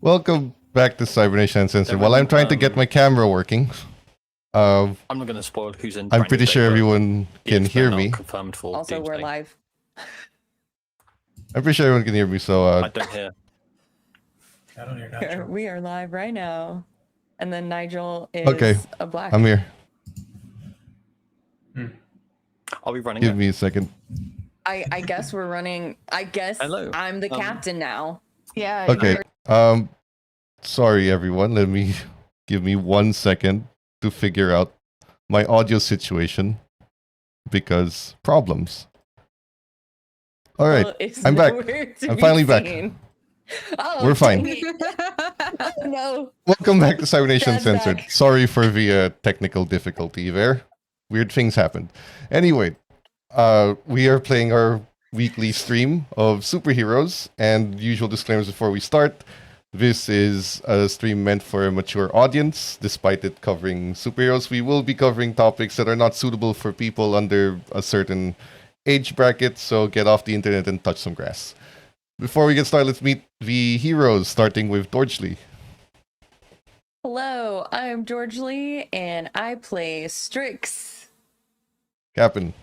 Welcome back to Cybernation Uncensored. While I'm trying to get my camera working, I'm not going to spoil who's in. I'm pretty sure everyone can hear me. Confirmed for Also, Doomsday. we're live. I'm pretty sure everyone can hear me, so I don't hear. I don't hear Nigel. We are live right now. And then Nigel is a black. I'm here. Are we running? Give me a second. I guess we're running. I guess Hello. I'm the captain now. Yeah. Okay. Sorry everyone. Give me 1 second to figure out my audio situation because problems. All right. Well, it's I'm back. nowhere to I'm be finally back. seen. Oh, We're fine. dang it. Oh, no. Welcome back to Cybernation Dad's Uncensored. back. Sorry for the technical difficulty there. Weird things happened. Anyway, we are playing our weekly stream of superheroes, and usual disclaimers before we start. This is a stream meant for a mature audience. Despite it covering superheroes, we will be covering topics that are not suitable for people under a certain age bracket, so get off the internet and touch some grass. Before we get started, let's meet the heroes, starting with Dorchley. Hello, I'm George Lee, and I play Strix. Captain.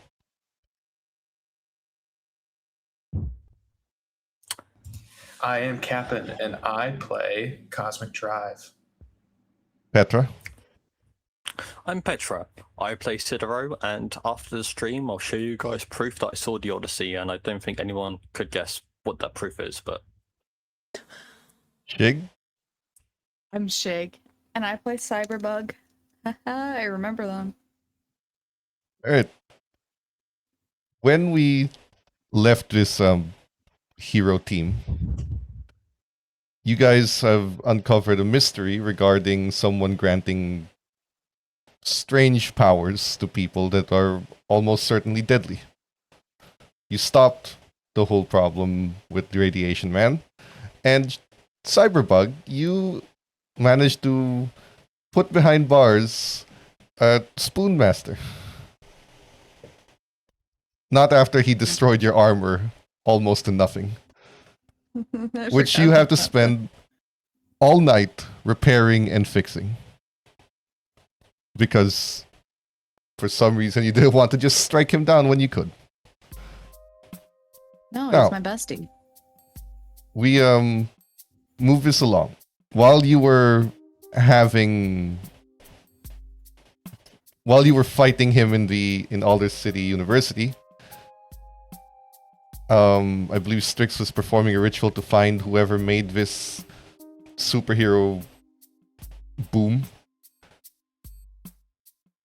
I am Captain, and I play Cosmic Drive. Petra. I'm Petra. I play Sidero, and after the stream, I'll show you guys proof that I saw the Odyssey, and I don't think anyone could guess what that proof is, but... Shig. I'm Shig, and I play Cyberbug. I remember them. Alright. When we left this hero team, you guys have uncovered a mystery regarding someone granting strange powers to people that are almost certainly deadly. You stopped the whole problem with the Radiation Man, and Cyberbug, you managed to put behind bars a Spoonmaster. Not after he destroyed your armor almost to nothing, which you have to spend all night repairing and fixing. Because for some reason you didn't want to just strike him down when you could. No, Now, he's my bestie. We move this along. While you were fighting him in Alder City University, I believe Strix was performing a ritual to find whoever made this superhero boom.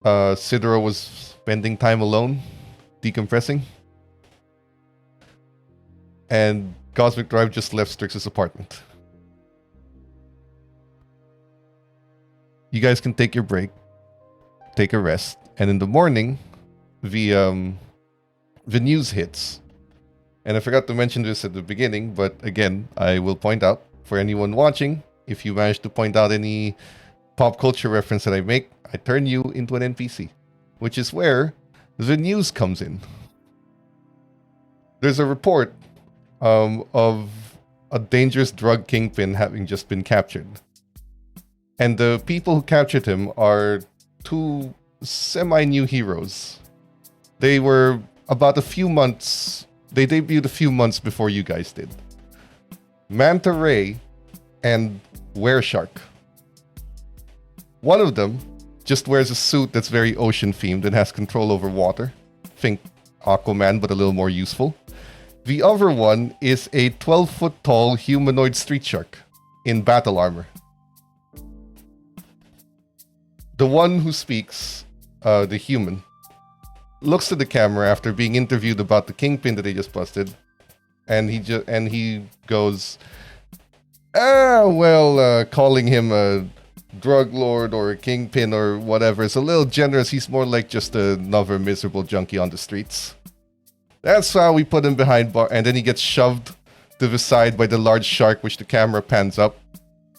Sidero was spending time alone, decompressing. And Cosmic Drive just left Strix's apartment. You guys can take your break, take a rest, and in the morning, the news hits. And I forgot to mention this at the beginning, but again, I will point out for anyone watching, if you manage to point out any pop culture reference that I make, I turn you into an NPC, which is where the news comes in. There's a report of a dangerous drug kingpin having just been captured. And the people who captured him are two semi-new heroes. They were about a few months... They debuted a few months before you guys did. Manta Ray and Wereshark. One of them just wears a suit that's very ocean-themed and has control over water. Think Aquaman, but a little more useful. The other one is a 12-foot-tall humanoid street shark in battle armor. The one who speaks, the human, looks to the camera after being interviewed about the kingpin that they just busted, and he goes, calling him a drug lord or a kingpin or whatever is a little generous. He's more like just another miserable junkie on the streets. That's how we put him behind bar, and then he gets shoved to the side by the large shark, which the camera pans up.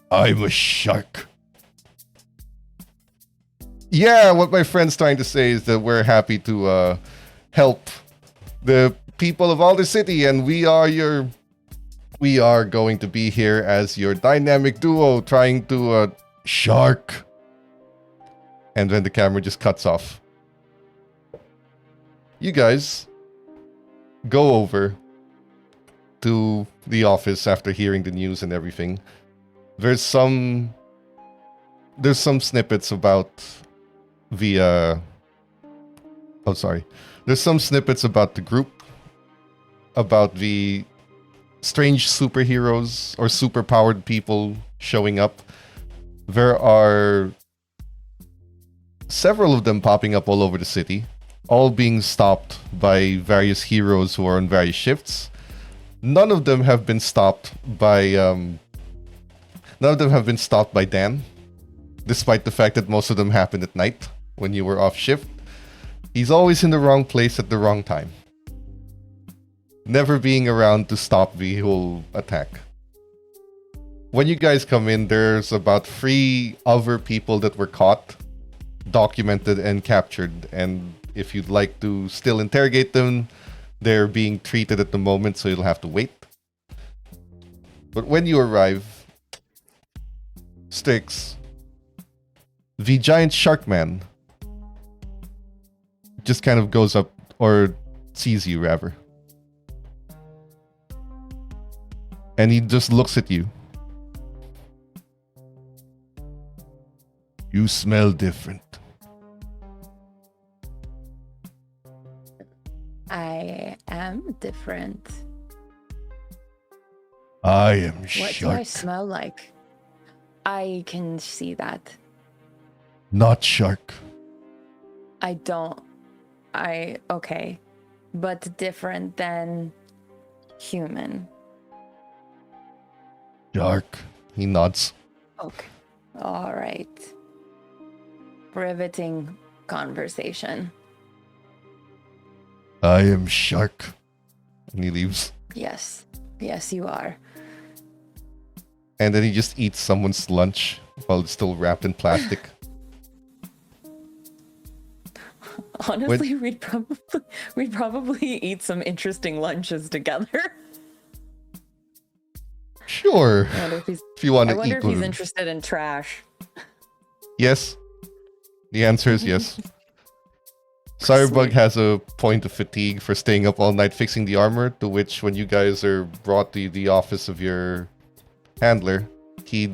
I'm a shark. Yeah, what my friend's trying to say is that we're happy to help the people of Alder City, and we are your we are going to be here as your dynamic duo trying to shark. And then the camera just cuts off. You guys go over to the office after hearing the news and everything. There's some snippets about the There's some snippets about the group, about the strange superheroes or superpowered people showing up. There are several of them popping up all over the city, all being stopped by various heroes who are on various shifts. None of them have been stopped by Dan, despite the fact that most of them happened at night when you were off shift. He's always in the wrong place at the wrong time, never being around to stop the whole attack. When you guys come in, there's about 3 other people that were caught, documented, and captured. And if you'd like to still interrogate them, they're being treated at the moment, so you'll have to wait. But when you arrive, Styx, the giant shark man, just kind of goes up, or sees you rather. And he just looks at you. You smell different. I am different. I am What shark. do I smell like? I can see that. Not shark. I don't. Okay. But different than human. Shark. He nods. Okay. All right. Riveting conversation. I am shark. And he leaves. Yes. Yes, you are. And then he just eats someone's lunch while it's still wrapped in plastic. Honestly, we'd probably eat some interesting lunches together. Sure. I wonder if he's, If you want I to wonder eat if with he's him. interested in trash. Yes. The answer is yes. Cyberbug has a point of fatigue for staying up all night fixing the armor, to which when you guys are brought to the office of your handler, he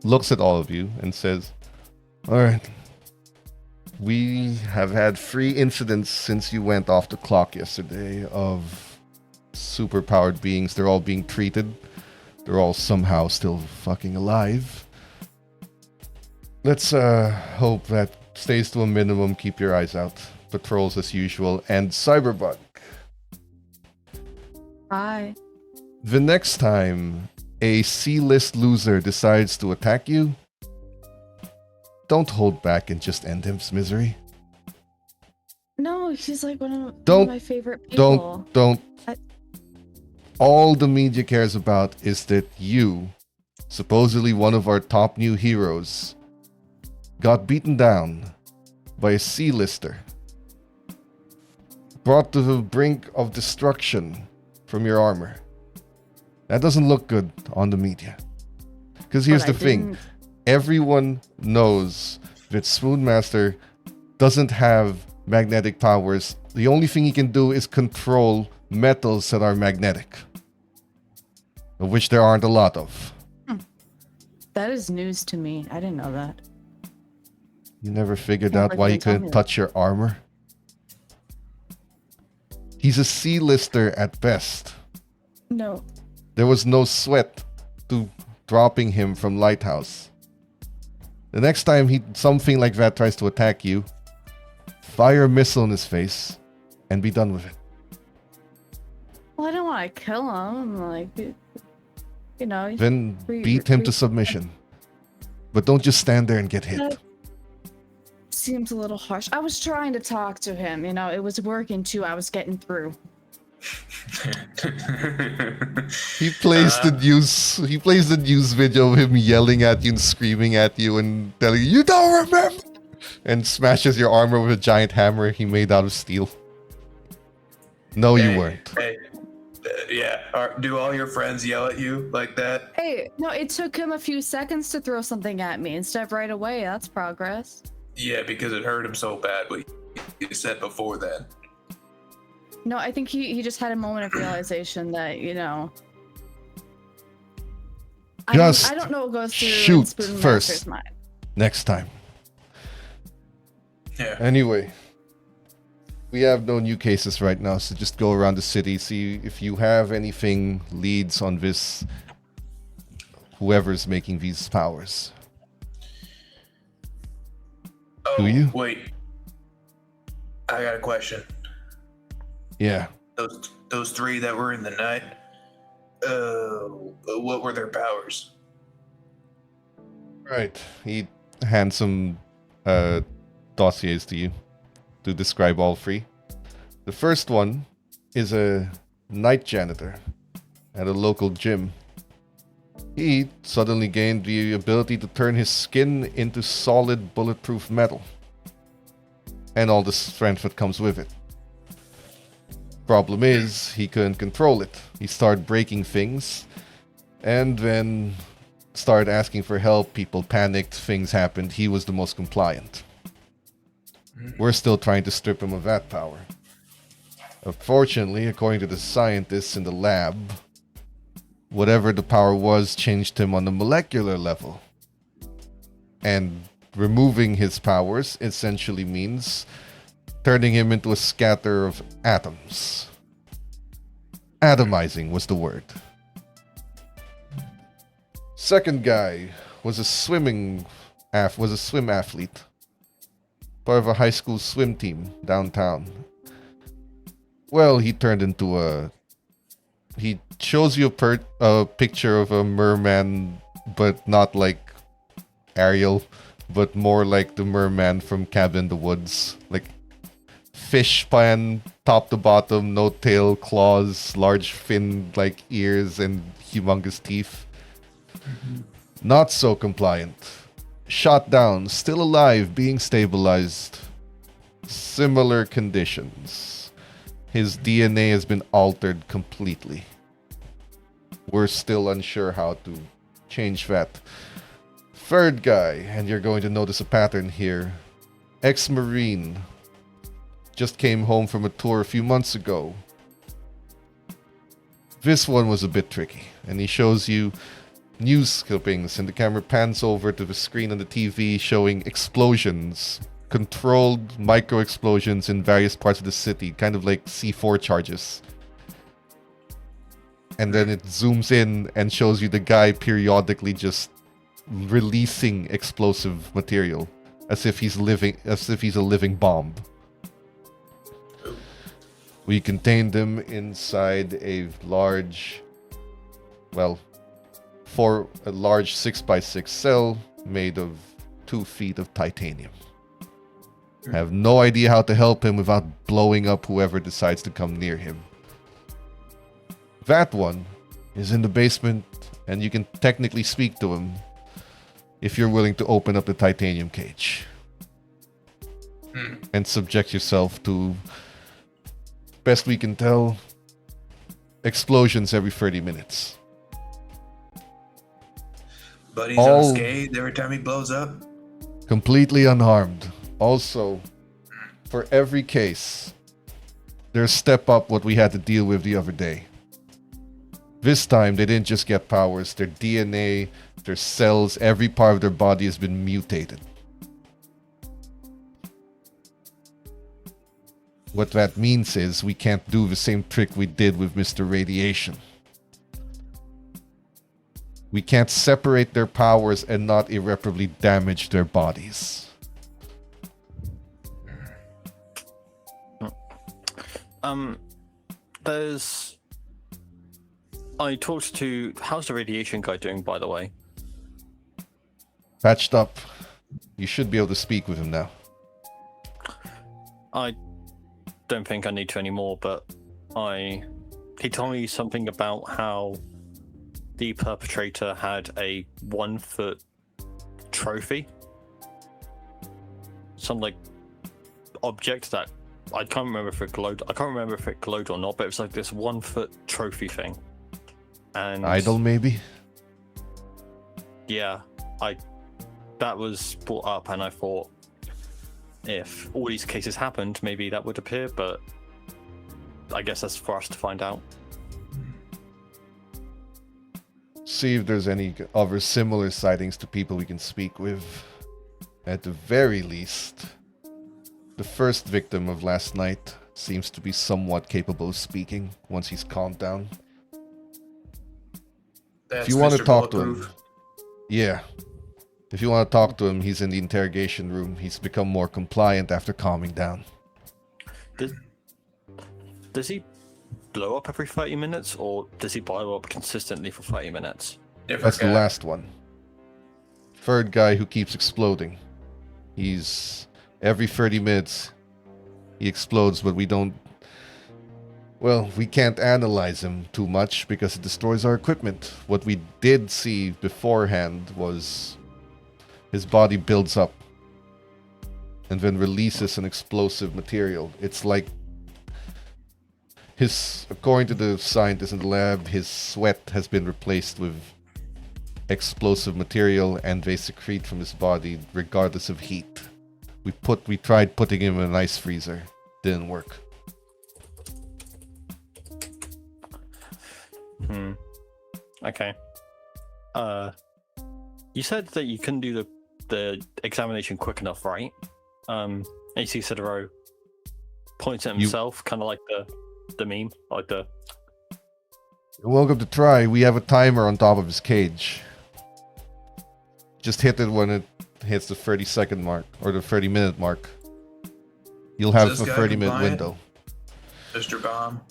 looks at all of you and says, "Alright. We have had 3 incidents since you went off the clock yesterday of superpowered beings. They're all being treated. They're all somehow still fucking alive. Let's hope that stays to a minimum. Keep your eyes out. Patrols as usual. And Cyberbug, Hi. the next time a C-list loser decides to attack you, don't hold back and just end his misery. No, he's like one of Don't- my favorite people. Don't. I- All the media cares about is that you, supposedly one of our top new heroes, got beaten down by a C-lister, brought to the brink of destruction from your armor. That doesn't look good on the media. Because here's But I the thing. didn't- Everyone knows that Spoonmaster doesn't have magnetic powers. The only thing he can do is control metals that are magnetic, of which there aren't a lot of. That is news to me. I didn't know that. You never figured Can't out believe why they he told couldn't me that. touch your armor? He's a C-lister at best. No. There was no sweat to dropping him from Lighthouse. The next time something like that tries to attack you, fire a missile in his face and be done with it. Well, I don't want to kill him. Like, you know. Then Re- beat him to re- submission. But don't just stand there and get hit. That seems a little harsh. I was trying to talk to him. You know, it was working too. I was getting through. He plays the news video of him yelling at you and screaming at you and telling you, "You don't remember!" and smashes your armor with a giant hammer he made out of steel. No, you weren't. Hey, Yeah. Do all your friends yell at you like that? Hey, no, it took him a few seconds to throw something at me instead of right away. That's progress. Yeah, because it hurt him so bad. What you said before then. No, I think he just had a moment of realization that, Just I don't know what goes through shoot Spoon first. Master's mind. Next time. Yeah. Anyway, we have no new cases right now, so just go around the city, see if you have anything leads on this, whoever's making these powers. Oh, Do you? Wait. I got a question. Yeah. Those three that were in the night, what were their powers? Right. He hands some dossiers to you to describe all three. The first one is a night janitor at a local gym. He suddenly gained the ability to turn his skin into solid bulletproof metal. And all the strength that comes with it. Problem is, he couldn't control it. He started breaking things, and then started asking for help. People panicked, things happened. He was the most compliant. We're still trying to strip him of that power. Unfortunately, according to the scientists in the lab, whatever the power was changed him on the molecular level. And removing his powers essentially means turning him into a scatter of atoms. Atomizing was the word. Second guy was a swim athlete, part of a high school swim team downtown. Well, he turned into he shows you a picture of a merman, but not like Ariel, but more like the merman from Cabin in the Woods. Like fish pan, top to bottom, no tail, claws, large fin-like ears, and humongous teeth. Not so compliant. Shot down, still alive, being stabilized. Similar conditions. His DNA has been altered completely. We're still unsure how to change that. Third guy, and you're going to notice a pattern here. Ex-Marine. Just came home from a tour a few months ago. This one was a bit tricky, and he shows you news clippings, and the camera pans over to the screen on the TV showing explosions, controlled micro explosions in various parts of the city, kind of like C4 charges. And then it zooms in and shows you the guy periodically just releasing explosive material, as if he's a living bomb. We contained him inside a large 6x6 cell made of 2 feet of titanium. I have no idea how to help him without blowing up whoever decides to come near him. That one is in the basement, and you can technically speak to him if you're willing to open up the titanium cage and subject yourself to, best we can tell, explosions every 30 minutes. But he's All- unscathed every time he blows up. Completely unharmed. Also, for every case, there's step up what we had to deal with the other day. This time, they didn't just get powers. Their DNA, their cells, every part of their body has been mutated. What that means is we can't do the same trick we did with Mr. Radiation. We can't separate their powers and not irreparably damage their bodies. I talked to. How's the radiation guy doing, by the way? Patched up. You should be able to speak with him now. I don't think I need to anymore, but he told me something about how the perpetrator had a 1-foot trophy. Some object that I can't remember if it glowed. I can't remember if it glowed or not, but it was like this 1 foot trophy thing. And Idol, maybe? yeah, that was brought up, and I thought if all these cases happened, maybe that would appear, but I guess that's for us to find out. See if there's any other similar sightings to people we can speak with. At the very least, the first victim of last night seems to be somewhat capable of speaking once he's calmed down. That's If you want to Mr. talk to him, Bulletproof. yeah. If you want to talk to him, he's in the interrogation room. He's become more compliant after calming down. Does he blow up every 30 minutes, or does he blow up consistently for 30 minutes? Different That's the guy. last one. Third guy who keeps exploding. He's every 30 minutes he explodes, but we don't. Well, we can't analyze him too much because it destroys our equipment. What we did see beforehand was his body builds up and then releases an explosive material. It's like according to the scientists in the lab, his sweat has been replaced with explosive material, and they secrete from his body regardless of heat. We tried putting him in an ice freezer. Didn't work. Okay. You said that you couldn't do the examination quick enough, right? AC Citero points at himself, kind of like the meme, like the. You're welcome to try. We have a timer on top of his cage. Just hit it when it hits the 30-second mark or the 30-minute mark. You'll have Is a this guy 30-minute compliant? window. Mr. Bomb.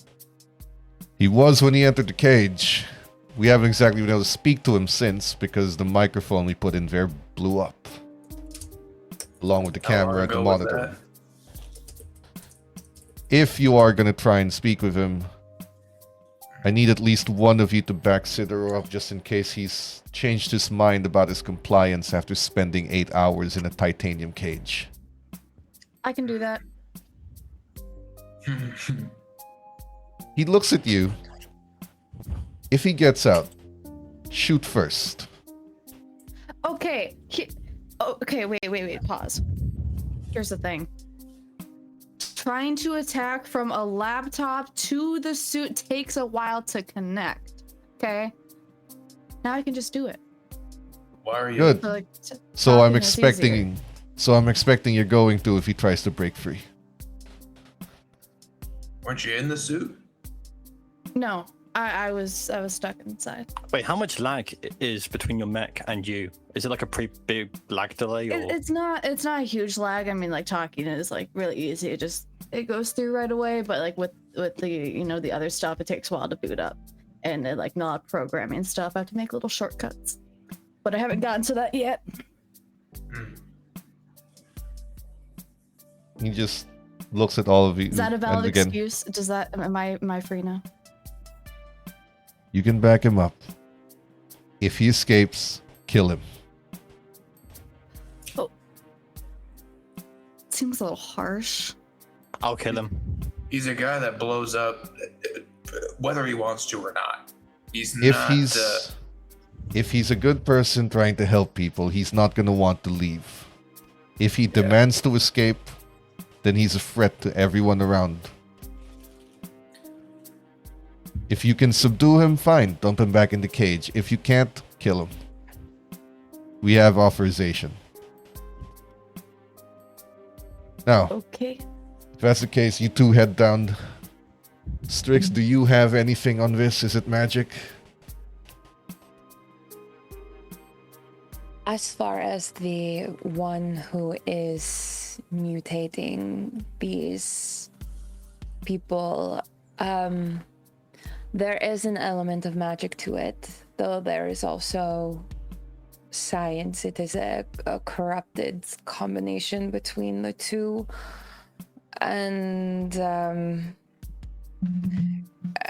He was when he entered the cage. We haven't exactly been able to speak to him since because the microphone we put in there blew up. Along with the How long camera and the ago was monitor. that? If you are going to try and speak with him, I need at least one of you to back Citero up just in case he's changed his mind about his compliance after spending 8 hours in a titanium cage. I can do that. He looks at you. If he gets out, shoot first. Okay. Okay, wait, pause. Here's the thing. Trying to attack from a laptop to the suit takes a while to connect. Okay? Now I can just do it. Why are you? Good. So, like, So I'm talking is easier. expecting you're going to if he tries to break free. Weren't you in the suit? No, I was stuck inside. Wait, how much lag is between your mech and you? Is it like a pretty big lag delay, or It's not a huge lag. I mean, like, talking is like really easy. It goes through right away, but like with the the other stuff, it takes a while to boot up, and like not programming stuff, I have to make little shortcuts. But I haven't gotten to that yet. He just looks at all of you. Is that a and valid again, excuse? Does that am I free now? You can back him up. If he escapes, kill him. Seems a little harsh. I'll kill him. He's a guy that blows up whether he wants to or not. He's If not. he's a good person trying to help people, he's not going to want to leave. If he demands to escape, then he's a threat to everyone around. If you can subdue him, fine, dump him back in the cage. If you can't, kill him. We have authorization. Now, Okay. if that's the case, you two head down. Strix, do you have anything on this? Is it magic? As far as the one who is mutating these people, there is an element of magic to it, though there is also science. It is a corrupted combination between the two. And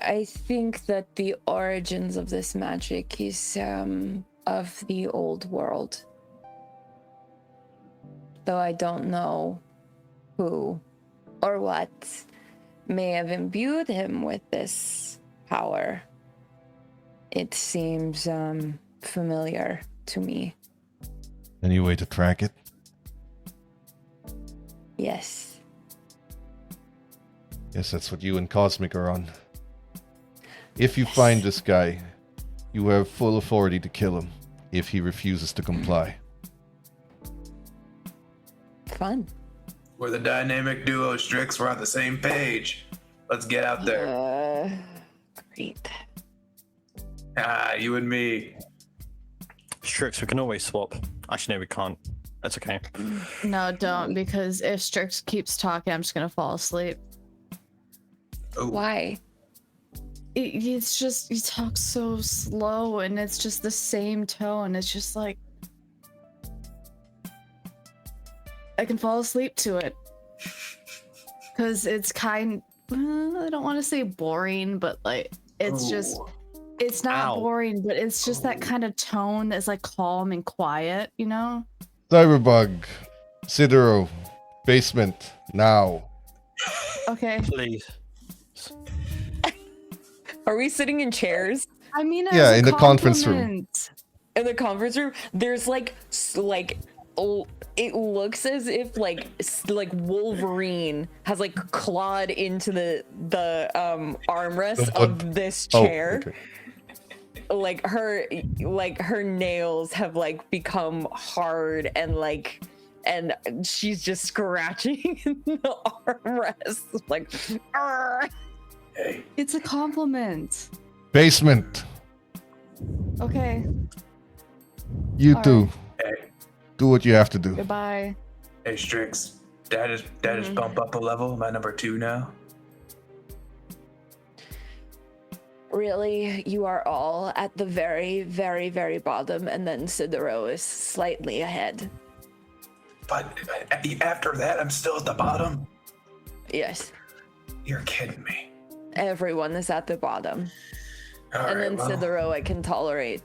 I think that the origins of this magic is of the old world. Though I don't know who or what may have imbued him with this power. It seems familiar to me. Any way to track it? Yes. Yes, that's what you and Cosmic are on. If you find this guy, you have full authority to kill him if he refuses to comply. Fun. We're the dynamic duo, Strix. We're on the same page. Let's get out there. Great. You and me. Strix, we can always swap. Actually, no, we can't. That's okay. No, don't, because if Strix keeps talking, I'm just gonna fall asleep. Ooh. Why? It's just, he talks so slow and it's just the same tone. It's just like, I can fall asleep to it. Because it's I don't want to say boring, but like, it's just, it's not Ow. boring, but it's just that kind of tone that's like calm and quiet, you know? Cyberbug, Sidero, basement, now. Okay. Please. Are we sitting in chairs? I mean, Yeah, as a in the conference room. compliment. In the conference room, there's it looks as if like Wolverine has like clawed into the armrest of this chair. Oh, okay. Like her nails have like become hard and she's just scratching the armrest like "Arr." Hey, It's a compliment. Basement, Okay, you All two, hey, do what you have to do. goodbye. hey, Strix. Dad is bump up a level. Am I number 2 now? Really, you are all at the very, very, very bottom, and then Sidero is slightly ahead. But after that, I'm still at the bottom. Yes, You're kidding me. everyone is at the bottom. All And right, then well, Sidero I can tolerate.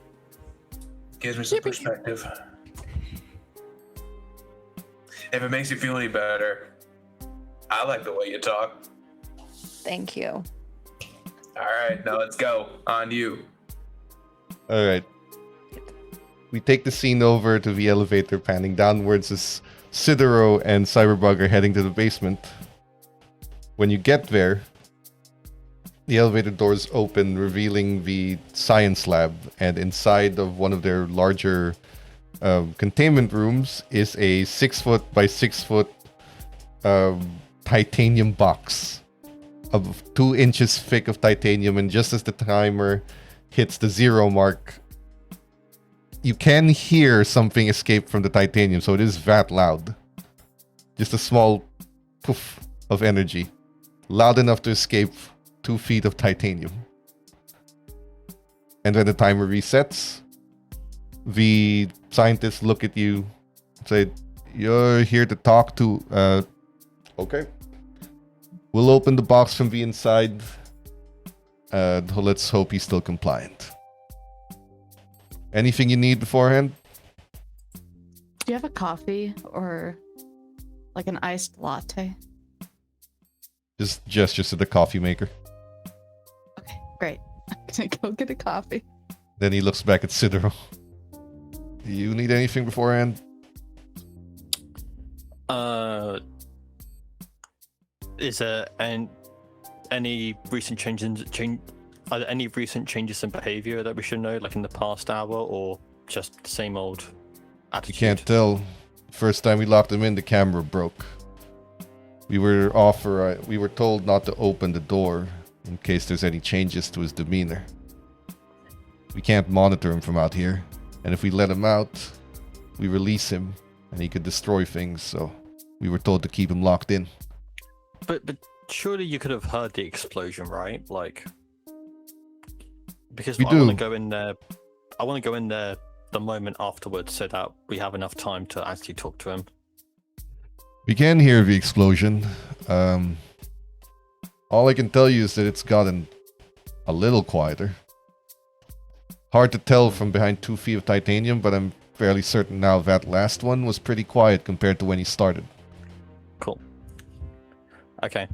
gives me some perspective. If it makes you feel any better, I like the way you talk. Thank you. All right, now let's go. On you. All right. We take the scene over to the elevator, panning downwards as Sidero and Cyberbug are heading to the basement. When you get there, the elevator doors open, revealing the science lab, and inside of one of their larger containment rooms is a 6 foot by 6 foot titanium box of 2 inches thick of titanium. And just as the timer hits the 0 mark, you can hear something escape from the titanium, so it is that loud. Just a small poof of energy, loud enough to escape 2 feet of titanium. And when the timer resets, the scientists look at you and say, "You're here to talk to..." Okay. We'll open the box from the inside. Let's hope he's still compliant. Anything you need beforehand? Do you have a coffee or like an iced latte? Just gestures to the coffee maker. Okay, great. I'm gonna go get a coffee. Then he looks back at Sidero. Do you need anything beforehand? Is there any recent are there any recent changes in behavior that we should know, like in the past hour, or just the same old You attitude? can't tell. First time we locked him in, the camera broke. We were told not to open the door in case there's any changes to his demeanor. We can't monitor him from out here, and if we let him out, we release him, and he could destroy things. So we were told to keep him locked in. But surely you could have heard the explosion, right? Like, because We I want do. to go in there. I want to go in there the moment afterwards, so that we have enough time to actually talk to him. We can hear the explosion. All I can tell you is that it's gotten a little quieter. Hard to tell from behind 2 feet of titanium, but I'm fairly certain now that last one was pretty quiet compared to when he started. Cool. Okay.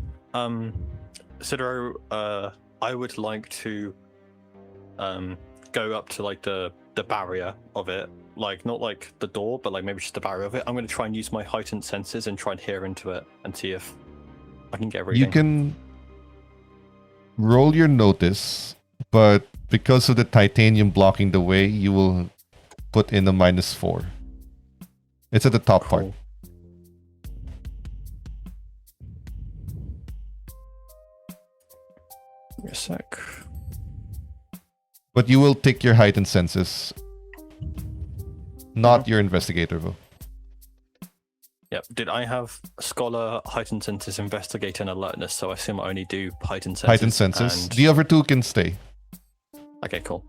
Sidero, I would like to go up to like the barrier of it. Like not like the door, but like maybe just the barrier of it. I'm gonna try and use my heightened senses and try and hear into it and see if I can get a reading. You can roll your notice, but because of the titanium blocking the way, you will put in a -4. It's at the top part. Cool. Give me a sec. But you will tick your heightened senses. Not your investigator, though. Yep. Did I have Scholar, Heightened Senses, Investigate, and Alertness? So I assume I only do Heightened Senses. Heightened senses. and- The other two can stay. Okay, cool.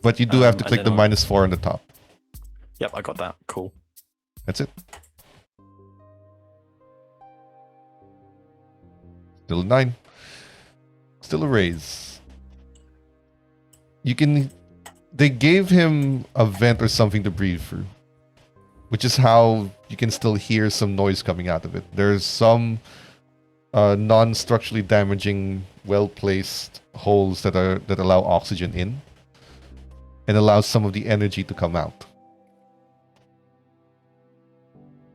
But you do have to and click the then I'll- -4 on the top. Yep, I got that. Cool. That's it. Still a 9. Still a raise. You can... They gave him a vent or something to breathe through, which is how you can still hear some noise coming out of it. There's some non-structurally damaging, well-placed holes that allow oxygen in and allows some of the energy to come out.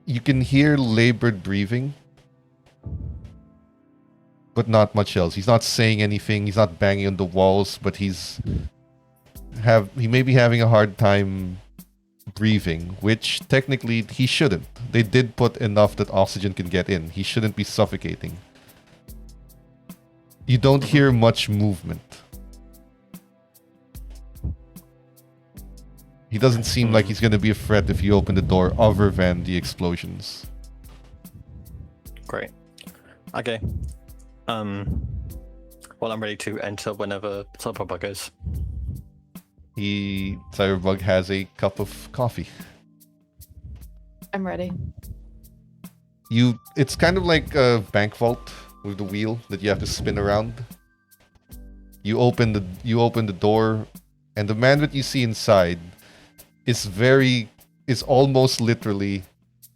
You can hear labored breathing, but not much else. He's not saying anything. He's not banging on the walls, but he may be having a hard time breathing, which technically he shouldn't. They did put enough that oxygen can get in. He shouldn't be suffocating. You don't hear much movement. He doesn't seem like he's going to be a threat if you open the door, other than the explosions. Great. Okay. Well, I'm ready to enter whenever Cyberpunk is. Cyberbug has a cup of coffee. I'm ready. It's kind of like a bank vault with the wheel that you have to spin around. You open the door, and the man that you see inside is almost literally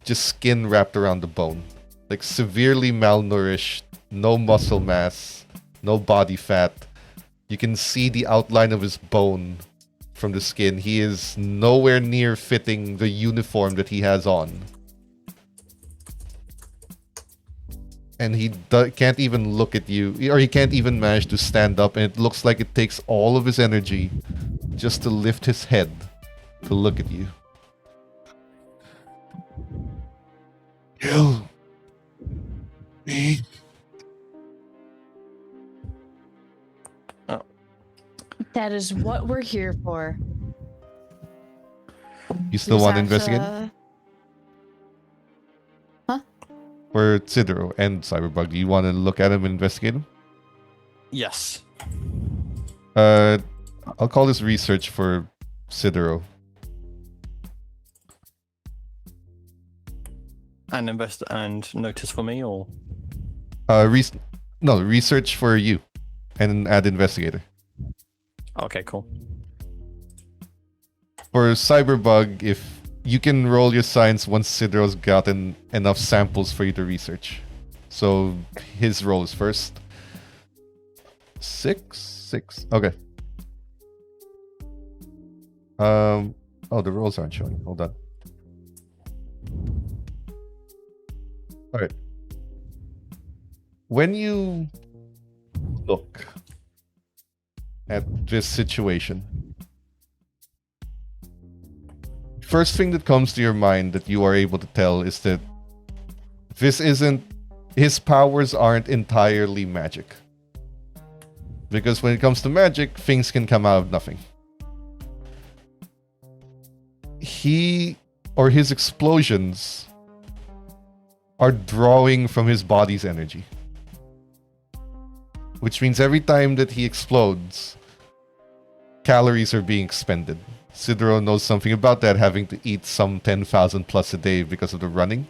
just skin wrapped around the bone. Like severely malnourished, no muscle mass, no body fat. You can see the outline of his bone from the skin. He is nowhere near fitting the uniform that he has on. And he can't even look at you, or he can't even manage to stand up, and it looks like it takes all of his energy just to lift his head to look at you. Kill me. That is what we're here for. You still Just want to have investigate? For Sidero and Cyberbug, do you want to look at him and investigate him? Yes. I'll call this research for Sidero. And invest and notice for me, or Research for you, and add investigator. okay, cool. For Cyberbug, if you can roll your science once Sidero's gotten enough samples for you to research. So his roll is first. 6. Okay. The rolls aren't showing. Hold on. All right. When you look at this situation, first thing that comes to your mind that you are able to tell is that his powers aren't entirely magic. Because when it comes to magic, things can come out of nothing. His explosions are drawing from his body's energy. Which means every time that he explodes, calories are being expended. Sidero knows something about that, having to eat some 10,000 plus a day because of the running.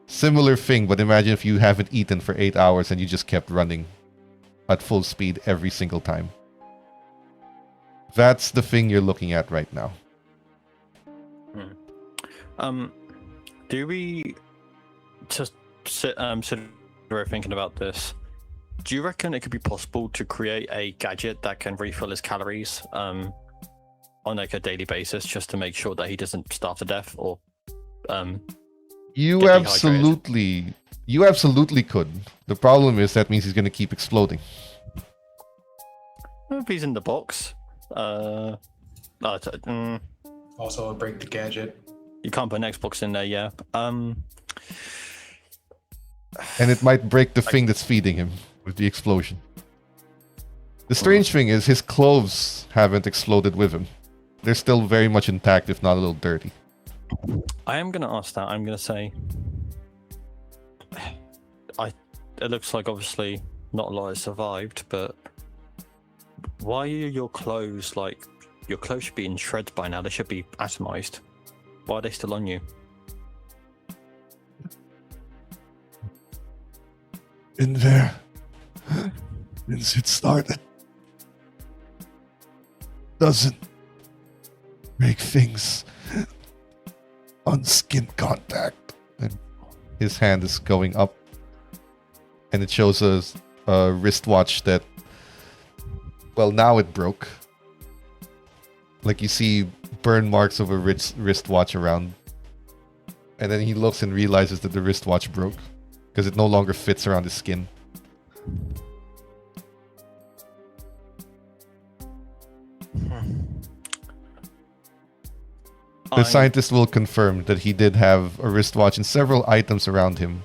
Similar thing, but imagine if you haven't eaten for 8 hours and you just kept running at full speed every single time. That's the thing you're looking at right now. Do we just sit we were thinking about this, do you reckon it could be possible to create a gadget that can refill his calories on like a daily basis, just to make sure that he doesn't starve to death or You get absolutely could. The problem is that means he's going to keep exploding. if he's in the box? Also, a break the gadget. You can't put an Xbox in there, yeah. And it might break the thing that's feeding him with the explosion. The strange thing is his clothes haven't exploded with him. They're still very much intact, if not a little dirty. I am going to ask that. I'm going to say... It looks like obviously not a lot has survived, but why are your clothes like... Your clothes should be in shreds by now. They should be atomized. Why are they still on you? In there, since it started, doesn't make things on skin contact. And his hand is going up, and it shows us a wristwatch that, well, now it broke. Like you see burn marks of a wristwatch around, and then he looks and realizes that the wristwatch broke because it no longer fits around his skin. The scientist will confirm that he did have a wristwatch and several items around him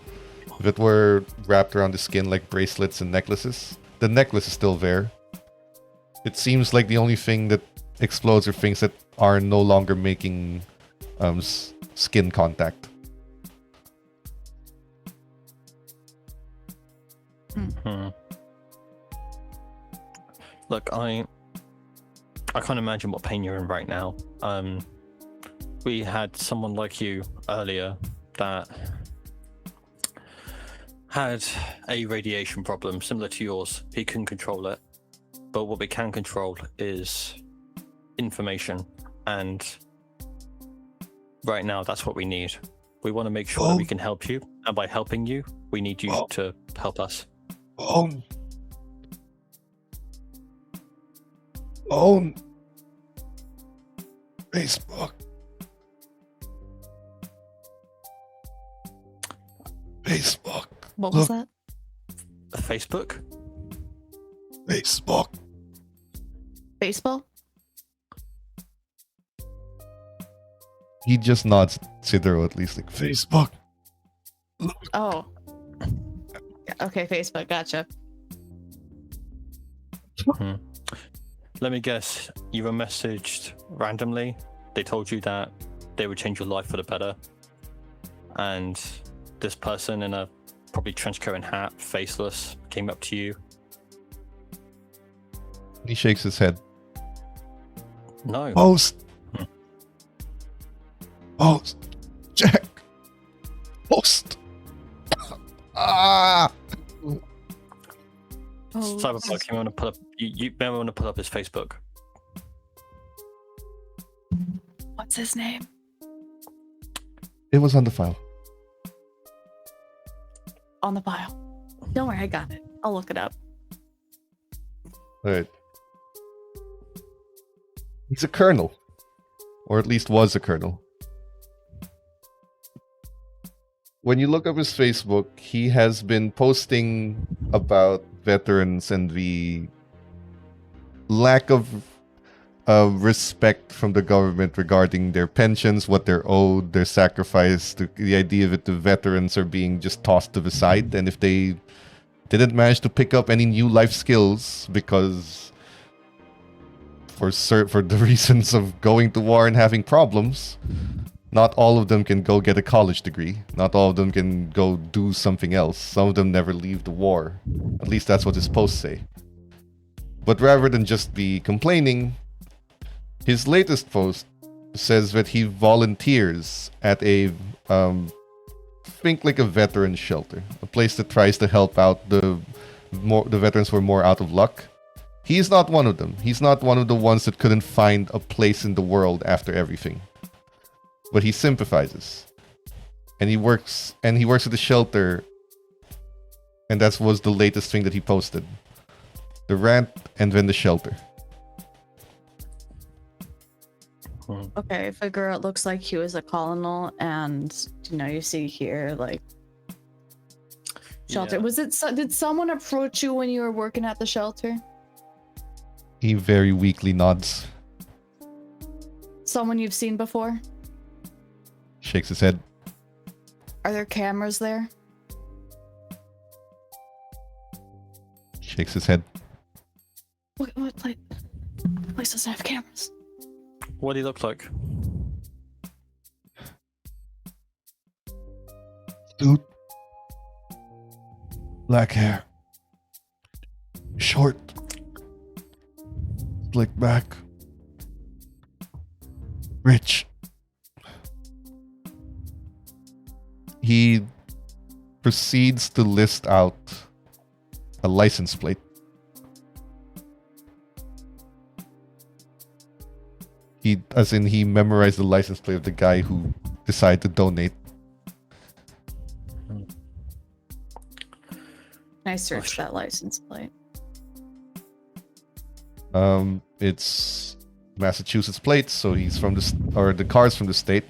that were wrapped around his skin, like bracelets and necklaces. The necklace is still there. It seems like the only thing that explodes are things that are no longer making skin contact. Look, I can't imagine what pain you're in right now. We had someone like you earlier that had a radiation problem similar to yours. He couldn't control it, but what we can control is information, and right now that's what we need. We want to make sure that we can help you, and by helping you, we need you to help us. Own Facebook. What was that? Facebook? Facebook. Baseball? He just nods Sidero at least, like, Facebook. Oh. Okay, Facebook, gotcha. Let me guess, you were messaged randomly. They told you that they would change your life for the better. And this person in a probably trench-coat hat, faceless, came up to you. He shakes his head. No. Post. Jack. Post. Ah. Cyberpunk, you want to pull up? You may want to pull up his Facebook. What's his name? It was on the file. On the file. Don't worry, I got it. I'll look it up. All right. He's a colonel, or at least was a colonel. When you look up his Facebook, he has been posting about veterans and the lack of respect from the government regarding their pensions, what they're owed, their sacrifice, the idea that the veterans are being just tossed to the side, and if they didn't manage to pick up any new life skills because for the reasons of going to war and having problems, not all of them can go get a college degree. Not all of them can go do something else. Some of them never leave the war. At least that's what his posts say. But rather than just be complaining, his latest post says that he volunteers at a, think like a veteran shelter. A place that tries to help out the veterans who are more out of luck. He's not one of them. He's not one of the ones that couldn't find a place in the world after everything. But he sympathizes, and he works at the shelter And that was the latest thing that he posted. The rant and then the shelter. Okay, figure it looks like he was a colonel, and you see here like shelter. Yeah. Was it? Did someone approach you when you were working at the shelter? He very weakly nods, Someone you've seen before? shakes his head. Are there cameras there? Shakes his head. What place? Place doesn't have cameras. What do you look like? Suit. Black hair. Short. Slick back. Rich. He proceeds to list out a license plate. He memorized the license plate of the guy who decided to donate. I searched that license plate. It's Massachusetts plates, so he's from the car's from the state.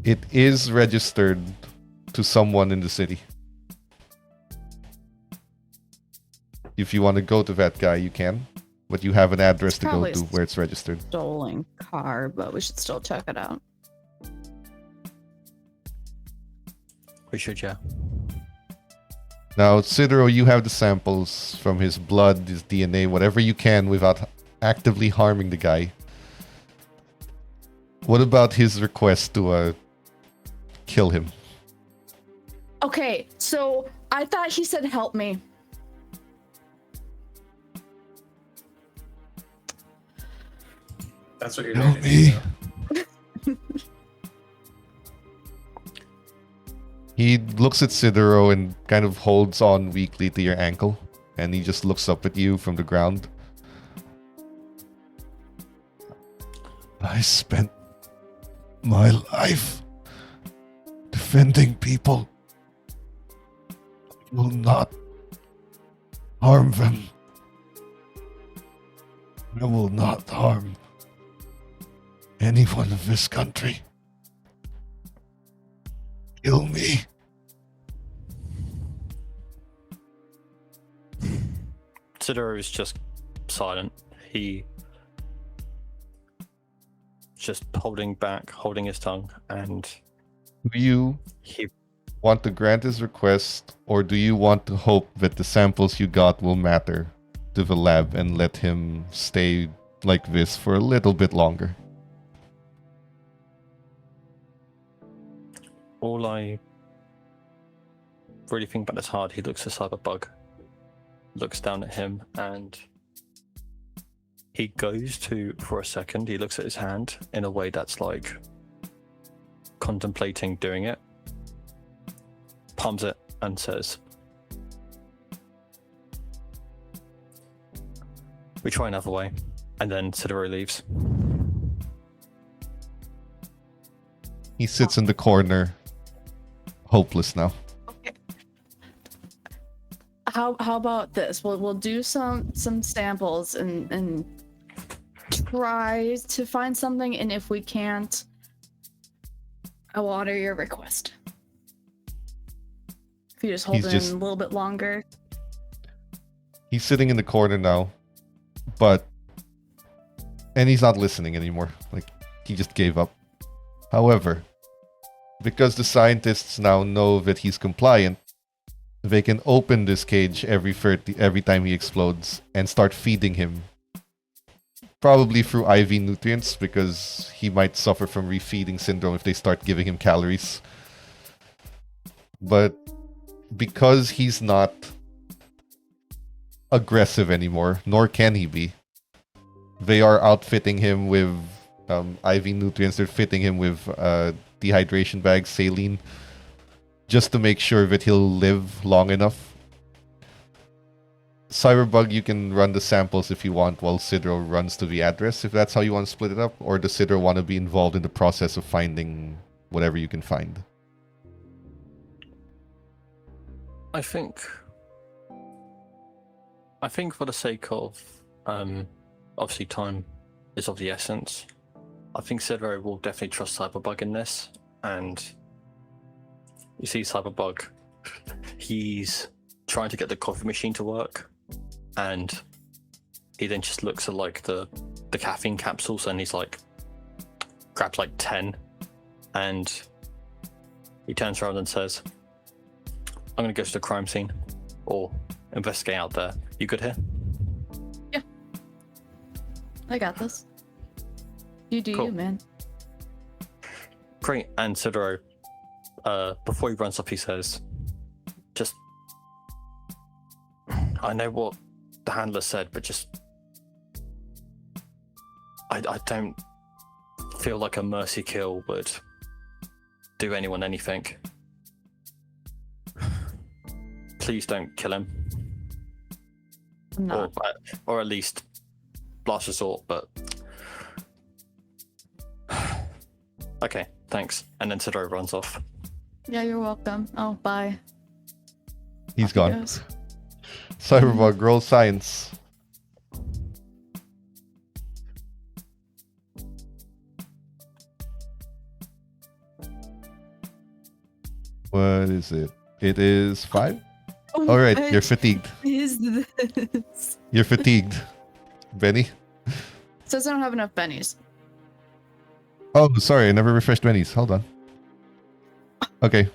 It is registered to someone in the city. If you want to go to that guy, you can, but you have an address It's to go probably to where it's registered. Stolen car, but we should still check it out. We should, yeah. Now, Sidero, you have the samples from his blood, his DNA, whatever you can without actively harming the guy. What about his request to kill him? Okay, so I thought he said help me. That's what you're Help doing. me. He looks at Sidero and kind of holds on weakly to your ankle, and he just looks up at you from the ground. I spent my life defending people. I will not harm them. I will not harm anyone of this country. Kill me. Sidero is just silent. He just holding back, holding his tongue, and Do you he want to grant his request, or do you want to hope that the samples you got will matter to the lab and let him stay like this for a little bit longer? all I really think about is hard. He looks at Cyberbug, looks down at him, and he goes to, for a second, he looks at his hand in a way that's like contemplating doing it, palms it, and says, "We try another way," and then Sidero leaves. He sits in the corner, hopeless now. Okay. How about this? We'll do some samples and try to find something, and if we can't, I will honor your request. If you just hold He's it just- in a little bit longer. He's sitting in the corner now, and he's not listening anymore. Like, he just gave up. However, because the scientists now know that he's compliant, they can open this cage every time he explodes and start feeding him. Probably through IV nutrients, because he might suffer from refeeding syndrome if they start giving him calories. But because he's not aggressive anymore, nor can he be, they are outfitting him with IV nutrients. They're fitting him with dehydration bags, saline, just to make sure that he'll live long enough. Cyberbug, you can run the samples if you want while Sidro runs to the address, if that's how you want to split it up, or does Sidro want to be involved in the process of finding whatever you can find? I think for the sake of obviously time is of the essence, I think Cedro will definitely trust Cyberbug in this. And you see Cyberbug, he's trying to get the coffee machine to work, and he then just looks at like the caffeine capsules, and he's like grabs like 10, and he turns around and says, I'm gonna go to the crime scene or investigate out there. You good here? Yeah. I got this. You do Cool. you, man. Great. And Sidoro, before he runs up, he says, just, I know what the handler said, but just, I don't feel like a mercy kill would do anyone anything. Please don't kill him. I'm not. Or at least last resort, but okay, thanks. And then Sidoro runs off. Yeah, you're welcome. Oh, bye. He's Off he gone. goes. Cyberbug, roll science. What is it? It is 5? Oh, All right, what you're fatigued. is this? You're fatigued. Benny? Says I don't have enough bennies. Oh, sorry, I never refreshed Benny's. Hold on. Okay,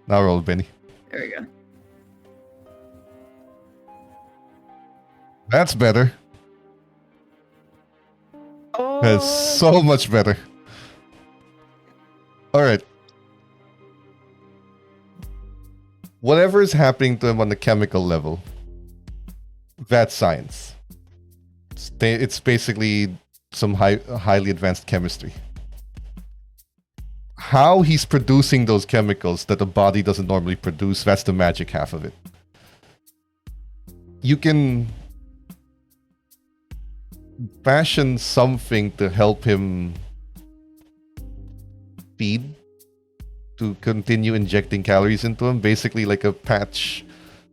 now roll Benny. There we go. That's better. Oh, That's so much better. All right. Whatever is happening to him on the chemical level, that's science. It's basically some highly advanced chemistry. How he's producing those chemicals that the body doesn't normally produce, that's the magic half of it. You can fashion something to help him feed, to continue injecting calories into him, basically like a patch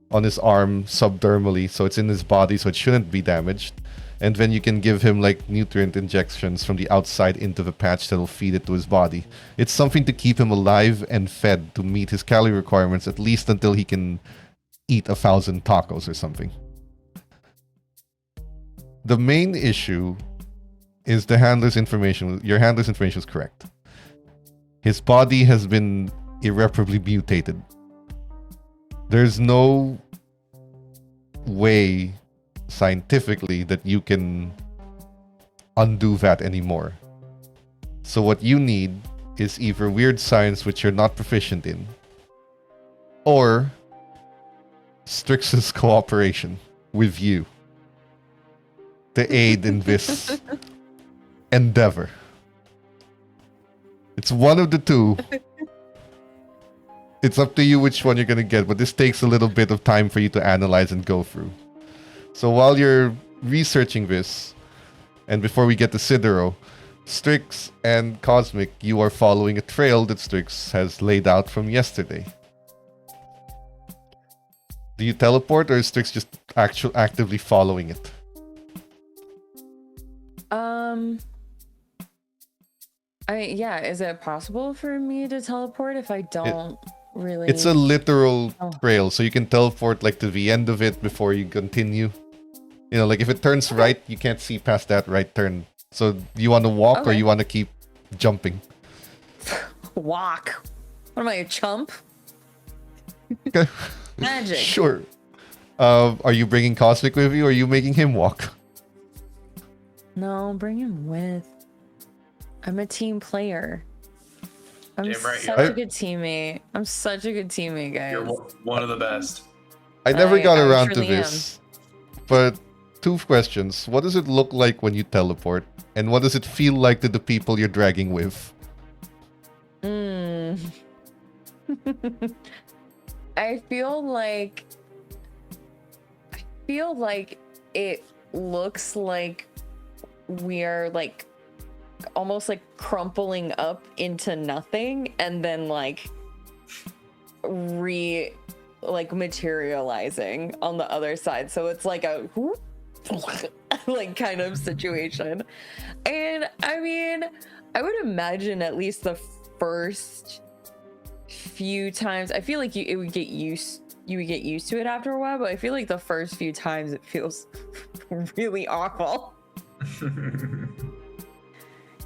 on his arm subdermally, so it's in his body, so it shouldn't be damaged. And then you can give him like nutrient injections from the outside into the patch that'll feed it to his body. It's something to keep him alive and fed to meet his calorie requirements, at least until he can eat 1,000 tacos or something. The main issue is the handler's information. Your handler's information is correct. His body has been irreparably mutated. There's no way scientifically that you can undo that anymore. So what you need is either weird science which you're not proficient in, or Strix's cooperation with you to aid in this endeavor. It's one of the two. It's up to you which one you're gonna get, but this takes a little bit of time for you to analyze and go through. So while you're researching this, and before we get to Sidero, Strix and Cosmic, you are following a trail that Strix has laid out from yesterday. Do you teleport, or is Strix just actively following it? Yeah, is it possible for me to teleport if I don't really... It's a literal Oh. trail, so you can teleport like to the end of it before you continue. You know, like if it turns right, you can't see past that right turn. So you want to walk or Okay. you want to keep jumping? Walk. What am I, a chump? Okay. Magic. Sure. Are you bringing Cosmic with you, or are you making him walk? No, bring him with. I'm a team player. I'm Damn right you such are. a good teammate. I'm such a good teammate, guys. You're one of the best. I never got I around to truly this. But 2 questions. What does it look like when you teleport? And what does it feel like to the people you're dragging with? Mm. I feel like it looks like we're like almost like crumpling up into nothing and then like like materializing on the other side. So it's like a whoop, like kind of situation. And I mean, I would imagine at least the first few times, I feel like you would get used to it after a while, but I feel like the first few times it feels really awful.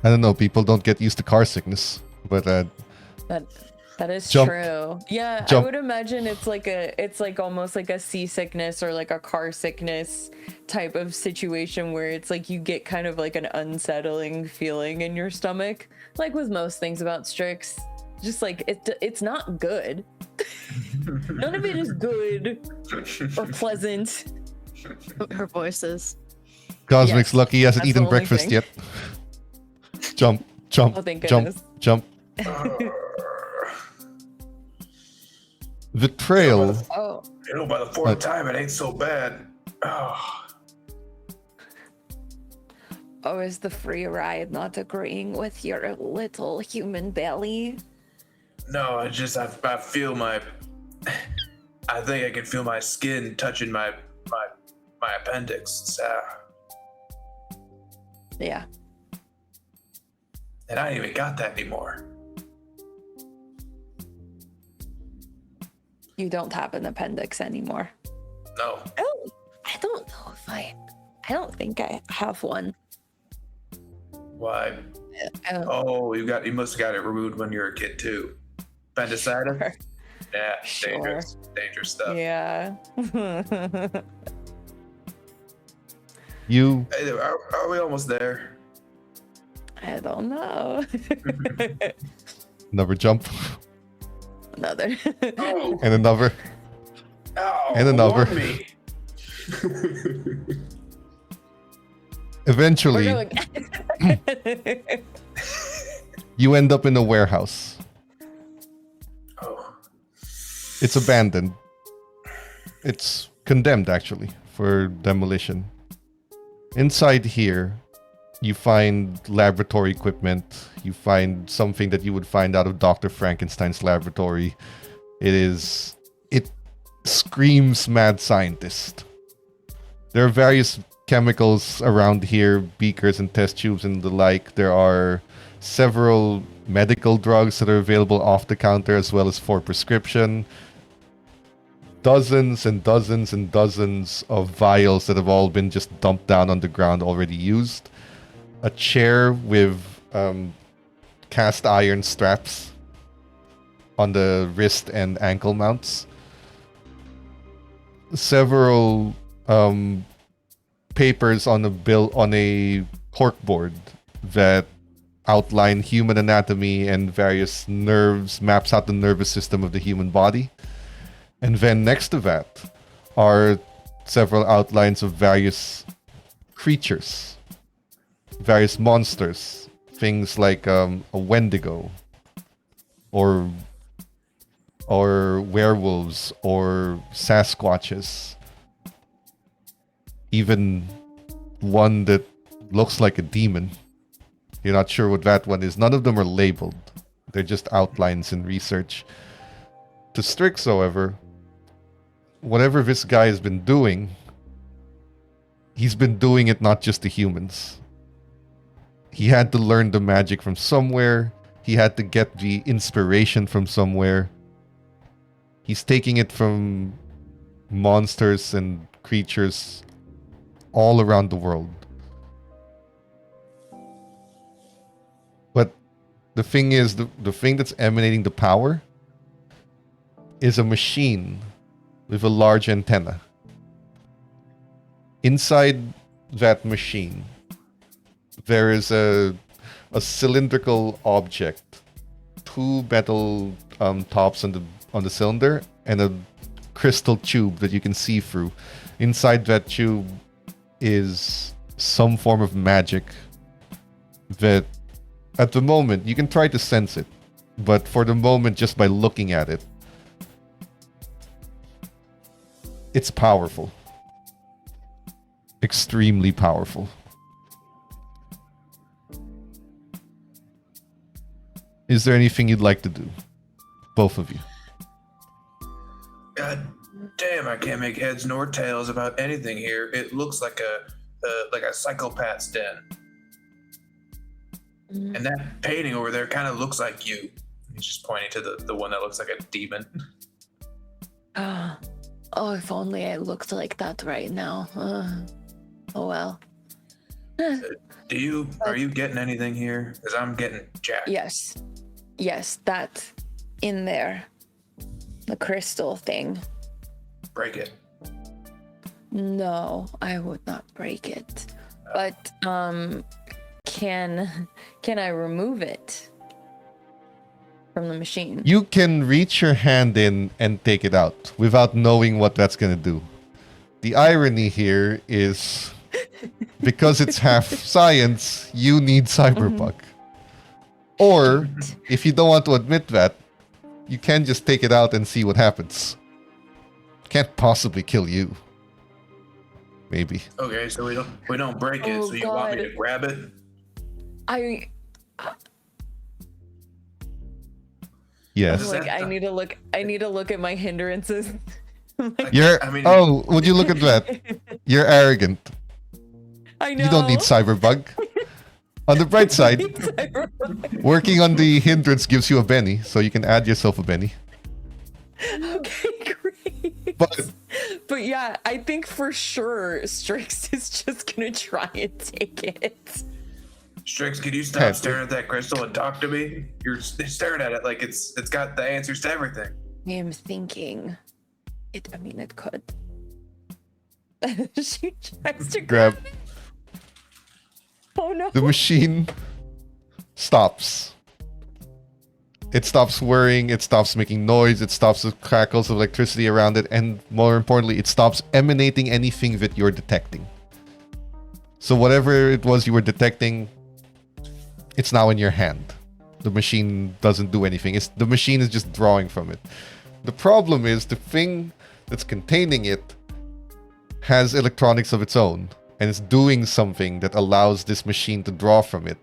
I don't know. People don't get used to car sickness, but That is Jump. true. Yeah, Jump. I would imagine it's like almost like a seasickness or like a car sickness type of situation where it's like you get kind of like an unsettling feeling in your stomach, like with most things about Strix. Just like it's not good. None of it is good or pleasant. Her voices. Cosmic's Yes, lucky he hasn't that's the eaten only breakfast thing. yet. Jump, jump, Oh, thank jump, goodness. jump. The trail. Oh, By the fourth time, it ain't so bad. Oh. Or is the free ride not agreeing with your little human belly? No, I feel my. I think I can feel my skin touching my appendix. It's, Yeah. and I ain't even got that anymore. You don't have an appendix anymore. No. I don't know if I don't think I have one. Why? Uh, Oh, you must have got it removed when you were a kid too. Appendicitis? Sure. Yeah, Sure. dangerous stuff. yeah. You Hey, are we almost there? I don't know. another jump, Another. Oh, and another. ow, And another. warn me. Eventually, We're going. you end up in a warehouse. Oh, It's abandoned. It's condemned, actually, for demolition. Inside here, you find laboratory equipment. You find something that you would find out of Dr. Frankenstein's laboratory. It screams mad scientist. There are various chemicals around here, beakers and test tubes and the like. There are several medical drugs that are available off the counter as well as for prescription. Dozens and dozens and dozens of vials that have all been just dumped down on the ground, already used. A chair with cast iron straps on the wrist and ankle mounts. Several papers on a corkboard that outline human anatomy and various nerves, maps out the nervous system of the human body. And then next to that are several outlines of various creatures, various monsters, things like a Wendigo, or werewolves, or Sasquatches. Even one that looks like a demon. You're not sure what that one is. None of them are labeled. They're just outlines in research. To Strix, however, whatever this guy has been doing, he's been doing it not just to humans. He had to learn the magic from somewhere. He had to get the inspiration from somewhere. He's taking it from monsters and creatures all around the world. But the thing is, the thing that's emanating the power is a machine with a large antenna. Inside that machine, there is a cylindrical object, two metal tops on the cylinder, and a crystal tube that you can see through. Inside that tube is some form of magic that, at the moment, you can try to sense it, but for the moment, just by looking at it, it's powerful. Extremely powerful. Is there anything you'd like to do? Both of you. God damn, I can't make heads nor tails about anything here. It looks like a psychopath's den. Mm. And that painting over there kind of looks like you. He's just pointing to the one that looks like a demon. Oh, if only I looked like that right now. Oh well. Are you getting anything here? Because I'm getting jacked. Yes, that in there. The crystal thing. Break it. No, I would not break it. But can I remove it from the machine? You can reach your hand in and take it out without knowing what that's going to do. The irony here is because it's half science, you need cyberpunk. Or if you don't want to admit that, you can just take it out and see what happens. Can't possibly kill you. Maybe. Okay, so we don't break it. Oh, So you want me God. to grab it? Yes. Like, I need to look at my hindrances. Would you look at that? You're arrogant. I know. You don't need cyberbug. On the bright side, working on the hindrance gives you a Benny, so you can add yourself a Benny. Okay, great. But yeah, I think for sure Strix is just gonna try and take it. Strix, could you stop staring at that crystal and talk to me? You're staring at it like it's got the answers to everything. I am thinking. It could. She tries to Grab. it. Oh no. The machine stops. It stops whirring, it stops making noise, it stops the crackles of electricity around it, and more importantly, it stops emanating anything that you're detecting. So whatever it was you were detecting, it's now in your hand. The machine doesn't do anything. The machine is just drawing from it. The problem is the thing that's containing it has electronics of its own, and it's doing something that allows this machine to draw from it.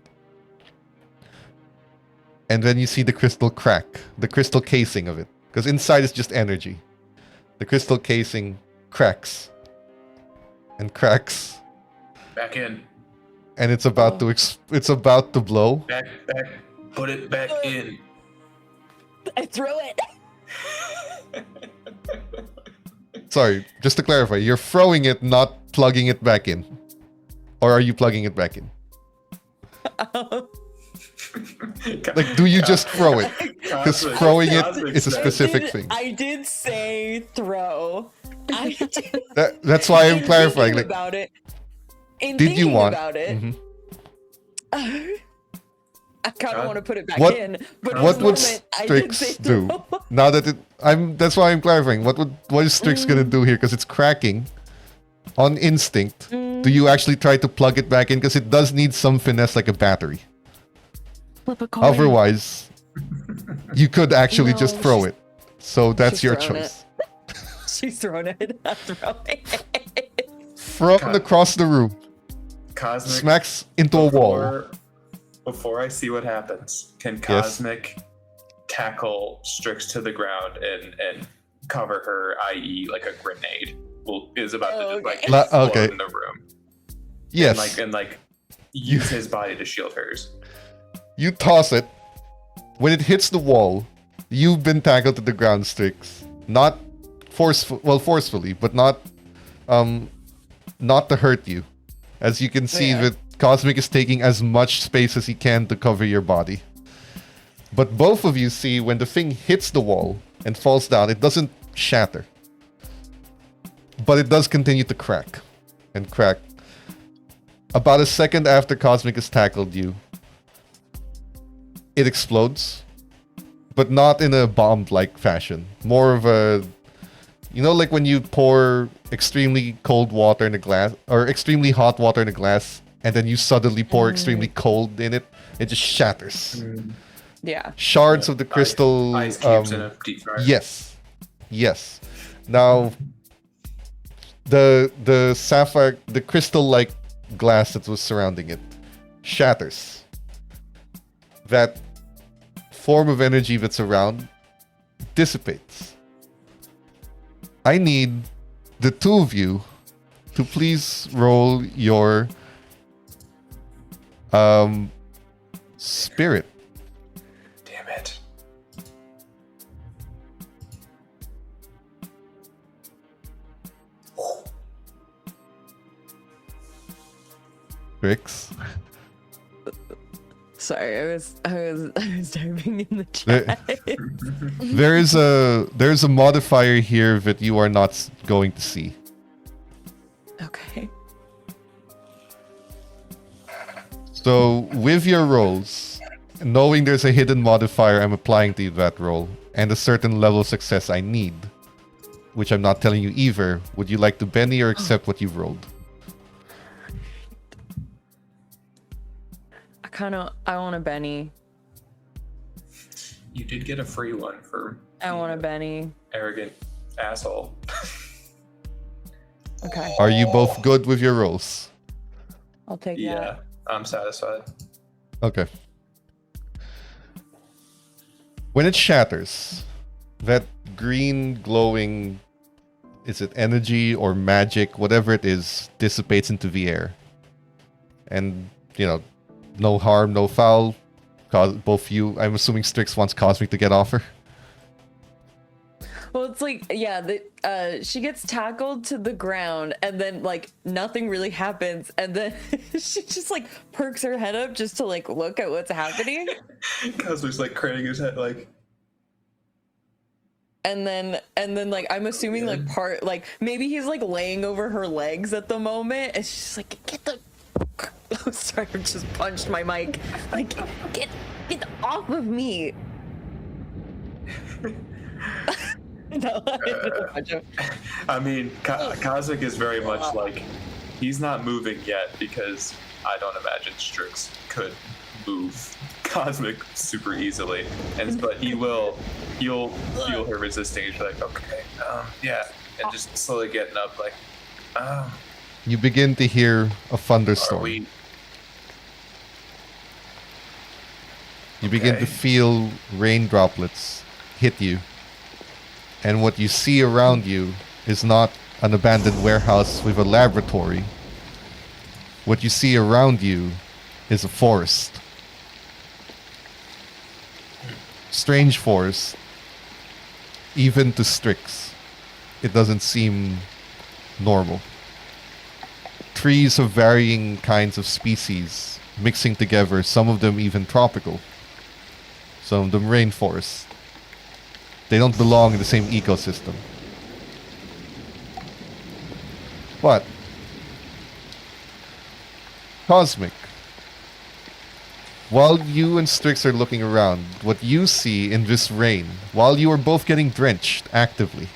And then you see the crystal crack, the crystal casing of it, because inside is just energy. The crystal casing cracks and cracks, Back in. and it's about to blow. Back. Put it back in. I throw it. Sorry, just to clarify, you're throwing it, not plugging it back in. Or are you plugging it back in? Like, do you just throw it? Because throwing it is a specific thing. I did say throw. I did. That's why I'm In clarifying. thinking Like, about it. In did you thinking want? about it? Mhm. I kind of want to put it back What- in, but What in the would moment, I did say Strix do? throw. Now that that's why I'm clarifying. What is Strix gonna do here? Because it's cracking on instinct. Do you actually try to plug it back in? Because it does need some finesse, like a battery. Flip a coin. Otherwise, you could actually No, just throw it. So that's she's your thrown choice. She's throwing it. I'm throwing it. Thrown across the room, Cosmic. smacks into a wall. Before I see what happens, can Cosmic tackle Strix to the ground and cover her, i.e., like a grenade? Is about to just like explode okay. in the room. Yes, And use his body to shield hers. you toss it. When it hits the wall, you've been tackled to the ground, Strix. Not forcefully, but not to hurt you. As you can see, that Cosmic is taking as much space as he can to cover your body. But both of you see when the thing hits the wall and falls down, it doesn't shatter. But it does continue to crack and crack. About a second after Cosmic has tackled you, it explodes. But not in a bomb-like fashion. More of a... You know, like when you pour extremely cold water in a glass, or extremely hot water in a glass, and then you suddenly pour extremely cold in it, it just shatters. Yeah. Shards of the crystal... Ice cubes in a deep fryer. Yes. Now, the sapphire, the crystal-like glass that was surrounding it, shatters. That form of energy that's around dissipates. I need the two of you to please roll your spirit. Damn it. Tricks. Sorry, I was typing in the chat. There's a modifier here that you are not going to see. Okay. So with your rolls, knowing there's a hidden modifier I'm applying to that roll, and a certain level of success I need, which I'm not telling you either, would you like to Benny or accept what you've rolled? I want a Benny. You did get a free one for I want a Benny. arrogant asshole. Okay. Are you both good with your rolls? I'll take Yeah, that. I'm satisfied. Okay. When it shatters, that green glowing, is it energy or magic, whatever it is, dissipates into the air. And, you know, no harm, no foul. Both you, I'm assuming Strix wants Cosmic to get off her. Well, it's like, yeah, she gets tackled to the ground, and then like nothing really happens, and then she just like perks her head up just to like look at what's happening, Cosmic's like craning his head, like. and then like I'm assuming like maybe he's like laying over her legs at the moment, and she's like, get the. Oh, sorry, I just punched my mic. Like, get off of me. No, I mean, Cosmic is very much like, he's not moving yet because I don't imagine Strix could move Cosmic super easily, but he'll feel her resisting. He's like, okay, yeah, and just slowly getting up, like, You begin to hear a thunderstorm. You begin to feel rain droplets hit you. And what you see around you is not an abandoned warehouse with a laboratory. What you see around you is a forest. Strange forest. Even to Strix, it doesn't seem normal. Trees of varying kinds of species mixing together, some of them even tropical. Some of them rainforests. They don't belong in the same ecosystem. But Cosmic, while you and Strix are looking around, what you see in this rain, while you are both getting drenched actively,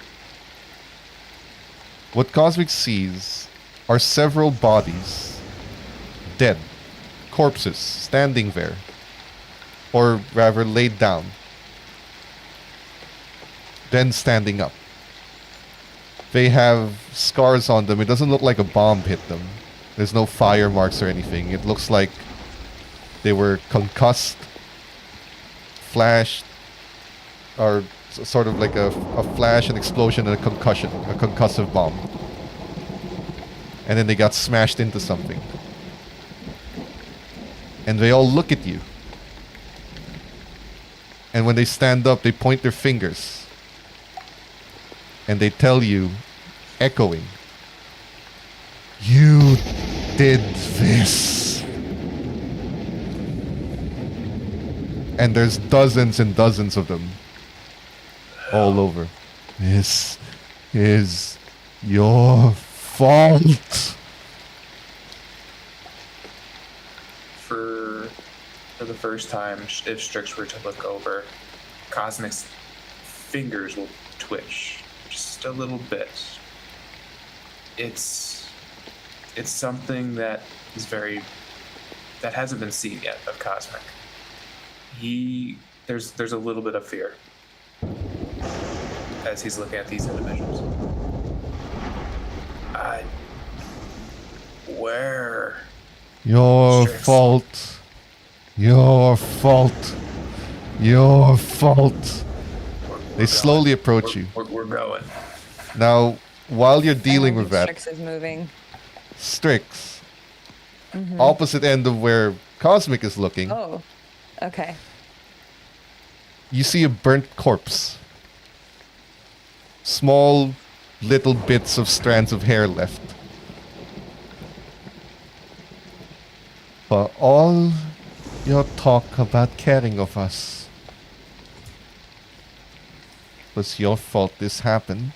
what Cosmic sees are several bodies, dead, corpses standing there, or rather laid down, then standing up. They have scars on them. It doesn't look like a bomb hit them. There's no fire marks or anything. It looks like they were concussed, flashed, or sort of like a flash, an explosion, and a concussion, a concussive bomb. And then they got smashed into something. And they all look at you. And when they stand up, they point their fingers. And they tell you, echoing, "You did this." And there's dozens and dozens of them all over. This is your fault. For the first time, if Strix were to look over, Cosmic's fingers will twitch just a little bit. It's something that hasn't been seen yet of Cosmic. There's a little bit of fear as he's looking at these individuals. Where? Your Strix. fault. Your fault. Your fault. They slowly approach you. We're going. Now, while you're dealing with that, Strix is moving. Strix, opposite end of where Cosmic is looking, Oh, okay. you see a burnt corpse. Small little bits of strands of hair left. For all your talk about caring of us, was your fault this happened.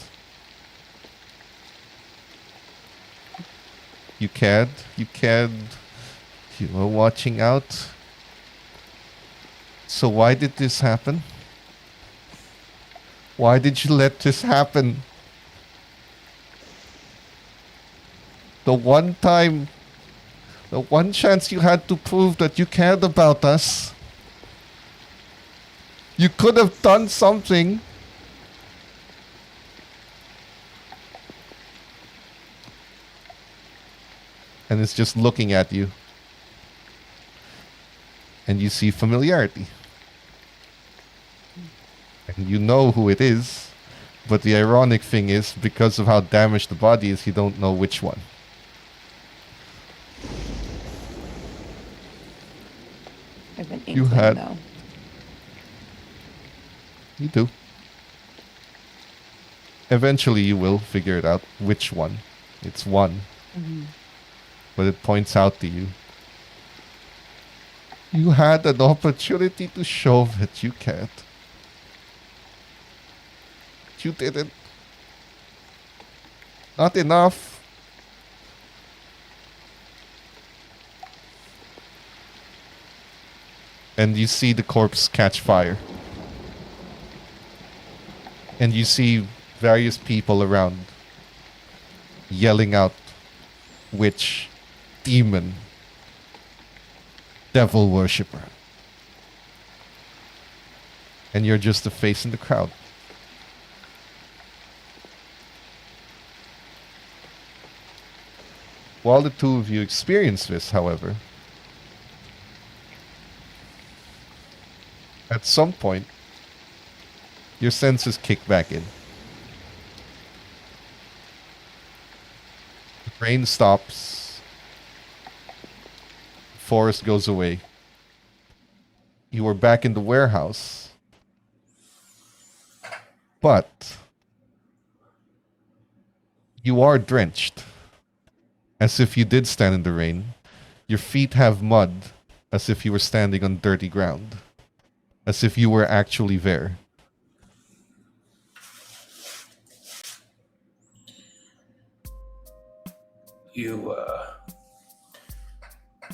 You cared, you were watching out. So why did this happen? Why did you let this happen? The one time, the one chance you had to prove that you cared about us. You could have done something. And it's just looking at you. And you see familiarity. And you know who it is. But the ironic thing is, because of how damaged the body is, you don't know which one. I've been You had- though. You do. Eventually you will figure it out which one. It's one. But it points out to you. You had an opportunity to show that you cared. You didn't. Not enough. And you see the corpse catch fire. And you see various people around yelling out, witch, demon, devil worshipper. And you're just a face in the crowd. While the two of you experience this, however, at some point, your senses kick back in. The rain stops. The forest goes away. You are back in the warehouse. But you are drenched. As if you did stand in the rain. Your feet have mud, as if you were standing on dirty ground. As if you were actually there.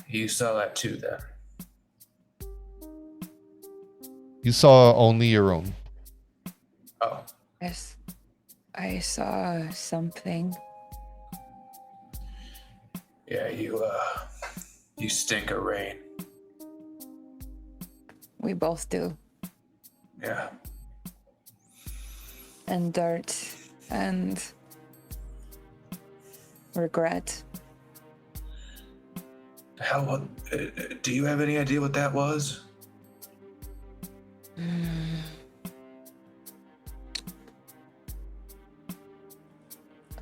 You saw that too, then? You saw only your own. Oh, Yes. I saw something. yeah. You stink of rain. We both do. Yeah. And dirt. And regret. Hell, what? Do you have any idea what that was?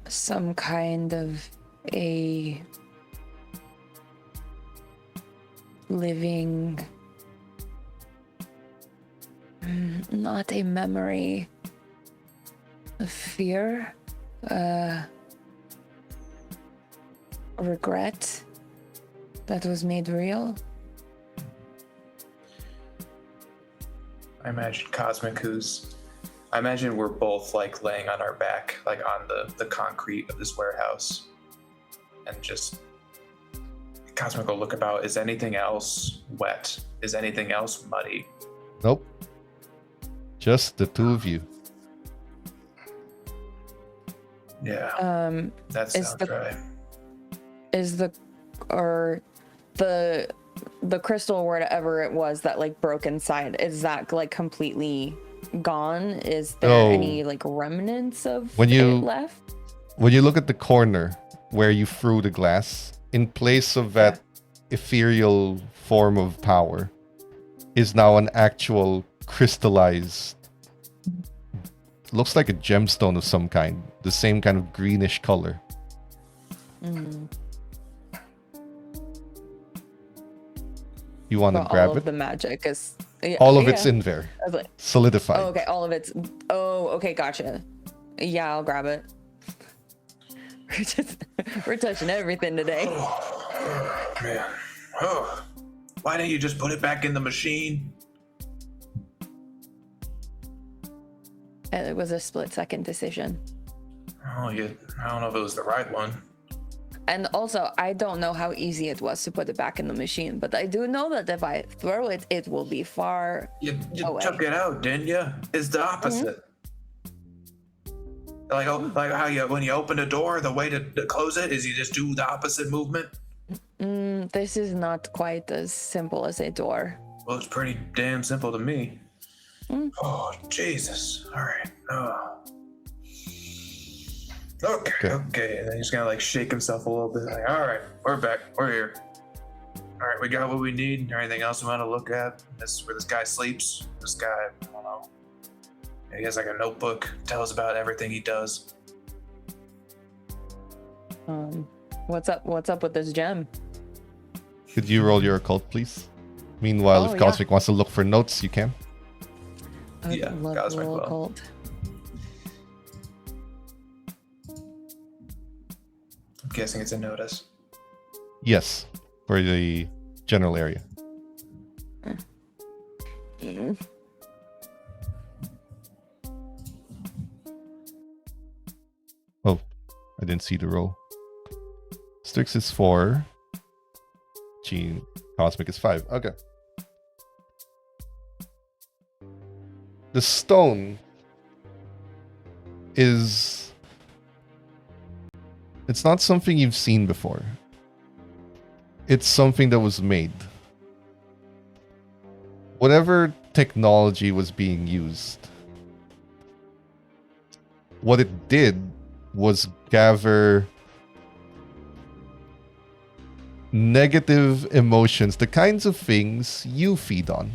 Some kind of a living, not a memory, a fear, regret that was made real. I imagine Cosmic I imagine we're both like laying on our back, like on the concrete of this warehouse. And just Cosmic will look about. Is anything else wet? Is anything else muddy? Nope. Just the two of you. Yeah. That is sounds the- right. Is the crystal, whatever it was that like broke inside, is that like completely gone? Is there No. any like remnants of When you- it left? When you look at the corner where you threw the glass, in place of that ethereal form of power is now an actual crystallized looks like a gemstone of some kind. The same kind of greenish color. You want to grab all it? of the magic is All of it's in there. I was like, Solidified. oh, okay, all of it's. Oh, okay, gotcha. Yeah, I'll grab it. We're touching everything today. Oh, man. Oh, why didn't you just put it back in the machine? And it was a split-second decision. Oh, I don't know if it was the right one. And also, I don't know how easy it was to put it back in the machine, but I do know that if I throw it, it will be far You away. took it out, didn't you? It's the opposite. Like how when you open a door, the way to close it is you just do the opposite movement. This is not quite as simple as a door. Well, it's pretty damn simple to me. Oh, Jesus. All right. Oh. Okay. And then he's gonna like shake himself a little bit. Like, all right, we're back. We're here. All right, we got what we need. Anything else we want to look at? This is where this guy sleeps. This guy, I don't know. He has like a notebook. Tells about everything he does. What's up with this gem? Could you roll your occult, please? Meanwhile, Oh, if Cosmic wants to look for notes, you can. I would Yeah, love to Cosmic roll will. occult. I'm guessing it's a notice. Yes, for the general area. Oh, I didn't see the roll. Strix is 4. Gene Cosmic is 5. Okay. The stone is... It's not something you've seen before. It's something that was made. Whatever technology was being used, what it did was gather negative emotions, the kinds of things you feed on.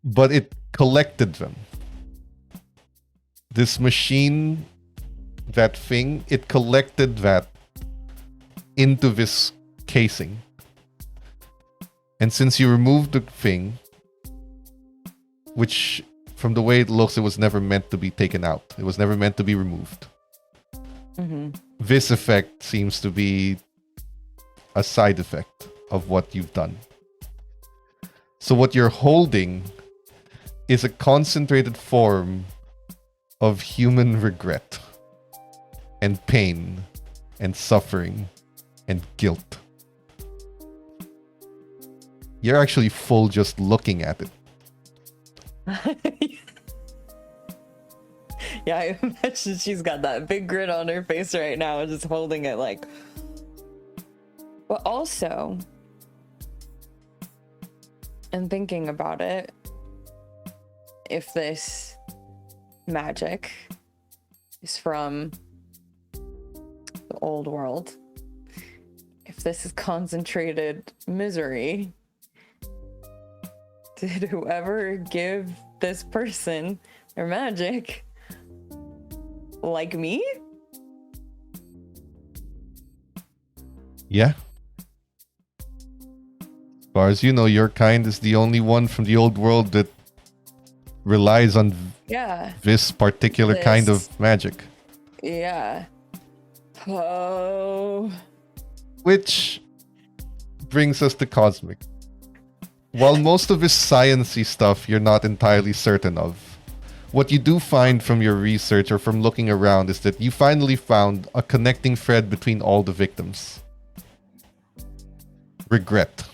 But it collected them. This machine, that thing, it collected that into this casing. And since you removed the thing, which from the way it looks, it was never meant to be taken out. It was never meant to be removed. This effect seems to be a side effect of what you've done. So what you're holding is a concentrated form of human regret and pain and suffering and guilt. You're actually full just looking at it. Yeah, I imagine she's got that big grin on her face right now and just holding it like. But also, and thinking about it, if this magic is from the old world, if this is concentrated misery, did whoever give this person their magic like me? Yeah. As far as you know, your kind is the only one from the old world that relies on Yeah. this particular kind of magic. Yeah. Oh. Which brings us to Cosmic. While most of this sciencey stuff you're not entirely certain of, what you do find from your research or from looking around is that you finally found a connecting thread between all the victims. Regret.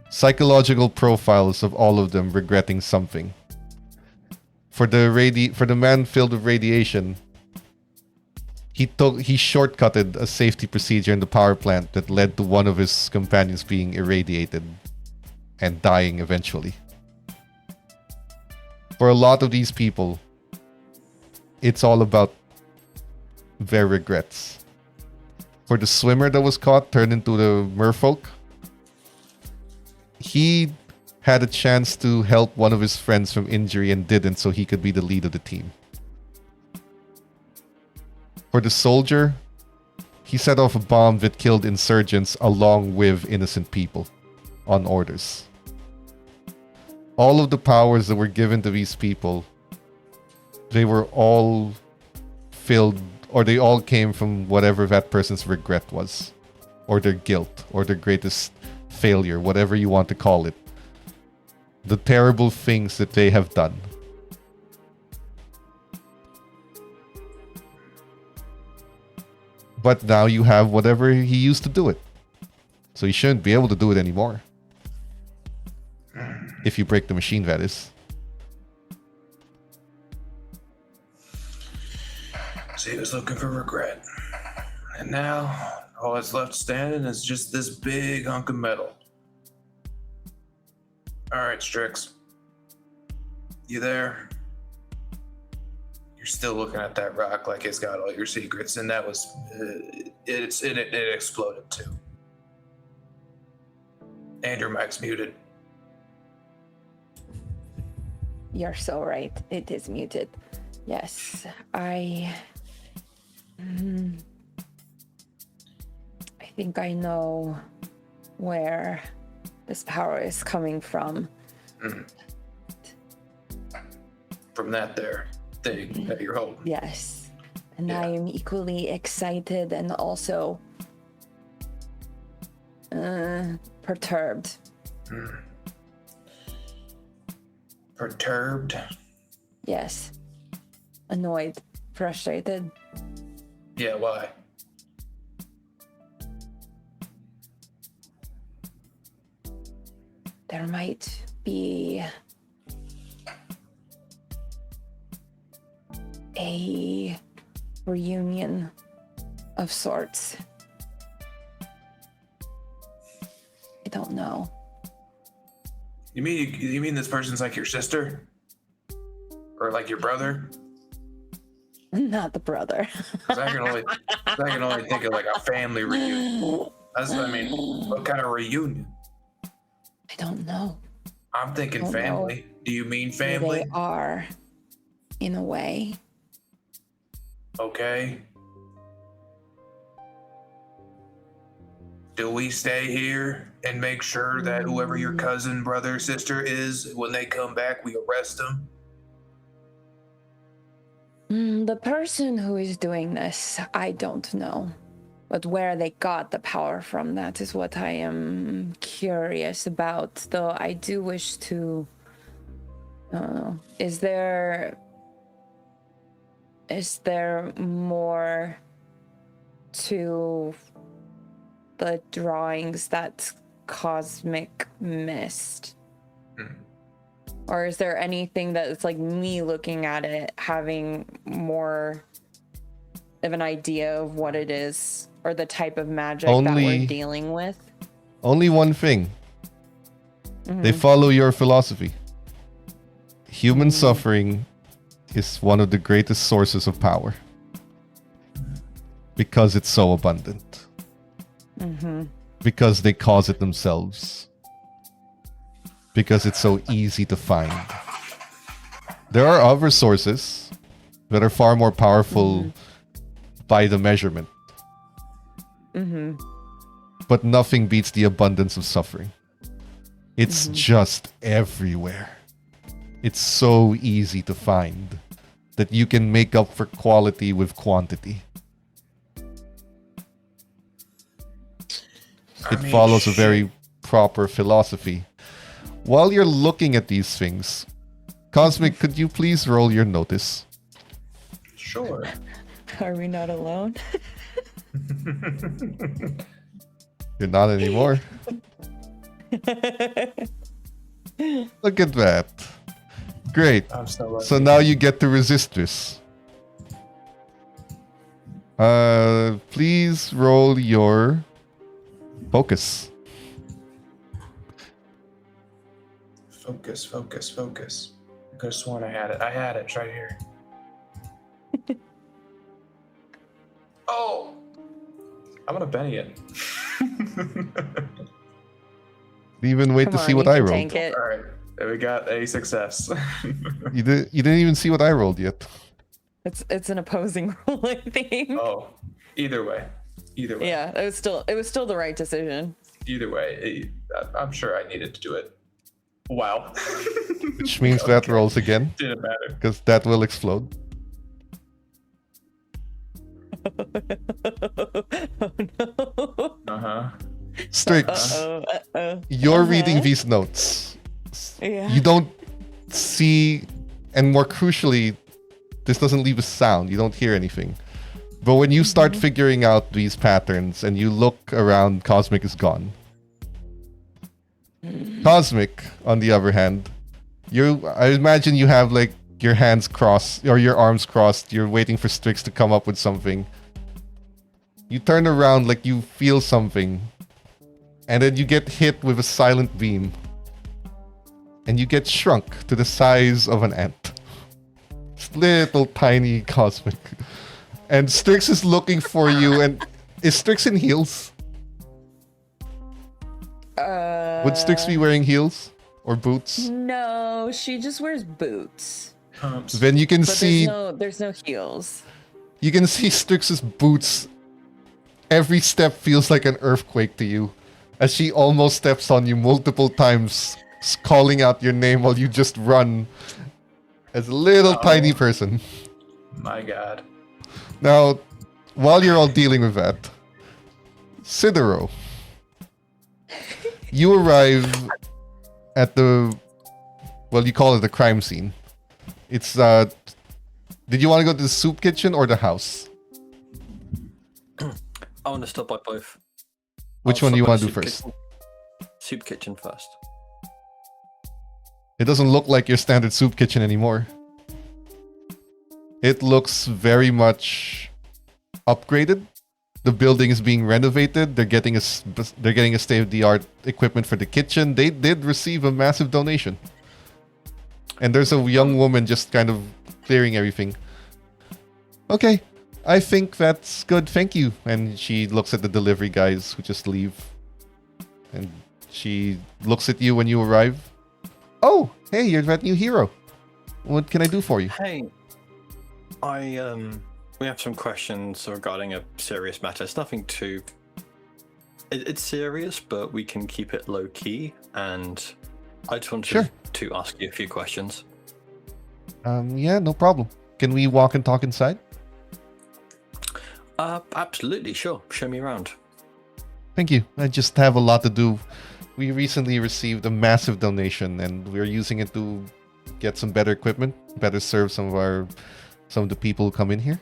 Psychological profiles of all of them regretting something. For the man filled with radiation, he shortcutted a safety procedure in the power plant that led to one of his companions being irradiated and dying eventually. For a lot of these people, it's all about their regrets. For the swimmer that was caught, turned into the merfolk, he had a chance to help one of his friends from injury and didn't, so he could be the lead of the team. For the soldier, he set off a bomb that killed insurgents along with innocent people on orders. All of the powers that were given to these people, they were all filled, or they all came from whatever that person's regret was, or their guilt, or their greatest failure, whatever you want to call it. The terrible things that they have done. But now you have whatever he used to do it. So you shouldn't be able to do it anymore. If you break the machine, that is. So he was looking for regret. And now, all that's left standing is just this big hunk of metal. Alright, Strix. You there? You're still looking at that rock like it's got all your secrets, and that was... it exploded too. And your mic's muted. You're so right. It is muted. Yes, I think I know where this power is coming from. From that there thing that you're holding. Yes. And Yeah. I am equally excited and also perturbed. Perturbed? Yes. Annoyed. Frustrated. Yeah, why? There might be a reunion of sorts. I don't know. You mean this person's like your sister? Or like your brother? Not the brother. 'Cause I can only think of like a family reunion. That's what I mean. What kind of reunion? I don't know I'm thinking Don't know. family. Do you mean who family? they are, in a way. Okay. Do we stay here and make sure that whoever your cousin, brother, sister is, when they come back, we arrest them? The person who is doing this, I don't know. But where they got the power from, that is what I am curious about. Though I do wish to... I don't know. Is there more to the drawings that Cosmic missed? Or is there anything that it's like me looking at it having more of an idea of what it is or the type of magic that we're dealing with? Only one thing. They follow your philosophy. Human suffering is one of the greatest sources of power. Because it's so abundant. Because they cause it themselves. Because it's so easy to find. There are other sources that are far more powerful by the measurement. But nothing beats the abundance of suffering. It's just everywhere. It's so easy to find that you can make up for quality with quantity. It follows a very proper philosophy. While you're looking at these things, Cosmic, could you please roll your notice? Sure. Are we not alone? You're not anymore. Look at that. Great. I'm so lucky. So now you get to resist this. Please roll your focus. Focus. I could have sworn I had it. I had it. It's right here. Oh! I'm gonna Benny it. even wait Come to on, see what you I can rolled. tank it. All right, we got a success. You didn't even see what I rolled yet. It's an opposing roll, I think. Oh, either way. Yeah, it was still the right decision. Either way, I'm sure I needed to do it. Wow. Which means that rolls again, Didn't matter. because that will explode. Oh no. Uh-huh. Strix, Uh-oh. you're reading these notes. Yeah. You don't see, and more crucially, this doesn't leave a sound. You don't hear anything. But when you start figuring out these patterns and you look around, Cosmic is gone. Cosmic, on the other hand, I imagine you have like your hands crossed or your arms crossed. You're waiting for Strix to come up with something. You turn around like you feel something, and then you get hit with a silent beam, and you get shrunk to the size of an ant. It's little tiny Cosmic. And Strix is looking for you, and is Strix in heels? Would Strix be wearing heels or boots? No, she just wears boots. Then you can But see there's no heels. you can see Strix's boots. Every step feels like an earthquake to you, as she almost steps on you multiple times, calling out your name while you just run as a little tiny person. My God. Now, while you're all dealing with that, Sidero, you arrive at you call it the crime scene. It's, did you want to go to the soup kitchen or the house? I want to stop by both. Which I'll one do you stop by want to the do first? Soup kitchen first. It doesn't look like your standard soup kitchen anymore. It looks very much upgraded. The building is being renovated. They're getting a state-of-the-art equipment for the kitchen. They did receive a massive donation. And there's a young woman just kind of clearing everything. Okay, I think that's good. Thank you. And she looks at the delivery guys who just leave. And she looks at you when you arrive. Oh, hey, you're that new hero. What can I do for you? Hey, we have some questions regarding a serious matter. It's nothing too. It's serious, but we can keep it low key. And I just wanted to ask you a few questions. Yeah, no problem. Can we walk and talk inside? Absolutely, sure. Show me around. Thank you. I just have a lot to do. We recently received a massive donation, and we're using it to get some better equipment, better serve some of the people who come in here,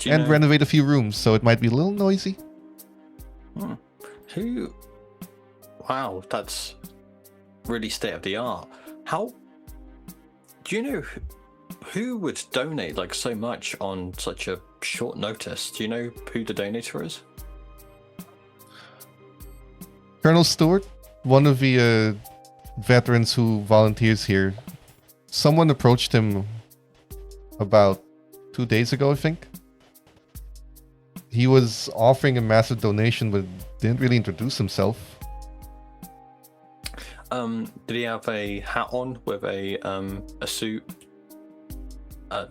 and renovate a few rooms, so it might be a little noisy. Wow, that's really state of the art. Do you know who would donate like so much on such a short notice? Do you know who the donator is? Colonel Stewart, one of the veterans who volunteers here, someone approached him about 2 days ago, I think. He was offering a massive donation, but didn't really introduce himself. Did he have a hat on with a suit,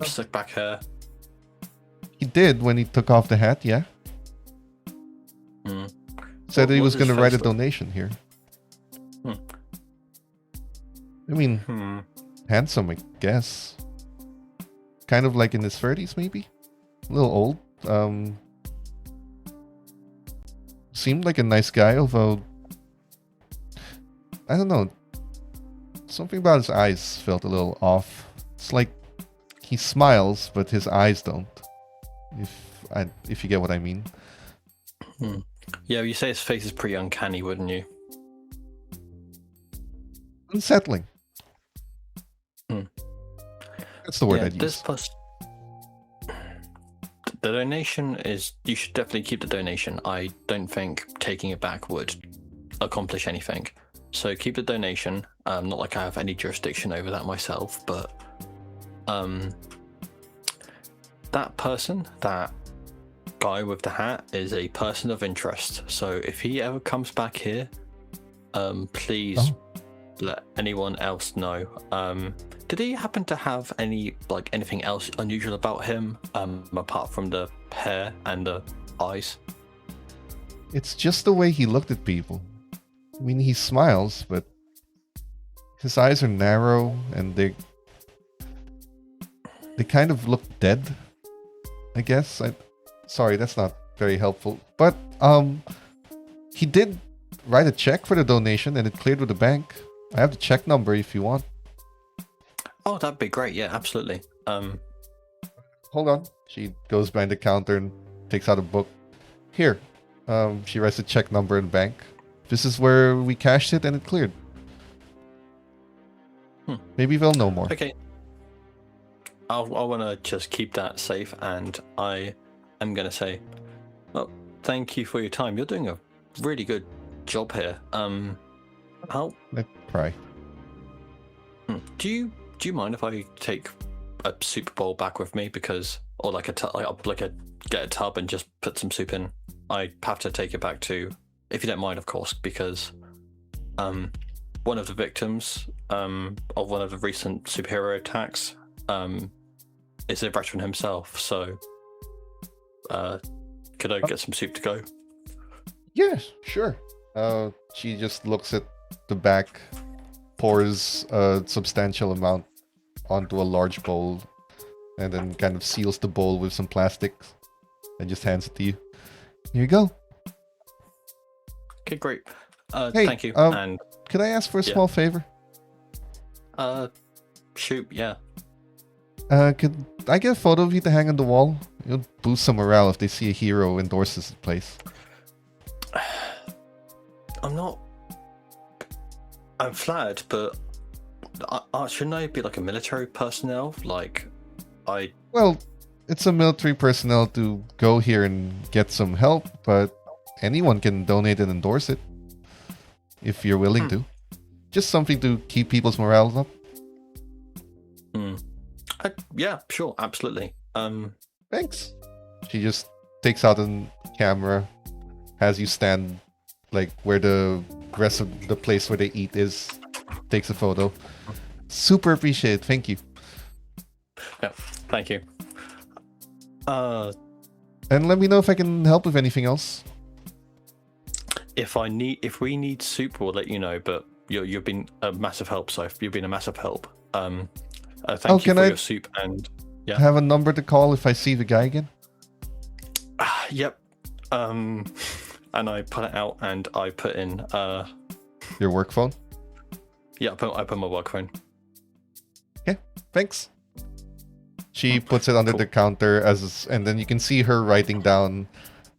slick back hair? He did when he took off the hat, yeah. Said that he was going to write a donation here. I mean, handsome, I guess. Kind of like in his 30s, maybe? A little old. Seemed like a nice guy, although... I don't know. Something about his eyes felt a little off. It's like he smiles, but his eyes don't. If you get what I mean. Yeah, you say his face is pretty uncanny, wouldn't you? Unsettling. That's the word I'd use. The donation is... You should definitely keep the donation. I don't think taking it back would accomplish anything. So keep the donation. Not like I have any jurisdiction over that myself, but... that person, that guy with the hat, is a person of interest. So if he ever comes back here, please let anyone else know. Did he happen to have anything else unusual about him, apart from the hair and the eyes? It's just the way he looked at people. I mean, he smiles, but his eyes are narrow and they kind of look dead, I guess. Sorry, that's not very helpful. But he did write a check for the donation and it cleared with the bank. I have the check number if you want. Oh, that'd be great. Yeah, absolutely. Hold on. She goes behind the counter and takes out a book. Here. She writes the check number in the bank. This is where we cashed it and it cleared. Maybe they'll know more. Okay. I want to just keep that safe, and I am going to say, well, thank you for your time. You're doing a really good job here. How? Let's try. Do you mind if I take a soup bowl back with me, get a tub and just put some soup in? I have to take it back to, if you don't mind, of course, because one of the victims of one of the recent superhero attacks is a veteran himself. So, could I get some soup to go? Yes, sure. She just looks at the back, pours a substantial amount onto a large bowl, and then kind of seals the bowl with some plastic and just hands it to you. Here you go. Okay, great. Hey, thank you. And could I ask for a small favor? Shoot, yeah. Could I get a photo of you to hang on the wall? It'll boost some morale if they see a hero endorses the place. I'm flattered, but shouldn't I be like a military personnel? Well, it's a military personnel to go here and get some help, but anyone can donate and endorse it if you're willing to. Just something to keep people's morale up. Yeah, sure, absolutely. Thanks. She just takes out a camera, has you stand like where the rest of the place where they eat is, takes a photo. Super appreciate it. Thank you. Yeah, thank you. And let me know if I can help with anything else. If we need soup, we'll let you know. But you've been a massive help, so you've been a massive help. Thank you for your soup, and yeah. Have a number to call if I see the guy again? Yep. And I put it out and I put in your work phone? Yeah, I put my work phone. Okay, thanks. She puts it under the counter and then you can see her writing down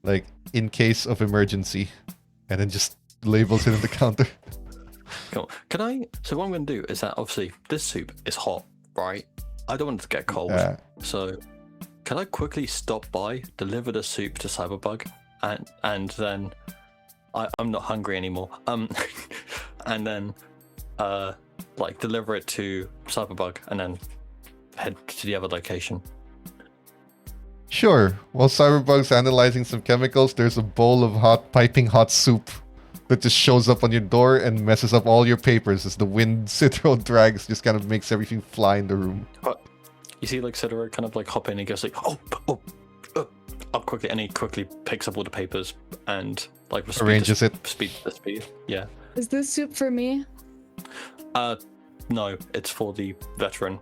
like in case of emergency, and then just labels it on the counter. Cool. So what I'm going to do is that obviously this soup is hot, right? I don't want it to get cold. So can I quickly stop by, deliver the soup to Cyberbug, and then I'm not hungry anymore. And then deliver it to Cyberbug and then head to the other location. Sure. While Cyberbug's analyzing some chemicals, there's a bowl of piping hot soup that just shows up on your door and messes up all your papers as the wind Citro drags, just kind of makes everything fly in the room. You see, Citro kind of hop in and goes like, up quickly, and he quickly picks up all the papers and arranges it. Speed. Yeah. Is this soup for me? No, it's for the veteran.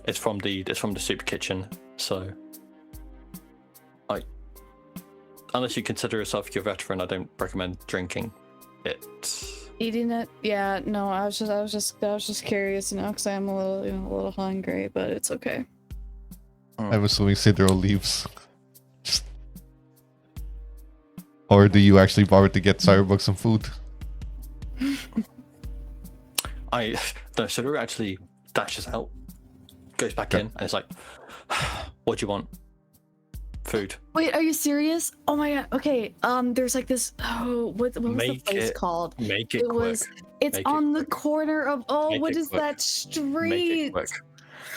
It's from the soup kitchen. So, unless you consider yourself your veteran, I don't recommend drinking it. Eating it? Yeah, no. I was just curious, because I am a little hungry, but it's okay. I'm assuming Sidro leaves. Or do you actually bother to get Cyberbug some food? Sidro actually dashes out, goes back in, and it's like, what do you want? Food. Wait, are you serious? Oh my god. Okay. There's this. Oh, what was the place called? Make it quick. It's on the corner of. Oh, what is that street?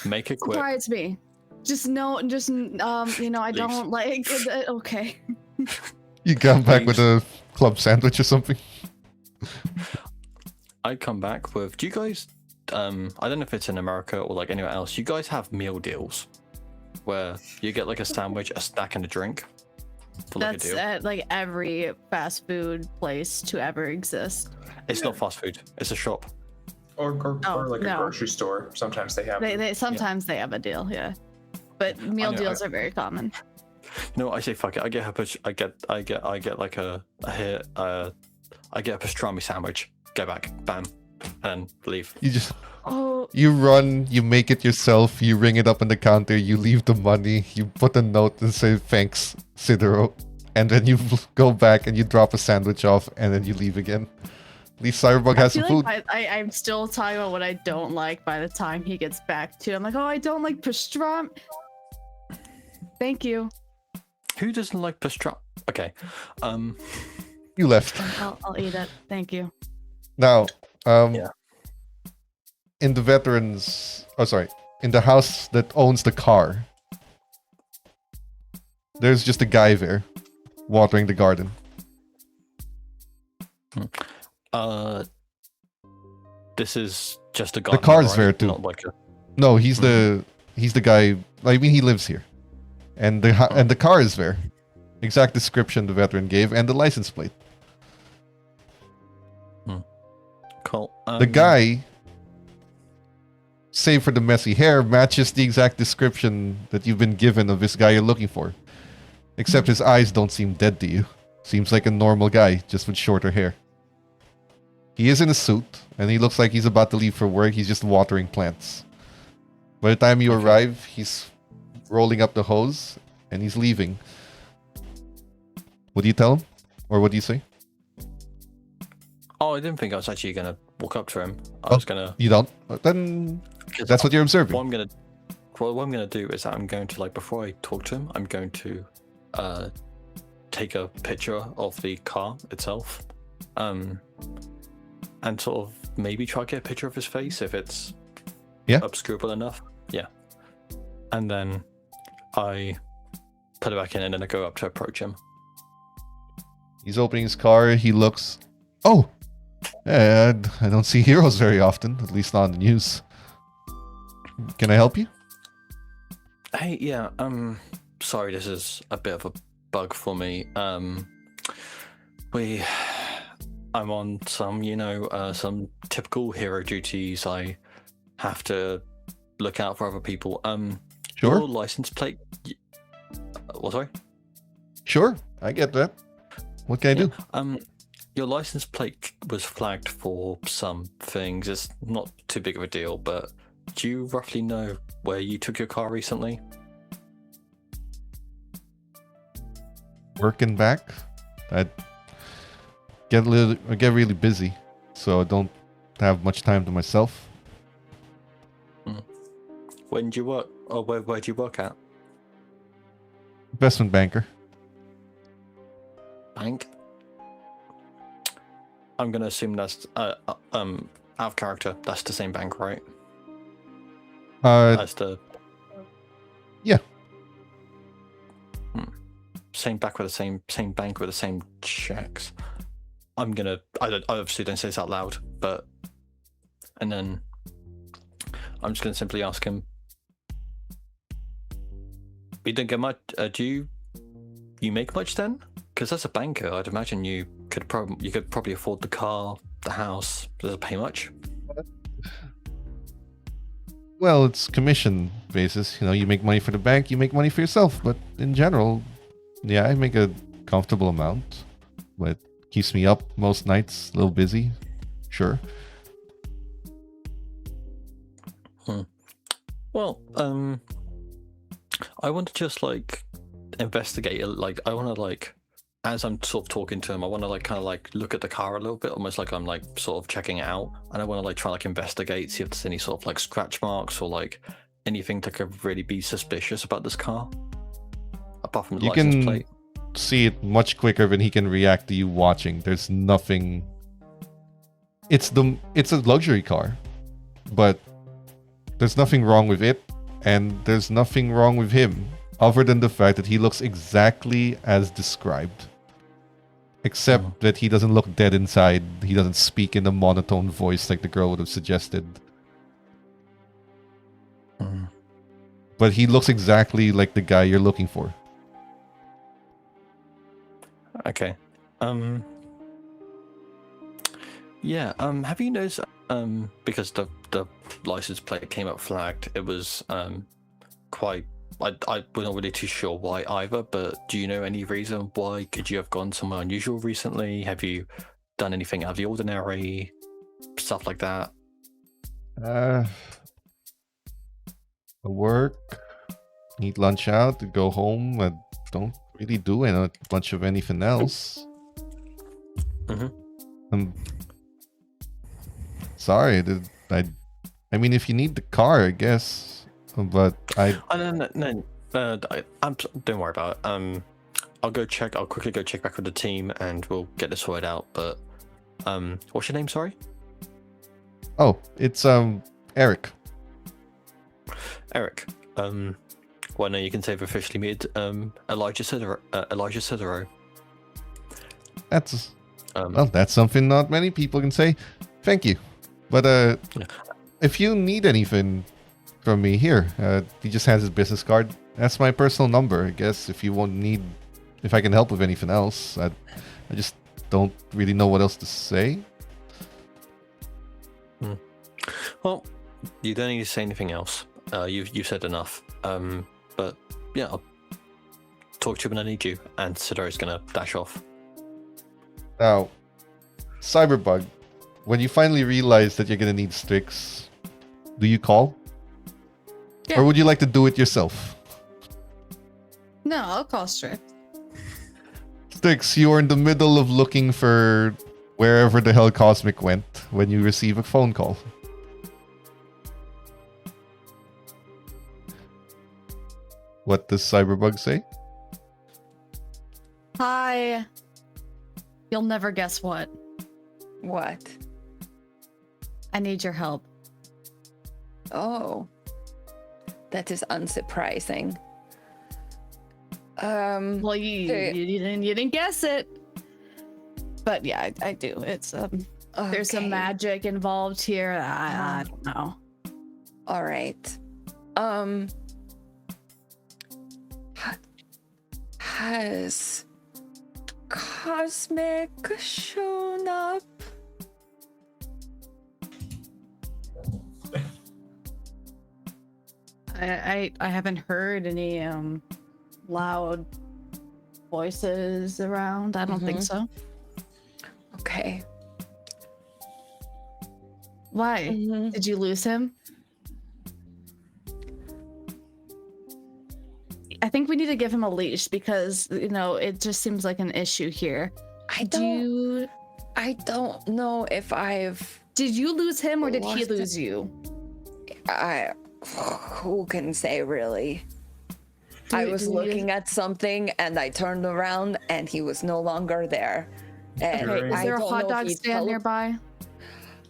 Make it quick. Surprise me. I don't like. Okay. You come back with a club sandwich or something? I come back with. Do you guys? I don't know if it's in America or like anywhere else. You guys have meal deals where you get like a sandwich, a snack, and a drink. For like That's a deal. at like every fast food place to ever exist. It's not fast food. It's a shop. Or like a no. grocery store. Sometimes they have. They sometimes they have a deal, yeah. But meal know, deals are very common. No, I say fuck it. I get her. I get like a here. I get a pastrami sandwich. Go back, bam, and leave. You just Oh, you run, you make it yourself, you ring it up on the counter, you leave the money, you put a note and say thanks, Sidero, and then you go back and you drop a sandwich off and then you leave again. At least Cyberpunk has some food. I'm still talking about what I don't like by the time he gets back to. I'm like, oh, I don't like pastrami. Thank you. Who doesn't like pastrami? Okay. You left. I'll eat it. Thank you. Now, Yeah. in the in the house that owns the car, there's just a guy there watering the garden. This is just a garden. The car's right? there too. Not like a. No, he's the guy. I mean, he lives here, and the car is there. Exact description the veteran gave, and the license plate. Cool. The guy, save for the messy hair, matches the exact description that you've been given of this guy you're looking for. Except his eyes don't seem dead to you. Seems like a normal guy, just with shorter hair. He is in a suit, and he looks like he's about to leave for work. He's just watering plants. By the time you arrive, he's rolling up the hose, and he's leaving. What do you tell him? Or what do you say? Oh, I didn't think I was actually gonna walk up to him. I was gonna. You don't? Then that's what you're observing. What I'm gonna do is I'm going to like before I talk to him, I'm going to take a picture of the car itself, and sort of maybe try to get a picture of his face if it's obscurable enough. Yeah, and then I put it back in and then I go up to approach him. He's opening his car. He looks. Oh, I don't see heroes very often, at least not in the news. Can I help you? Hey, yeah. Sorry, this is a bit of a bug for me. I'm on some typical hero duties. I have to look out for other people. Sure. Your license plate. What? Sorry. Sure, I get that. What can I do? Your license plate was flagged for some things. It's not too big of a deal, but do you roughly know where you took your car recently? Working back. I get really busy, so I don't have much time to myself. When do you work? Or where do you work at? Investment banker. Bank. I'm gonna assume that's out of character. That's the same bank, right? That's the. Yeah. Same bank with the same checks. I obviously don't say this out loud, but and then I'm just gonna simply ask him. You don't get much. Do you make much then? Because as a banker, I'd imagine you could probably afford the car, the house. Does it pay much? Well, it's commission basis. You know, you make money for the bank, you make money for yourself. But in general, yeah, I make a comfortable amount. But keeps me up most nights, a little busy. Sure. Well, I want to just like investigate it. Like, I want to like, as I'm sort of talking to him, I want to like kind of like look at the car a little bit, almost like I'm like sort of checking it out, and I want to like try like investigate, see if there's any sort of like scratch marks or like anything that could really be suspicious about this car, apart from the license plate. See it much quicker than he can react to you watching. There's nothing. It's a luxury car, but there's nothing wrong with it, and there's nothing wrong with him, other than the fact that he looks exactly as described. except that he doesn't look dead inside. He doesn't speak in a monotone voice like the girl would have suggested. But he looks exactly like the guy you're looking for. Okay. Yeah. Have you noticed? Because the license plate came up flagged. It was quite. We're not really too sure why either. But do you know any reason why? Could you have gone somewhere unusual recently? Have you done anything out of the ordinary? Stuff like that. Work, eat lunch out, go home. I don't really do a bunch of anything else. I'm sorry. I mean, if you need the car, I guess. But I. Oh, no. Don't worry about it. I'll go check. I'll quickly go check back with the team, and we'll get this sorted out. But what's your name? Sorry. Oh, it's Eric. Eric. Well, no, you can say we've officially made Elijah Cicero. That's well, that's something not many people can say. Thank you. But if you need anything from me, here, he just has his business card. That's my personal number, I guess. If I can help with anything else, I just don't really know what else to say. Well, you don't need to say anything else. You've said enough. But yeah, I'll talk to you when I need you. And Cicero's gonna dash off. Now, Cyberbug, when you finally realize that you're gonna need Strix, do you call? Yeah. Or would you like to do it yourself? No, I'll call Strix. Strix, you are in the middle of looking for wherever the hell Cosmic went when you receive a phone call. What does Cyberbug say? Hi. You'll never guess what. What? I need your help. Oh. That is unsurprising. Well, you didn't guess it. But yeah, I do. It's there's some magic involved here. I don't know. All right. Has Cosmic shown up? I haven't heard any loud voices around. I don't think so. Okay. Why? Did you lose him? I think we need to give him a leash because, it just seems like an issue here. I don't know if Did you lose him or did he lost lose you? Who can say really? I was looking at something and I turned around and he was no longer there. And Okay, is there a hot dog stand nearby?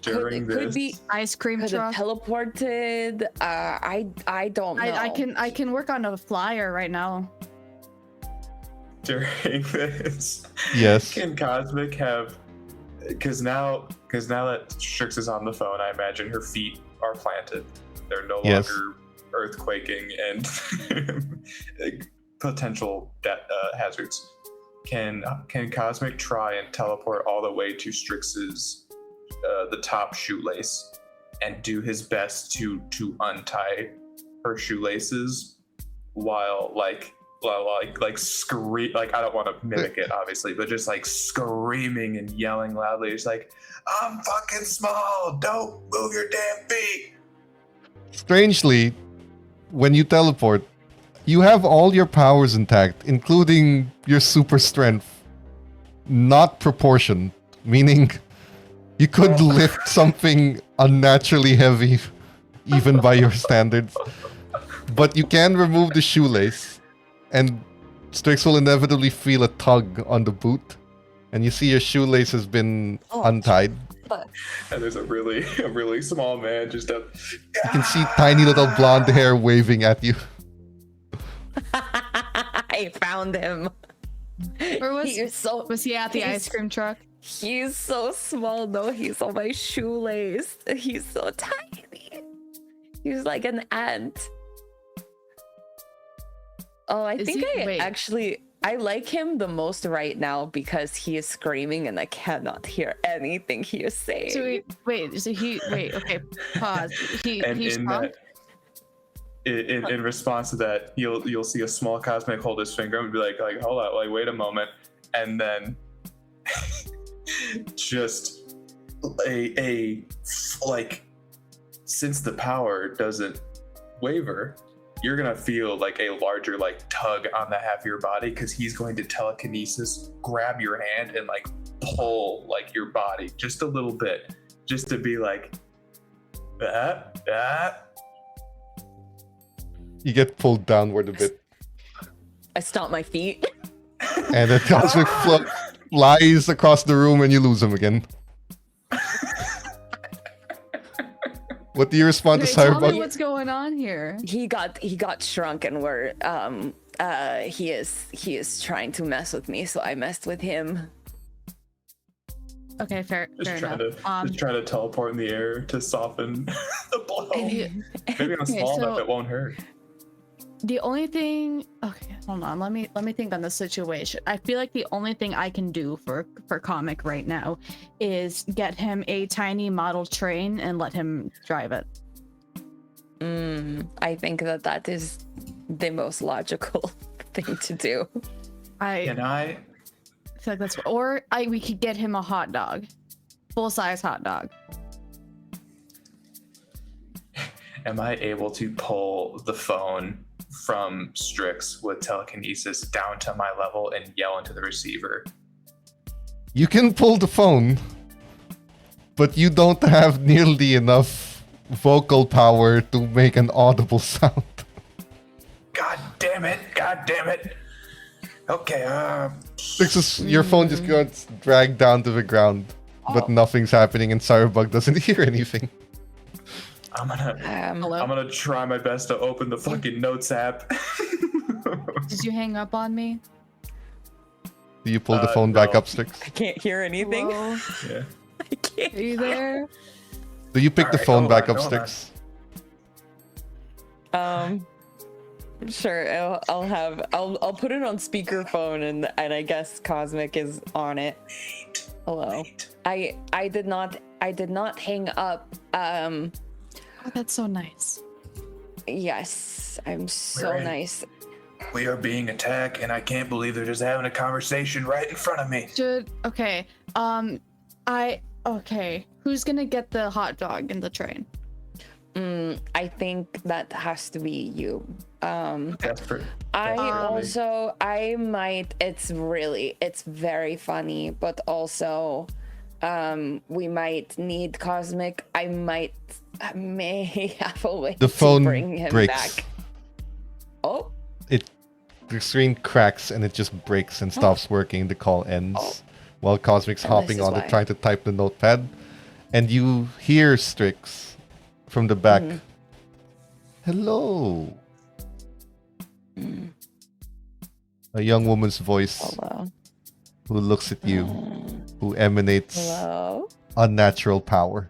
Could be Ice cream could have truck? teleported. I don't know. I can work on a flyer right now. During this, Yes. can Cosmic have? Because now that Strix is on the phone, I imagine her feet are planted. They're no Yes. longer earthquaking and potential hazards. Can Cosmic try and teleport all the way to Strix's the top shoelace and do his best to untie her shoelaces while scream, like, I don't want to mimic it obviously, but just like screaming and yelling loudly. It's like, I'm fucking small, don't move your damn feet. Strangely, when you teleport, you have all your powers intact, including your super strength, not proportioned, meaning you could lift something unnaturally heavy, even by your standards. But you can remove the shoelace, and Strix will inevitably feel a tug on the boot, and you see your shoelace has been untied. And there's a really small man just up. You can see tiny little blonde hair waving at you. I found him. Or was he at the he's- ice cream truck? He's so small, though. He's on my shoelace. He's so tiny. He's like an ant. Oh, I Is think he? Wait. I like him the most right now because he is screaming and I cannot hear anything he is saying. So okay, pause. And He's in shrunk? that, in response to that, you'll see a small cosmic hold his finger and be like hold on, like wait a moment, and then just a like, since the power doesn't waver, you're gonna feel like a larger like tug on the half of your body because he's going to telekinesis grab your hand and like pull like your body just a little bit, just to be like that. You get pulled downward a bit, I stomp my feet. and the cosmic flood flies across the room, and you lose him again. What do you respond to Wait, tell me Cyberpunk? what's going on here. He got shrunk and we're he is trying to mess with me, so I messed with him. Okay, fair Just enough. trying to teleport in the air to soften the blow. Maybe I'm Okay, small enough so- it won't hurt. The only thing, okay, hold on. Let me think on the situation. I feel like the only thing I can do for Comic right now is get him a tiny model train and let him drive it. I think that is the most logical thing to do. Can I? feel like that's we could get him a hot dog, full size hot dog. Am I able to pull the phone from Strix with telekinesis down to my level and yell into the receiver? You can pull the phone, but you don't have nearly enough vocal power to make an audible sound. God damn it! God damn it! Okay, Your phone just gets dragged down to the ground, but nothing's happening, and Cyberbug doesn't hear anything. I'm Hello? gonna try my best to open the fucking notes app. Did you hang up on me? Do you pull the phone back no. up, Strix? I can't hear anything. Hello? Yeah. I can't. Are you there? Do you pick the Alright, phone hold back on, up, hold on. Strix? Sure. I'll put it on speakerphone and I guess Cosmic is on it. Hello. I did not hang up. Oh, that's so nice. Yes, I'm so Right. nice. We are being attacked, and I can't believe they're just having a conversation right in front of me. Okay. Okay. Who's gonna get the hot dog in the train? I think that has to be you. Desperate. I might. It's very funny, but also, we might need Cosmic. I may have a way The phone to bring him breaks. back. Oh. The screen cracks and it just breaks and stops working. The call ends while Cosmic's And hopping this is on it, why. trying to type the notepad. And you hear Strix from the back. Hello. A young woman's voice Hello. who looks at you, who emanates Hello. unnatural power.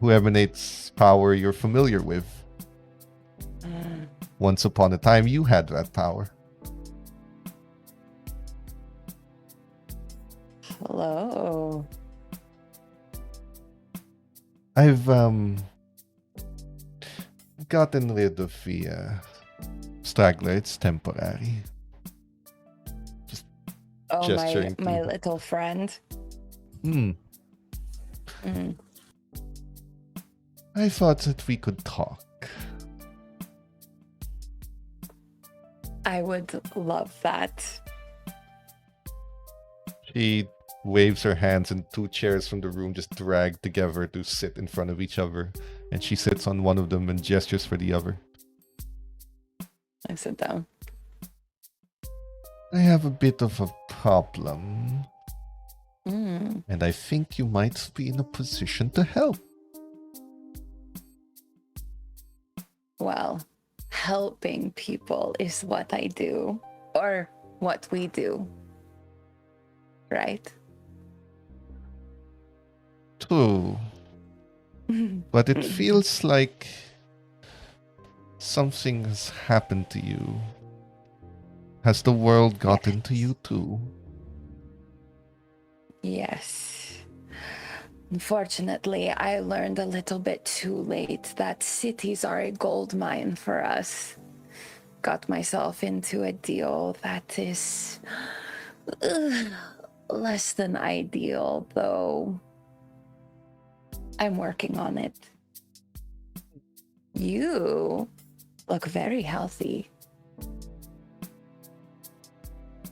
Who emanates power you're familiar with. Once upon a time, you had that power. Hello. I've gotten rid of the straggler. It's temporary. Oh, Gesturing my to- little friend. I thought that we could talk. I would love that. She waves her hands, and two chairs from the room just drag together to sit in front of each other. And she sits on one of them and gestures for the other. I sit down. I have a bit of a problem, Mm. and I think you might be in a position to help. Well, helping people is what I do, or what we do, right? True. But it feels like something has happened to you. Has the world gotten to you too? Yes. Unfortunately, I learned a little bit too late that cities are a gold mine for us. Got myself into a deal that is less than ideal, though I'm working on it. You look very healthy.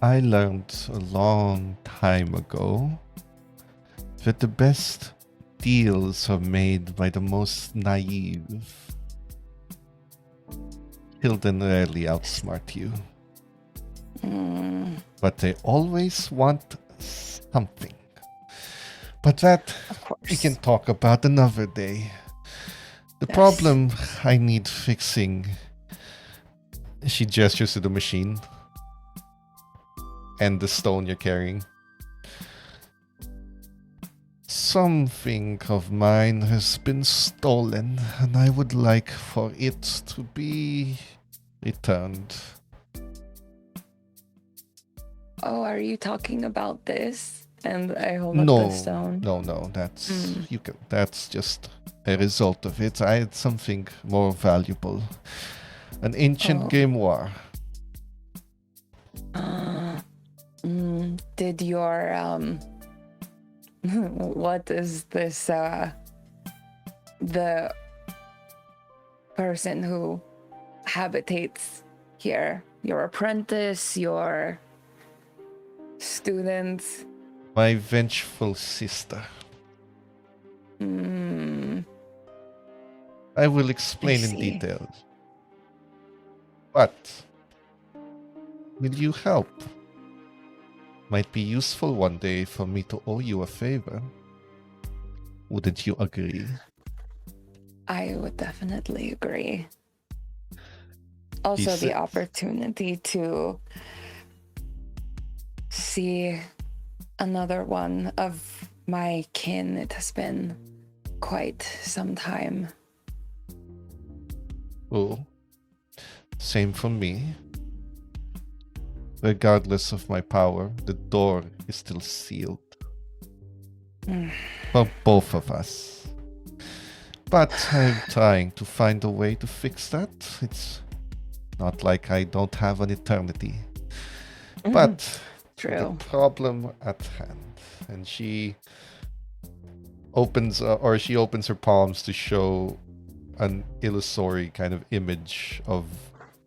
I learned a long time ago that the best deals are made by the most naive. Children rarely outsmart you, but they always want something. But that Of course. we can talk about another day. The Yes. problem I need fixing. She gestures to the machine and the stone you're carrying. Something of mine has been stolen, and I would like for it to be returned. Oh, are you talking about this? And I hold up No, the stone. no, that's just a result of it. I had something more valuable. An ancient Oh. grimoire. Did your what is this the person who habitates here, your apprentice, your student? My vengeful sister. I will explain in see. detail. But will you help? Might be useful one day for me to owe you a favor. Wouldn't you agree? I would definitely agree. Also, the opportunity to see another one of my kin. It has been quite some time. Oh, same for me. Regardless of my power, the door is still sealed. For both of us. But I'm trying to find a way to fix that. It's not like I don't have an eternity. But True. the problem at hand. And she opens her palms to show an illusory kind of image of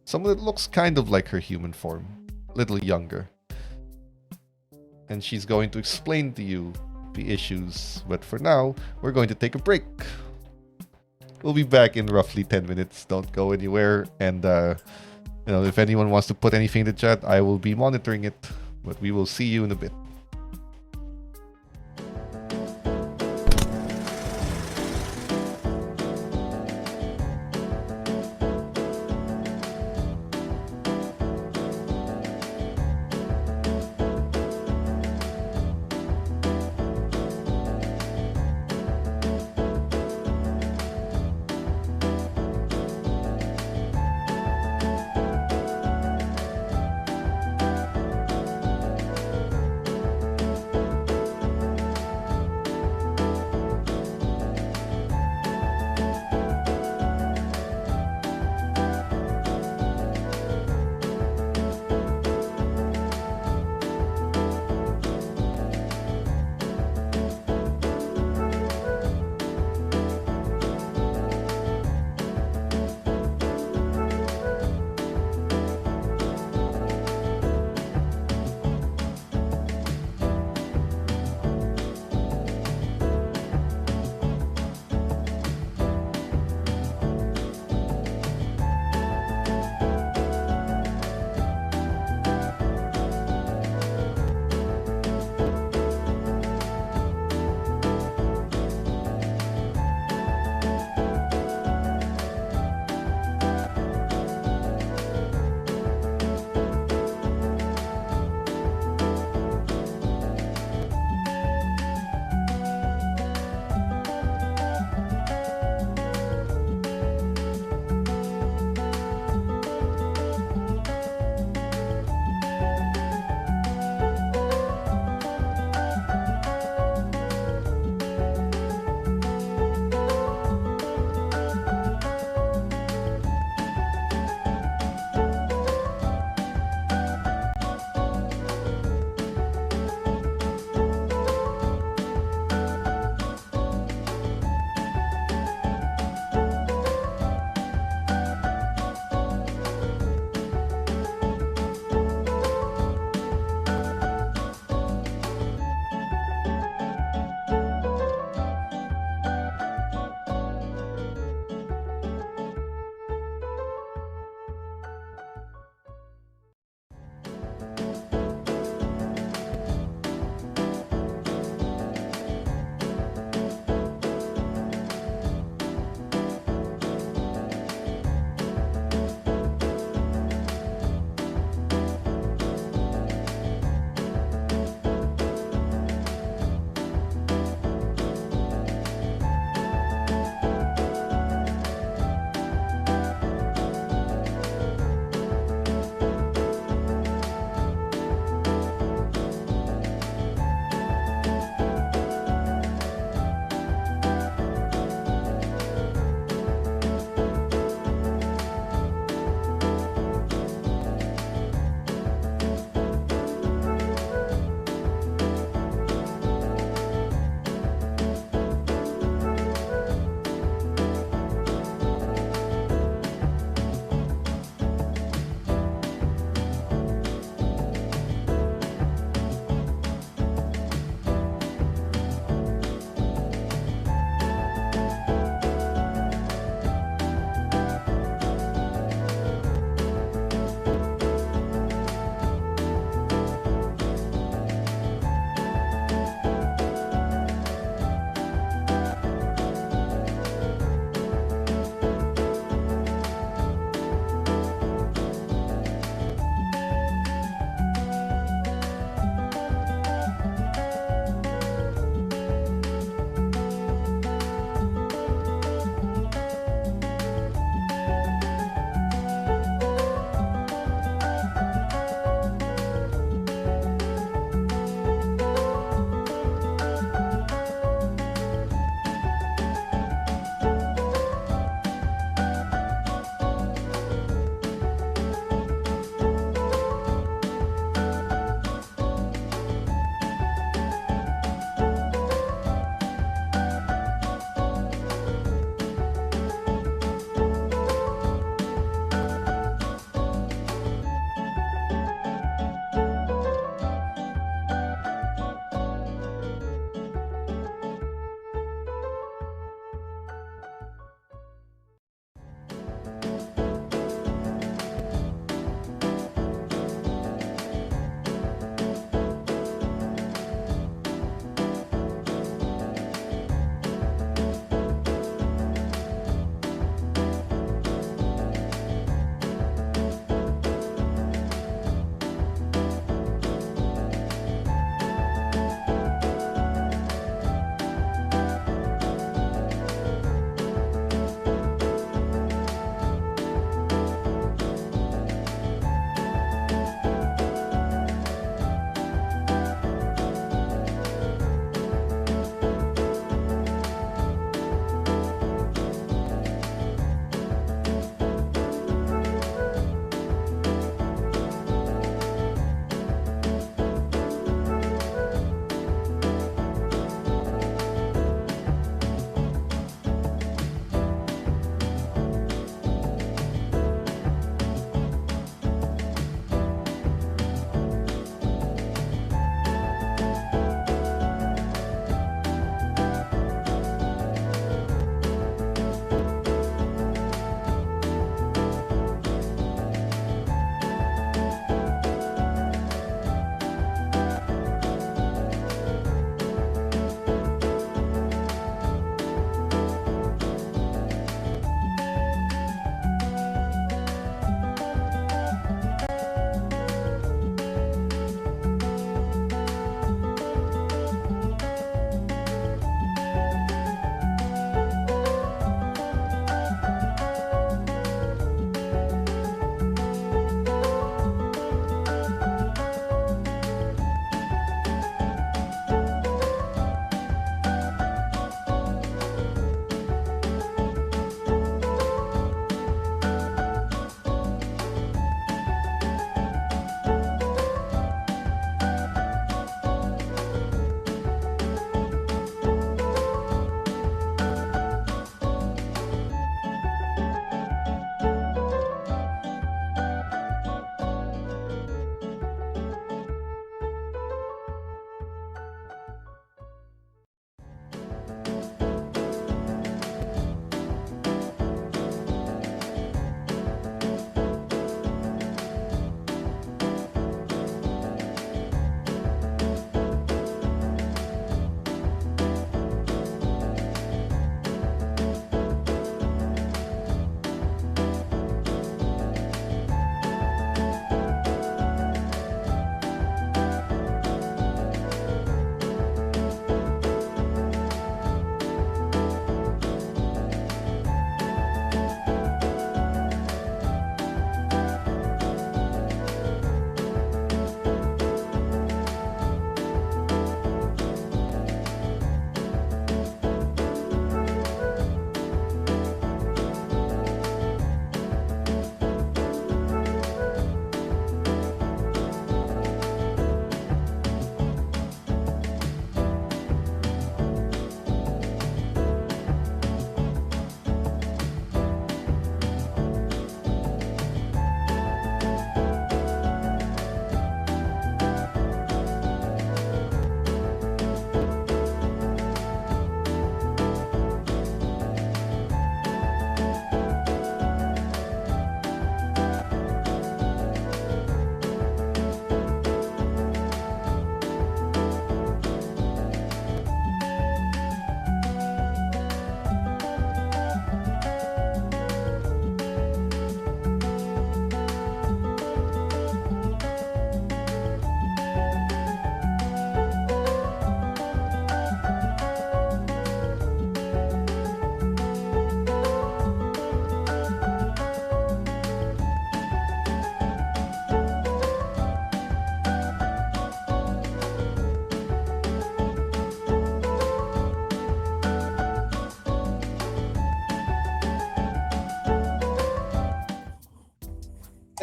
someone that looks kind of like her human form. Little younger. And she's going to explain to you the issues, but for now, we're going to take a break. We'll be back in roughly 10 minutes. Don't go anywhere. And, if anyone wants to put anything in the chat, I will be monitoring it. But we will see you in a bit.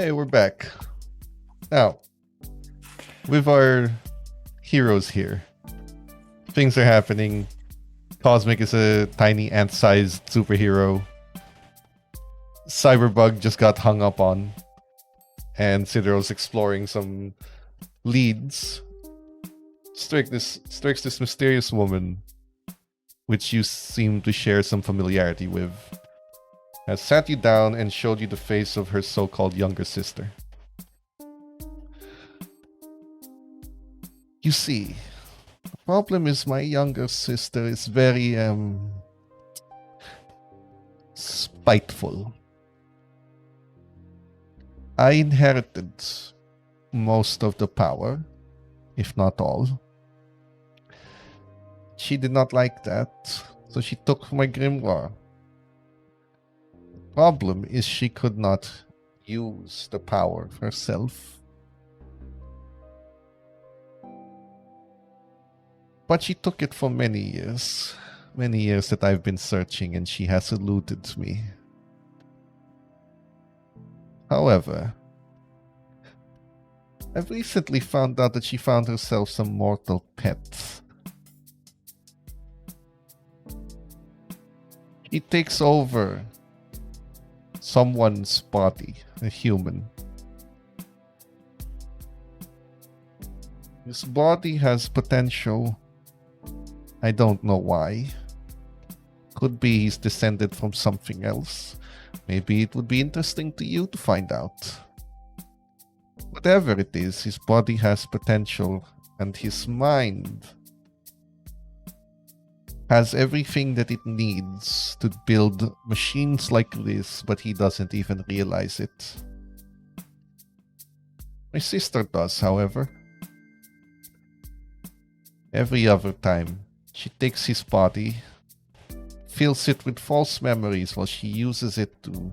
Hey, we're back. Now, with our heroes here, things are happening. Cosmic is a tiny ant-sized superhero. Cyberbug just got hung up on. And Sidero's exploring some leads. Strix, this mysterious woman, which you seem to share some familiarity with, has sat you down and showed you the face of her so-called younger sister. You see, the problem is my younger sister is very, spiteful. I inherited most of the power, if not all. She did not like that, so she took my grimoire. The problem is she could not use the power herself. But she took it for many years that I've been searching, and she has eluded me. However, I've recently found out that she found herself some mortal pets. He takes over someone's body, a human. His body has potential. I don't know why. Could be he's descended from something else. Maybe it would be interesting to you to find out. Whatever it is, his body has potential, and his mind has everything that it needs to build machines like this, but he doesn't even realize it. My sister does, however. Every other time, she takes his body, fills it with false memories while she uses it to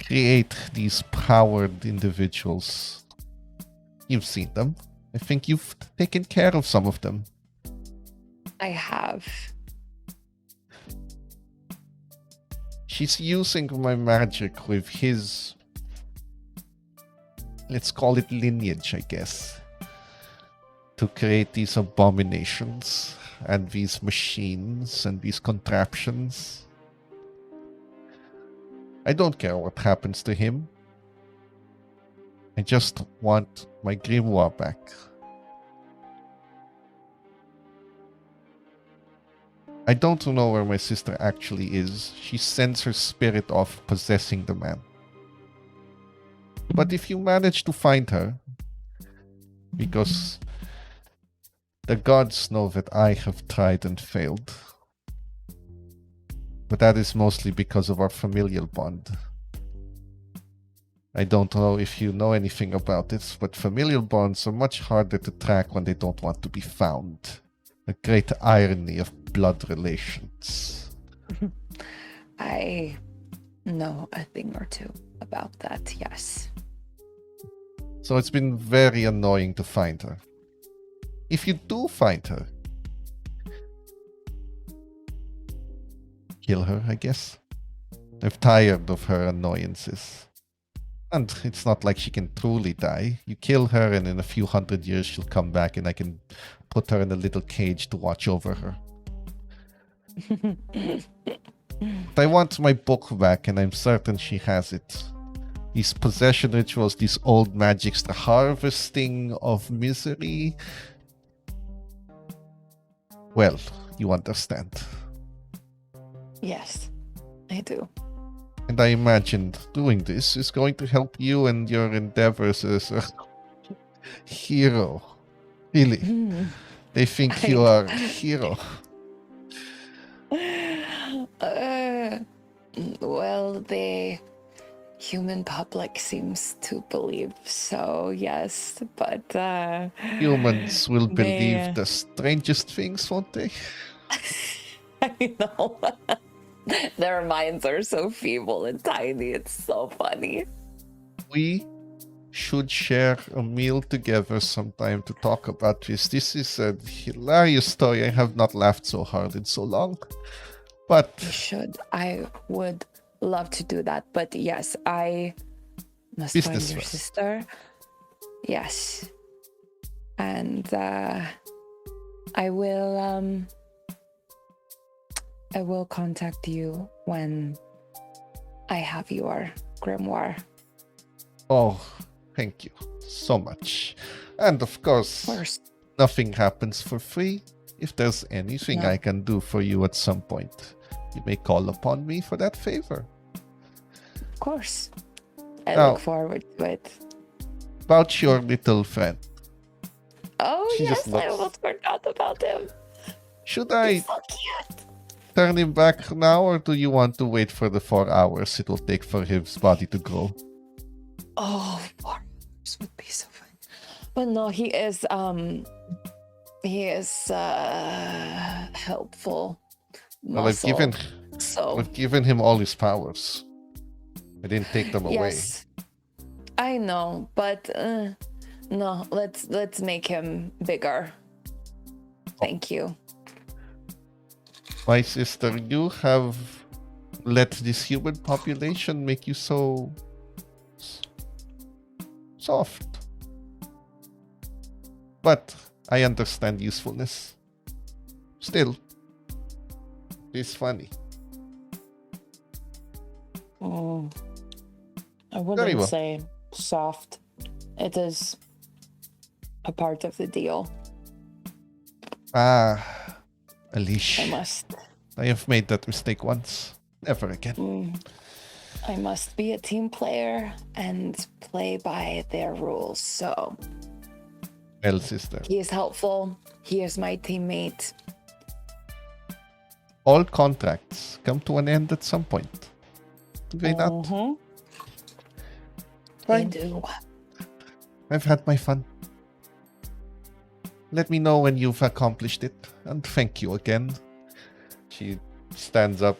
create these powered individuals. You've seen them. I think you've taken care of some of them. I have. She's using my magic with his, let's call it lineage, I guess, to create these abominations and these machines and these contraptions. I don't care what happens to him. I just want my grimoire back. I don't know where my sister actually is. She sends her spirit off possessing the man. But if you manage to find her, because the gods know that I have tried and failed, but that is mostly because of our familial bond. I don't know if you know anything about it, but familial bonds are much harder to track when they don't want to be found. A great irony of blood relations. I know a thing or two about that, yes. So it's been very annoying to find her. If you do find her, kill her, I guess. I'm tired of her annoyances. And it's not like she can truly die. You kill her and in a few hundred years she'll come back and I can put her in a little cage to watch over her. But I want my book back and I'm certain she has it. These possession rituals, these old magics, the harvesting of misery. Well, you understand. Yes, I do. And I imagined doing this is going to help you and your endeavors as a hero. Really. They think you are a hero. Well, the human public seems to believe so, yes, but Humans will believe the strangest things, won't they? I know. Their minds are so feeble and tiny, it's so funny. We should share a meal together sometime to talk about this. This is a hilarious story. I have not laughed so hard in so long. But You should. I would love to do that. But yes, I Must Business find your first. sister. Yes. And I will contact you when I have your grimoire. Oh, thank you so much. And of course, First. nothing happens for free. If there's anything No. I can do for you at some point, you may call upon me for that favor. Of course. I Now- look forward to it. About your little friend, Oh, She just yes, I looks- almost forgot about him. should I He's so cute. turn him back now, or do you want to wait for the 4 hours it will take for his body to grow? Oh, 4 hours would be so fun. But no, he is helpful. Well, I've given So him all his powers. I didn't take them away. yes, I know, but no, let's make him bigger. Thank you. My sister, you have let this human population make you so soft. But I understand usefulness. Still, it's funny. I Very wouldn't well. say soft. It is a part of the deal. Ah, Alicia, I I have made that mistake once. Never again. I must be a team player and play by their rules. So Well, sister, he is helpful. He is my teammate. all contracts come to an end at some point. Do they not? They Fine. do. I've had my fun. Let me know when you've accomplished it, and thank you again. She stands up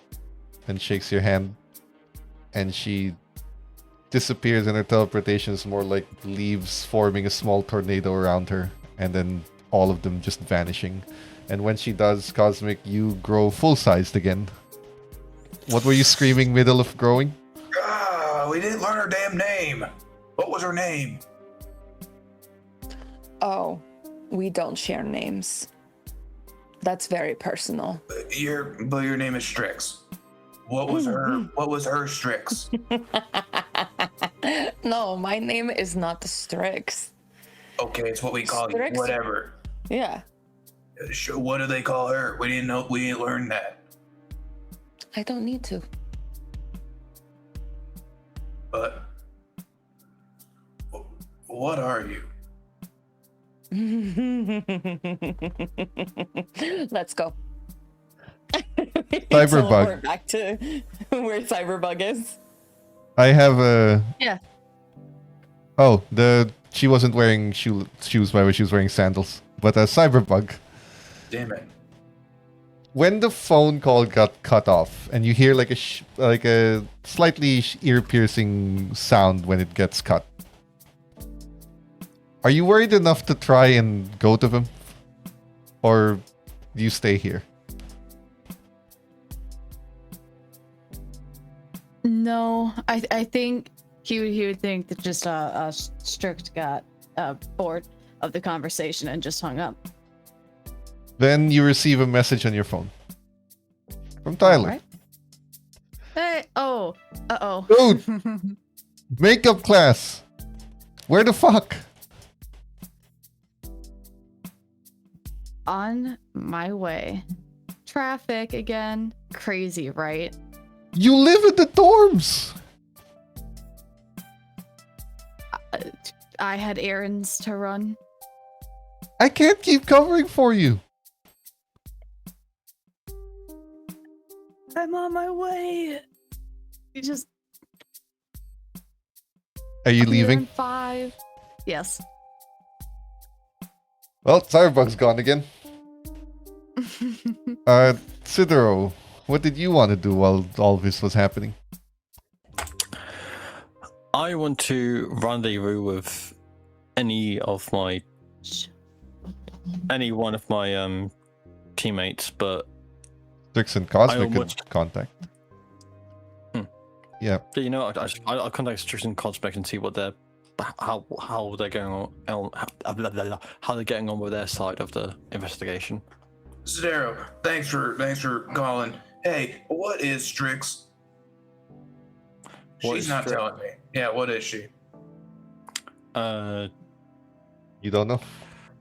and shakes your hand, and she disappears, and her teleportation is more like leaves forming a small tornado around her, and then all of them just vanishing. And when she does, Cosmic, you grow full-sized again. What were you screaming middle of growing? We didn't learn her damn name. What was her name? Oh, we don't share names. That's very personal. Your name is Strix. What was her Strix? No, my name is not Strix. Okay, it's what we call Strix? you. Whatever. Yeah, What do they call her? We didn't learn that. I don't need to. But what are you? Let's go. Cyberbug. We're back to where Cyberbug is. I have a... Yeah. Oh, she wasn't wearing shoes, by the way, she was wearing sandals. But a Cyberbug. Damn it. When the phone call got cut off, and you hear like a slightly ear-piercing sound when it gets cut, are you worried enough to try and go to them, or do you stay here? No, I think he would think that just Strict got bored of the conversation and just hung up. Then you receive a message on your phone from Tyler. Alright. Hey, oh, uh-oh. Dude, makeup class. Where the fuck? On my way. Traffic again. Crazy, right? You live in the dorms. I had errands to run. I can't keep covering for you. I'm on my way. You just... Are you I'll be there leaving? in 5. Yes. Well, Cyberbug's gone again. Sidero, what did you want to do while all this was happening? I want to rendezvous with any one of my teammates, but Strix and Cosmic I could almost- contact. Yeah. Yeah, you know, I'll contact Strix and Cosmic and see what they're how they're going on how they're getting on with their side of the investigation. Zero, thanks for calling. Hey, what is Strix? What She's is not Strix? telling me. Yeah, what is she? You don't know?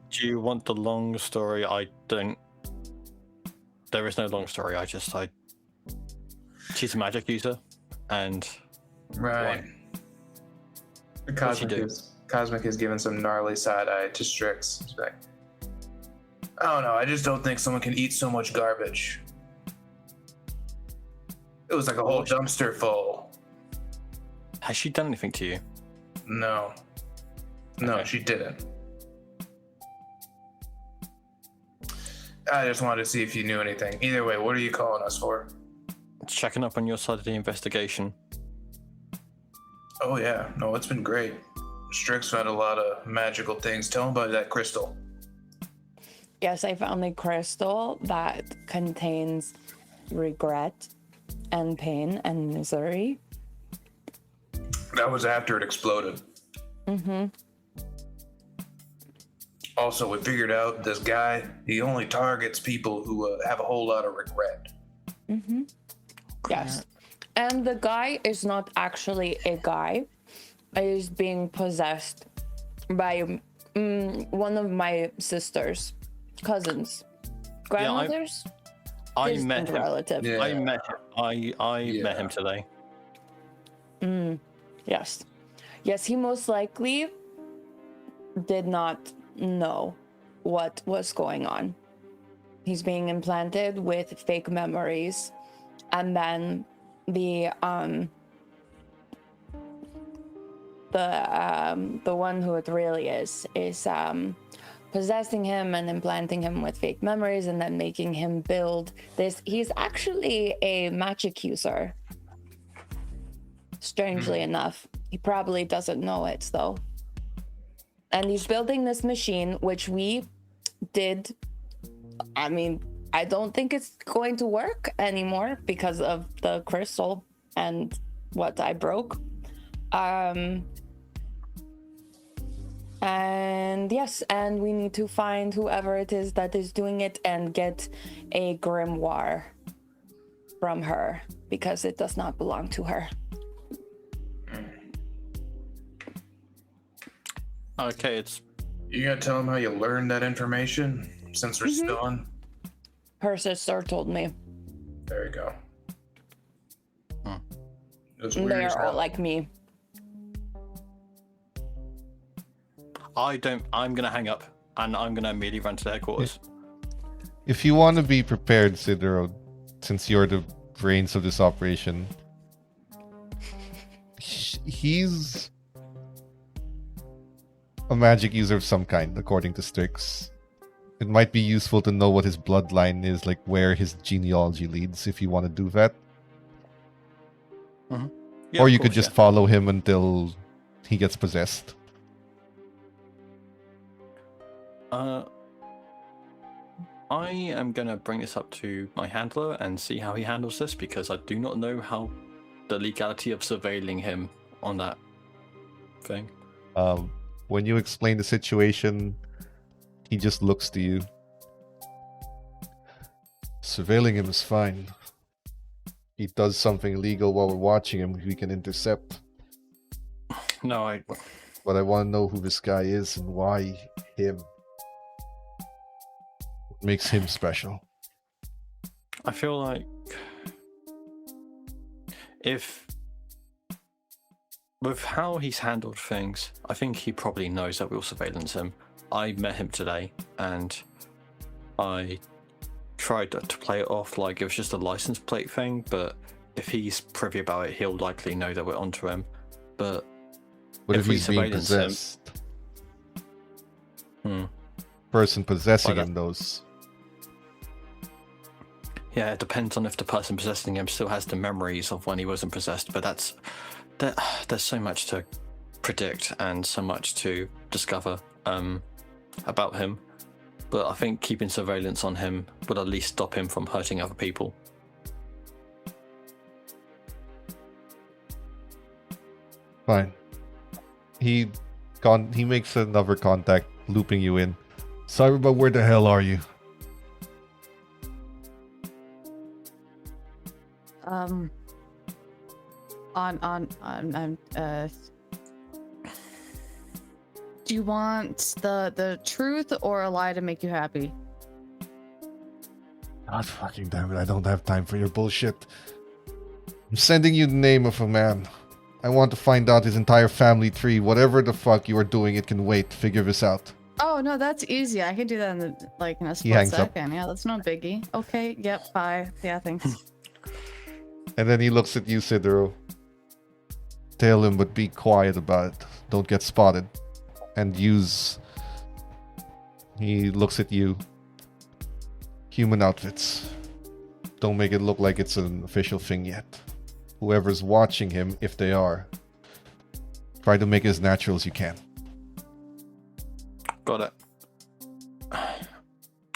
Do you want the long story? I don't. There is no long story. She's a magic user, and Right. What'd she do? Cosmic has given some gnarly side eye to Strix. She's like, I don't know. I just don't think someone can eat so much garbage. It was like a whole dumpster full. Has she done anything to you? No, Okay. she didn't. I just wanted to see if you knew anything. Either way, what are you calling us for? Checking up on your side of the investigation. Oh yeah, no, it's been great. Strix found a lot of magical things. Tell him about that crystal. Yes, I found a crystal that contains regret and pain and misery. That was after it exploded. Mm-hmm. Also, we figured out this guy, he only targets people who have a whole lot of regret. Mm-hmm. Yes. And the guy is not actually a guy. He's being possessed by one of my sister's cousins, grandmothers. I Distant met him. relative. Yeah. I met him. I met him today. Yes. Yes, he most likely did not know what was going on. He's being implanted with fake memories, and then the one who it really is possessing him and implanting him with fake memories and then making him build this. He's actually a magic user. Strangely enough, he probably doesn't know it though. And he's building this machine, which we did. I mean, I don't think it's going to work anymore because of the crystal and what I broke. And yes, and we need to find whoever it is that is doing it and get a grimoire from her because it does not belong to her. Okay, it's You gonna tell him how you learned that information since we're still on? Her sister told me. There you go. Hmm. It was weird as They're all hell. like me. I'm gonna hang up and I'm gonna immediately run to the headquarters. If you want to be prepared, Sidero, since you're the brains of this operation, he's a magic user of some kind, according to Strix. It might be useful to know what his bloodline is, like where his genealogy leads, if you want to do that. Yeah, Or of you could course, just yeah. follow him until he gets possessed. I am gonna bring this up to my handler and see how he handles this because I do not know how the legality of surveilling him on that thing. When you explain the situation, he just looks to you. Surveilling him is fine. He does something illegal while we're watching him, we can intercept. No, But I want to know who this guy is and why him. What makes him special? I feel like if with how he's handled things, I think he probably knows that we'll surveillance him. I met him today and I tried to play it off like it was just a license plate thing, but if he's privy about it, he'll likely know that we're onto him. But What if we he's being surveillance him- possessed? Hmm. Person possessing Why him knows. Yeah, it depends on if the person possessing him still has the memories of when he wasn't possessed, but there's so much to predict and so much to discover about him. But I think keeping surveillance on him would at least stop him from hurting other people. Fine. He makes another contact, looping you in. Cyberbug, where the hell are you? Do you want the truth or a lie to make you happy? God fucking damn it, I don't have time for your bullshit. I'm sending you the name of a man. I want to find out his entire family tree. Whatever the fuck you are doing, it can wait. Figure this out. Oh no, that's easy. I can do that in a split hangs up. second. Yeah, that's no biggie. Okay, yep, bye. Yeah, thanks. And then he looks at you, Sidero. Tell him, but be quiet about it. Don't get spotted. And use... He looks at you. Human outfits. Don't make it look like it's an official thing yet. Whoever's watching him, if they are, try to make it as natural as you can. Got it.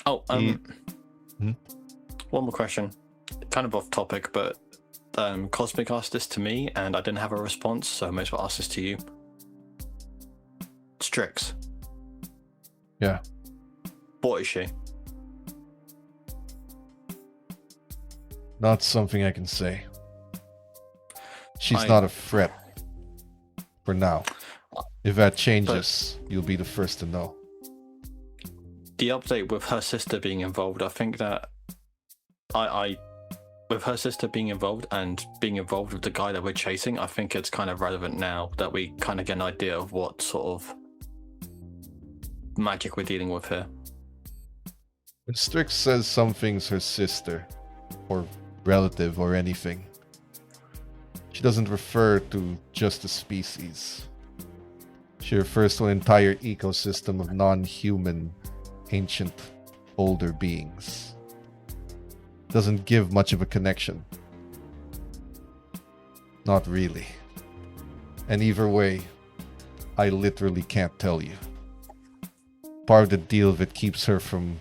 Oh, one more question. Kind of off topic, but Cosmic asked this to me, and I didn't have a response, so I may as well ask this to you. Strix. Yeah. What is she? Not something I can say. She's not a threat. For now. If that changes, you'll be the first to know. The update with her sister being involved, I think that with her sister being involved and being involved with the guy that we're chasing, I think it's kind of relevant now that we kind of get an idea of what sort of magic we're dealing with here. When Strix says something's her sister, or relative, or anything, she doesn't refer to just a species. She refers to an entire ecosystem of non-human, ancient, older beings. Doesn't give much of a connection. Not really. And either way, I literally can't tell you. Part of the deal that keeps her from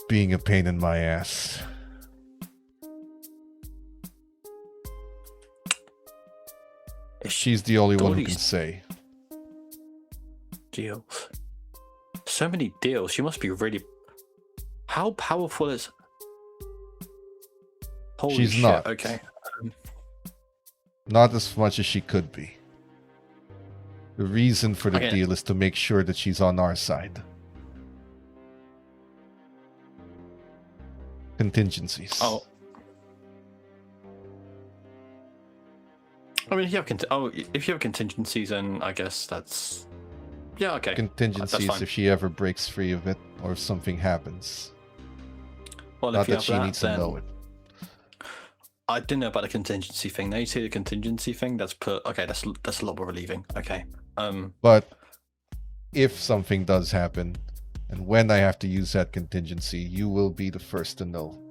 being a pain in my ass. She's the only one who can say. Deals. So many deals. She must be really... How powerful is... Holy She's shit. not. Okay. Not as much as she could be. The reason for the Okay. deal is to make sure that she's on our side. Contingencies. Oh. I mean, if you have if you have contingencies, then I guess that's... Yeah, okay. Contingencies fine. if she ever breaks free of it or if something happens. Well, Not if you that have she that, needs to then... know it. I didn't know about the contingency thing. Now you say the contingency thing, that's put... Okay, that's a lot more relieving. Okay. But if something does happen, and when I have to use that contingency, you will be the first to know.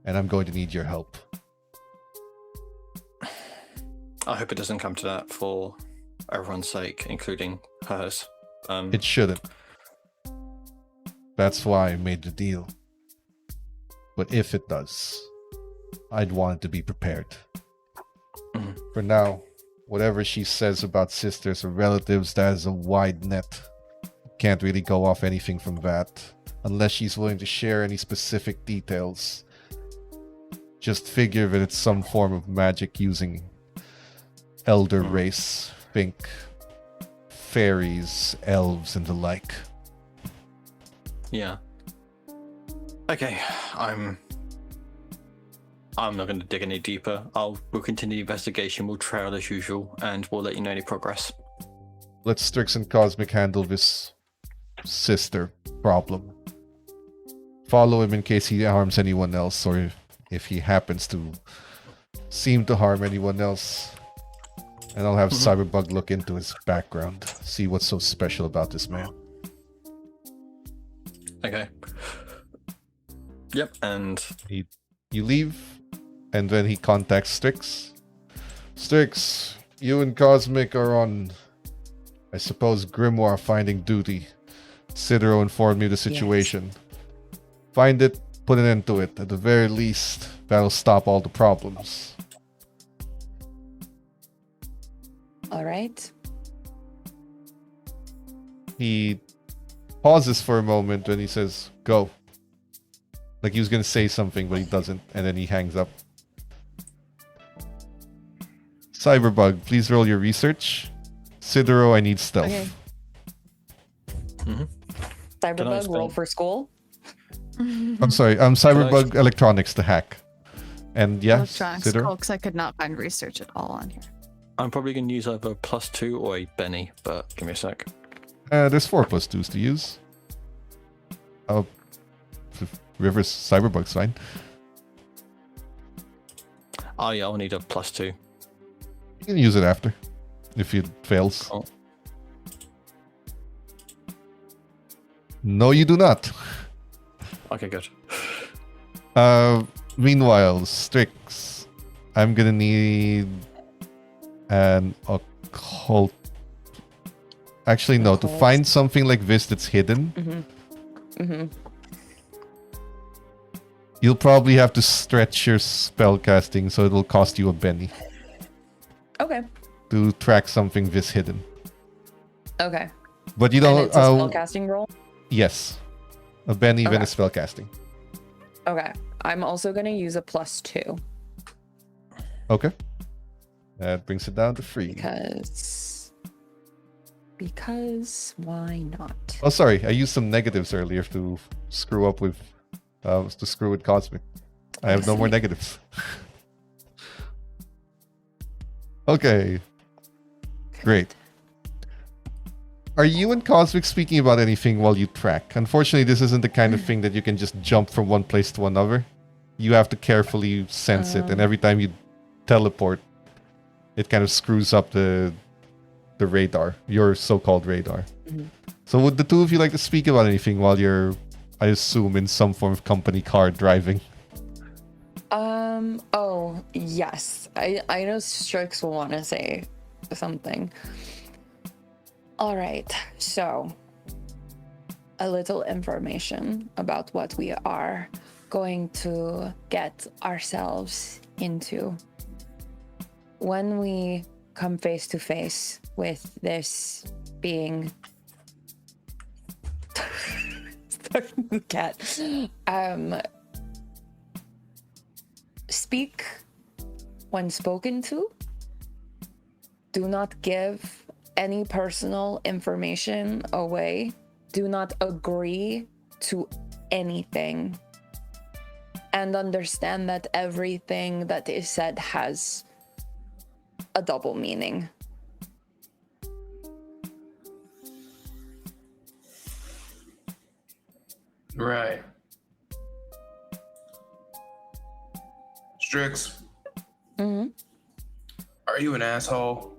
And I'm going to need your help. I hope it doesn't come to that for everyone's sake, including hers. It shouldn't. That's why I made the deal. But if it does, I'd want it to be prepared. Mhm. For now, whatever she says about sisters or relatives, that is a wide net. Can't really go off anything from that, unless she's willing to share any specific details. Just figure that it's some form of magic using elder race. Think fairies, elves, and the like. Yeah. Okay, I'm not going to dig any deeper. We'll continue the investigation. We'll trail as usual, and we'll let you know any progress. Let Strix and Cosmic handle this sister problem. Follow him in case he harms anyone else, or if he happens to seem to harm anyone else. And I'll have Cyberbug look into his background, see what's so special about this man. Okay. Yep, and... You leave, and then he contacts Strix. Strix, you and Cosmic are on, I suppose, Grimoire finding duty. Sidero informed me of the situation. Find it, put an end to it. At the very least, that'll stop all the problems. All right. He pauses for a moment when he says, "Go." Like he was gonna say something, but he doesn't, and then he hangs up. Cyberbug, please roll your research. Sidero, I need stealth. Okay. Can I Cyberbug, roll spend- for school. I'm sorry, Cyberbug Electronics to hack. And yeah, Electronics, Sidero? cool, because I could not find research at all on here. I'm probably going to use either a +2 or a Benny, but give me a sec. There's 4 +2s to use. Oh, River's Cyberbug's fine. Oh yeah, I'll need a +2. You can use it after, if it fails. Oh. No, you do not. Okay, good. Meanwhile, Strix, I'm gonna need an occult. Actually, no. To Occult. find something like this that's hidden, you'll probably have to stretch your spell casting, so it'll cost you a Benny Okay. to track something this hidden. Okay. But you And don't. it's a spellcasting roll. Yes, a Benny then Okay. a spell casting. Okay. I'm also gonna use a +2 Okay, that brings it down to 3. because why not? Oh, sorry, I used some negatives earlier to screw up with, to screw with Cosmic. I have no more negatives. Okay, great. Are you and Cosmic speaking about anything while you track? Unfortunately, this isn't the kind of thing that you can just jump from one place to another. You have to carefully sense it, and every time you teleport, it kind of screws up the radar, your so-called radar. So would the two of you like to speak about anything while you're, I assume, in some form of company car driving? Oh, yes. I know Strix will want to say something. All right. So, a little information about what we are going to get ourselves into. When we come face to face with this being cat, speak when spoken to. Do not give any personal information away. Do not agree to anything. And understand that everything that is said has a double meaning. Right. Strix, Mm-hmm. are you an asshole?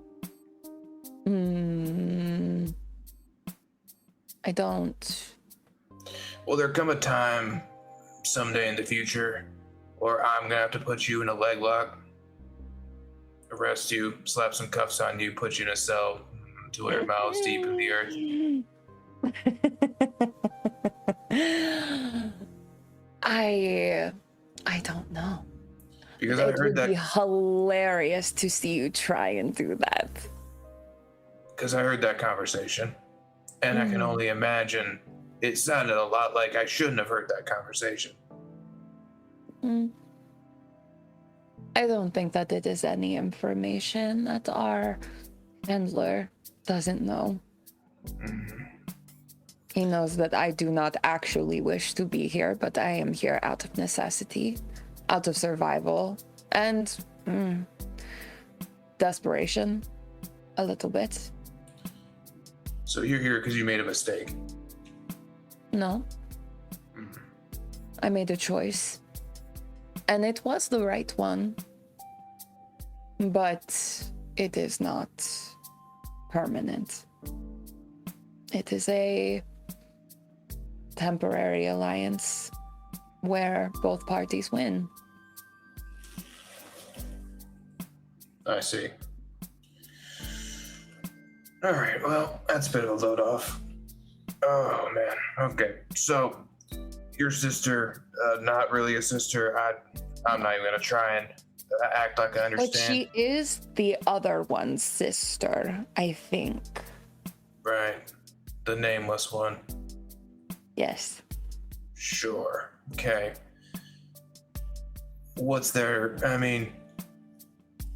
I don't. Will there come a time someday in the future where I'm gonna have to put you in a leg lock, arrest you, slap some cuffs on you, put you in a cell, till your mouth's deep in the earth? I don't know. Because I It heard would that. be hilarious to see you try and do that. Because I heard that conversation, and I can only imagine it sounded a lot like I shouldn't have heard that conversation. I don't think that it is any information that our handler doesn't know. He knows that I do not actually wish to be here, but I am here out of necessity, out of survival, and desperation, a little bit. So you're here because you made a mistake. No. I made a choice. And it was the right one. But it is not permanent. It is a temporary alliance where both parties win. I see. All right, well, that's a bit of a load off. Oh, man. Okay, so your sister, not really a sister. I'm not even going to try and act like I But understand. she is the other one's sister, I think. Right. The nameless one. Yes. Sure. Okay. What's there? I mean,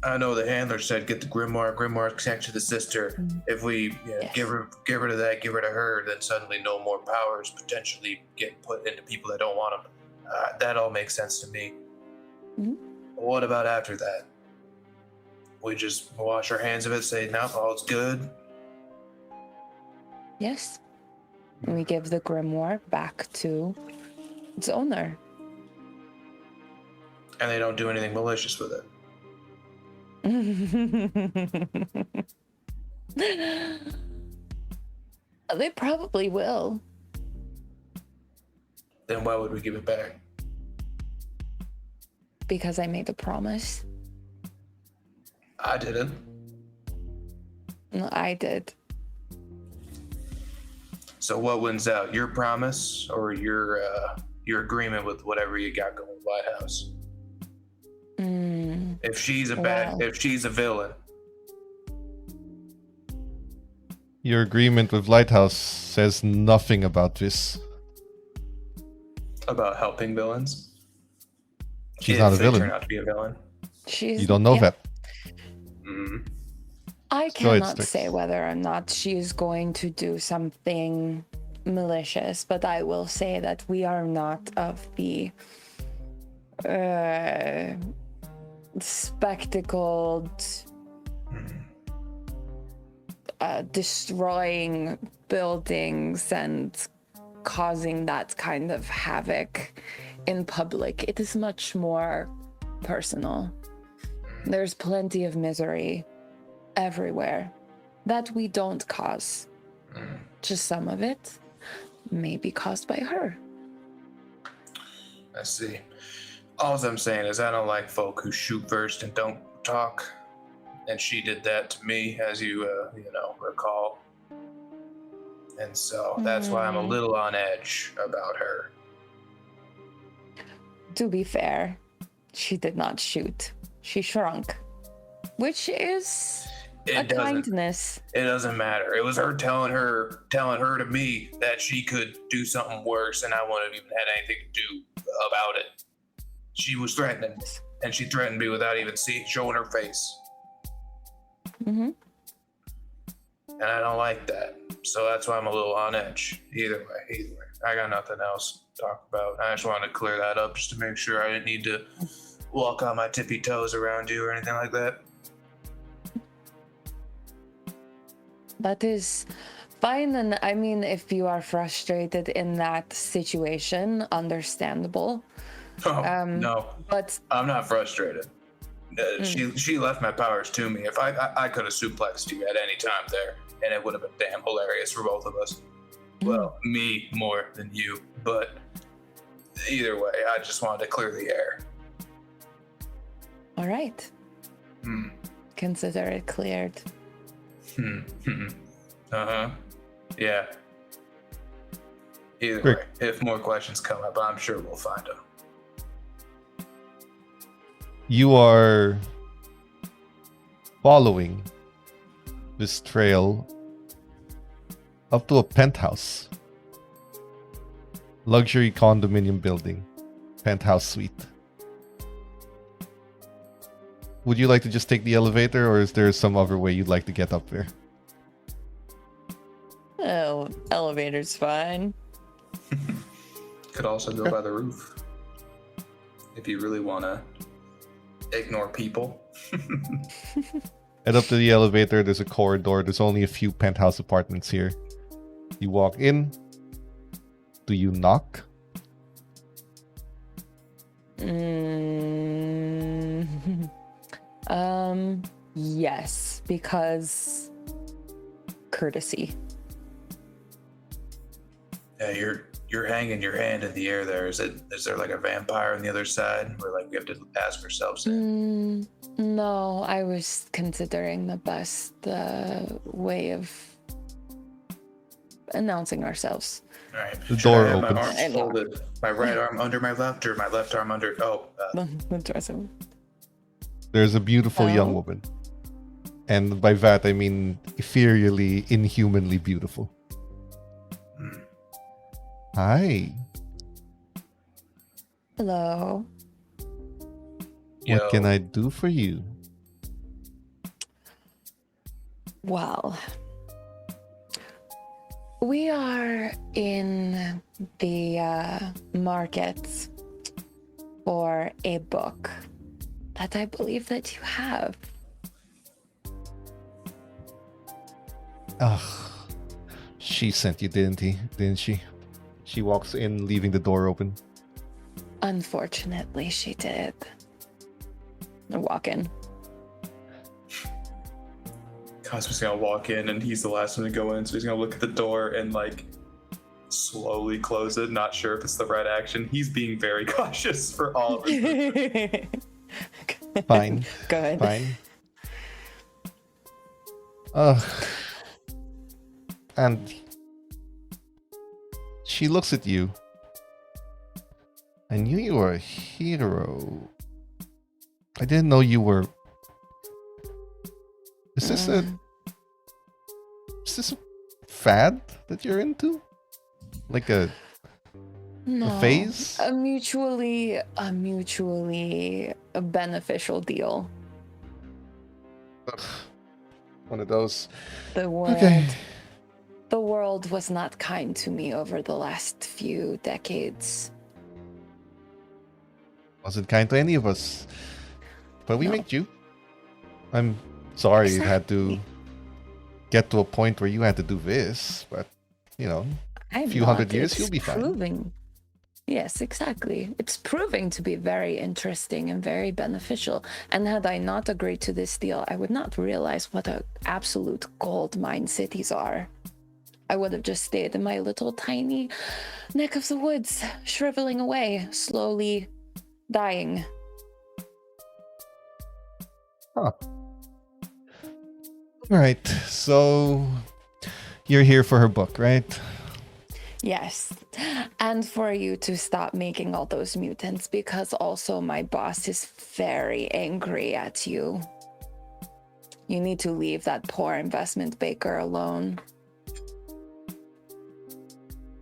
I know the handler said get the grimoire. Grimoire connect to the sister. If we Yes. get rid of that, get rid of her, then suddenly no more powers potentially get put into people that don't want them. That all makes sense to me. Mhm. What about after that? We just wash our hands of it, say, no, all's good. Yes. And we give the grimoire back to its owner. And they don't do anything malicious with it. They probably will. Then why would we give it back? Because I made a promise. I didn't. No, I did. So what wins out? Your promise or your agreement with whatever you got going with White House? If she's if she's a villain. Your agreement with Lighthouse says nothing about this. About helping villains. She's If not a they villain. turn out to be a villain. She's, You don't know yeah. that. Mm. I So it's cannot the- say whether or not she is going to do something malicious, but I will say that we are not of the spectacled, destroying buildings and causing that kind of havoc in public. It is much more personal. There's plenty of misery everywhere that we don't cause. Just some of it may be caused by her. I see. All I'm saying is I don't like folk who shoot first and don't talk. And she did that to me, as you recall. And so that's why I'm a little on edge about her. To be fair, she did not shoot. She shrunk, which is a kindness. It doesn't matter. It was her telling her to me that she could do something worse, and I wouldn't even had anything to do about it. She was threatening, and she threatened me without even showing her face. Mm-hmm. And I don't like that. So that's why I'm a little on edge. Either way. I got nothing else to talk about. I just wanted to clear that up just to make sure I didn't need to walk on my tippy toes around you or anything like that. That is fine. And I mean, if you are frustrated in that situation, understandable. Oh, no, But I'm not frustrated. She left my powers to me. If I could have suplexed you at any time there, and it would have been damn hilarious for both of us. Well, me more than you, but either way, I just wanted to clear the air. all right. Consider it cleared. Uh-huh. Yeah. Either Rick. way, if more questions come up, I'm sure we'll find them. You are following this trail up to a penthouse. Luxury condominium building. Penthouse suite. Would you like to just take the elevator, or is there some other way you'd like to get up there? Oh, elevator's fine. Could also go by the roof. If you really want to ignore people. Head up to the elevator. There's a corridor. There's only a few penthouse apartments here. You walk in. Do you knock? Yes, because courtesy. Yeah, you're hanging your hand in the air there. Is there like a vampire on the other side where like we have to ask ourselves in? No, I was considering the best way of announcing ourselves. All right. The Should door I have opens. my arms folded, my right arm under my left or my left arm under? The dressing. There's a beautiful young Oh. woman. And by that, I mean ethereally, inhumanly beautiful. Hi. Hello. What can I do for you? Well, we are in the market for a book that I believe that you have. Ugh. She sent you, didn't she? She walks in, leaving the door open. Unfortunately, she did. I walk in. Cosmic's gonna walk in and he's the last one to go in, so he's gonna look at the door and like slowly close it, not sure if it's the right action. He's being very cautious for all of it. Fine. Good. Fine. And she looks at you. I knew you were a hero. I didn't know you were. Is this a fad that you're into? Like a phase? A mutually beneficial deal. Ugh. One of those. The world Okay. The world was not kind to me over the last few decades. Wasn't kind to any of us. But we No. made you. I'm sorry it had to get to a point where you had to do this, but you know, I'm few not. hundred years, It's you'll be fine. proving. Yes, exactly. It's proving to be very interesting and very beneficial. And had I not agreed to this deal, I would not realize what an absolute gold mine cities are. I would have just stayed in my little tiny neck of the woods, shriveling away, slowly dying. Huh. Right. So you're here for her book, right? Yes. And for you to stop making all those mutants, because also my boss is very angry at you. You need to leave that poor investment banker alone.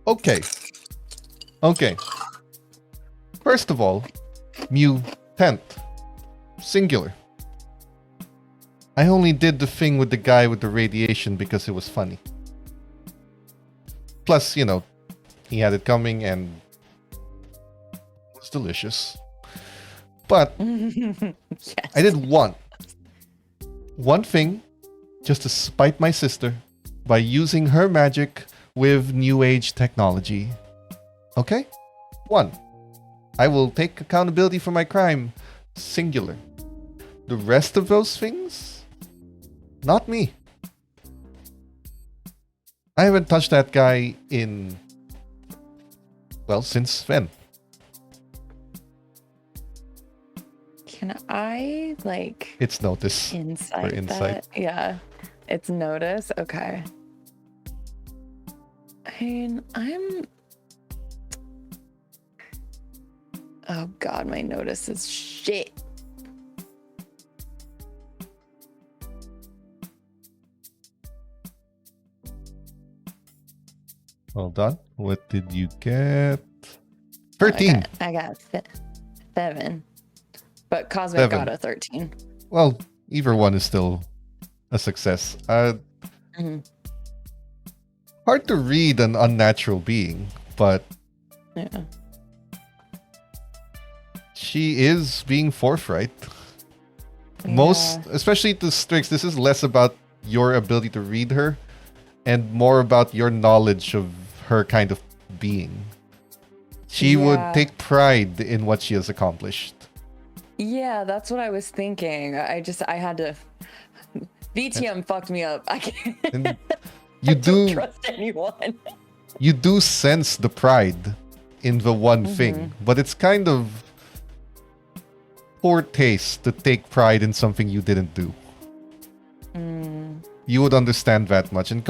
Okay. Okay. First of all, mutant. Singular. I only did the thing with the guy with the radiation because it was funny. Plus, you know, he had it coming and it was delicious. But Yes. I did one thing just to spite my sister by using her magic with new age technology. Okay? One. I will take accountability for my crime. Singular. The rest of those things? Not me. I haven't touched that guy in, well, since then. Can I, like, It's notice. insight insight. that? Yeah. It's notice? Okay. I mean, oh god, my notice is shit. Hold on. What did you get? 13. I got 7. But Cosmic 7. got a 13. Well, either one is still a success. Mhm. Hard to read an unnatural being, but Yeah. she is being forthright. Most, especially to Strix, this is less about your ability to read her and more about your knowledge of her kind of being. She would Yeah. take pride in what she has accomplished. Yeah, that's what I was thinking. I had to. VTM fucked me up. I can't. And I you don't do trust anyone. you do sense the pride in the one thing, but it's kind of poor taste to take pride in something you didn't do. You would understand that much. And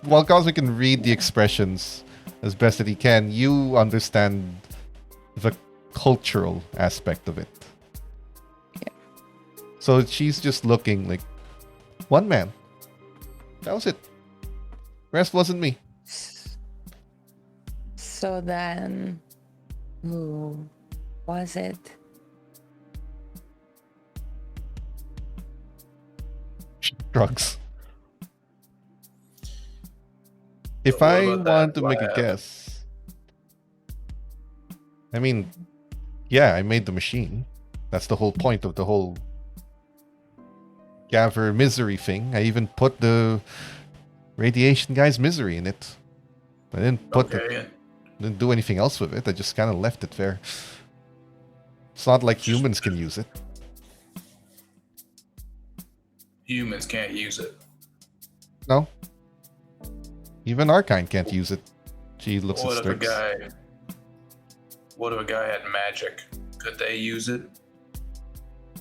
while Cosmic can read the expressions as best that he can, you understand the cultural aspect of it. So she's just looking like one man. That was it. Rest wasn't me. So then, who was it? Drugs. If What I about that want to make a lab? guess, I mean, yeah, I made the machine. That's the whole point of the whole gather misery thing. I even put the radiation guy's misery in it. I didn't put Okay. didn't do anything else with it. I just kind of left it there. It's not like humans can use it. Humans can't use it. No. Even our kind can't use it. She looks What at if a Strix. guy? What if a guy had magic? Could they use it?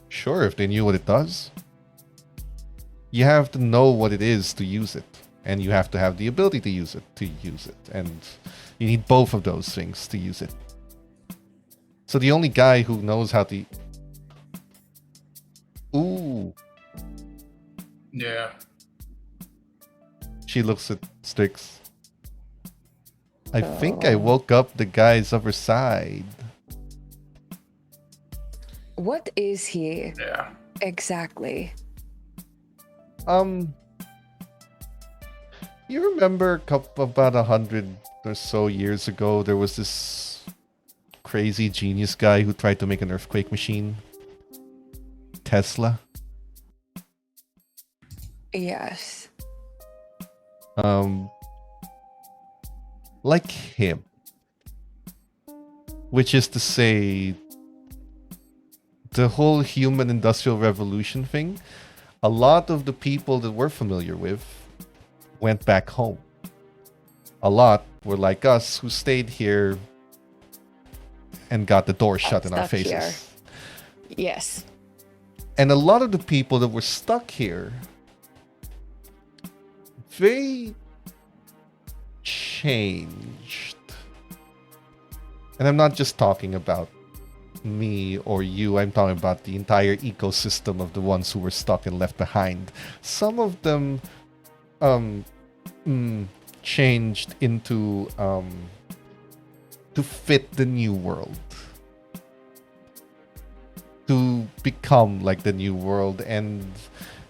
Sure, if they knew what it does. You have to know what it is to use it. And you have to have the ability to use it. And you need both of those things to use it. So the only guy who knows how to... Ooh. Yeah. She looks at Strix. I think I woke up the guy's other side. What is he Yeah. exactly? You remember about 100 or so years ago, there was this crazy genius guy who tried to make an earthquake machine? Tesla? Yes. Like him. Which is to say, the whole human industrial revolution thing, a lot of the people that we're familiar with went back home. A lot were like us who stayed here and got the door shut in our Stuck faces. here. Yes. And a lot of the people that were stuck here, they changed. And I'm not just talking about me or you, I'm talking about the entire ecosystem of the ones who were stuck and left behind. Some of them changed into to fit the new world, to become like the new world. And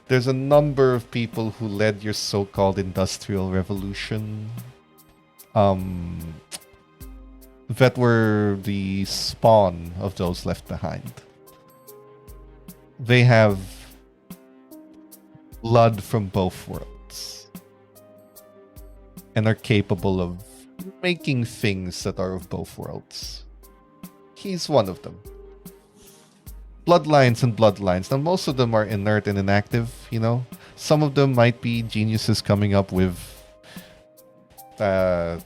there's a number of people who led your so-called industrial revolution that were the spawn of those left behind. They have blood from both worlds and are capable of making things that are of both worlds. He's one of them. Bloodlines and bloodlines. Now, most of them are inert and inactive, you know? Some of them might be geniuses coming up with the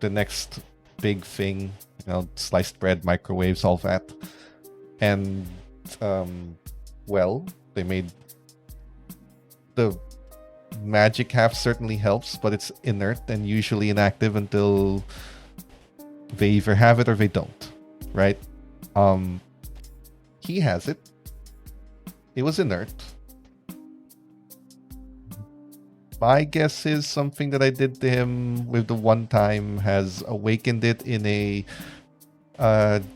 next big thing, you know, sliced bread, microwaves, all that. And, well, they made the magic half certainly helps, but it's inert and usually inactive until they either have it or they don't, right? He has it. It was inert. My guess is something that I did to him with the one time has awakened it in a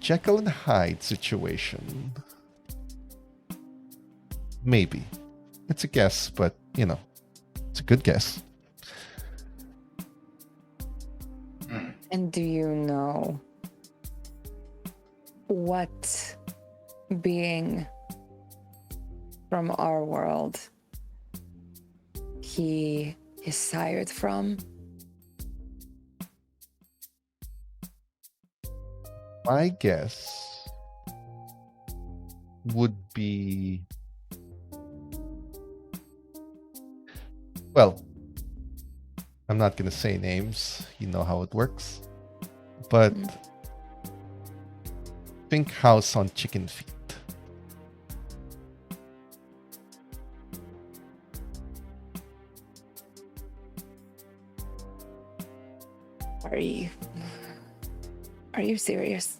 Jekyll and Hyde situation. Maybe. It's a guess, but, you know, it's a good guess. And do you know what being from our world he is sired from? My guess would be... Well, I'm not going to say names. You know how it works. But think house on chicken feet. Are you serious?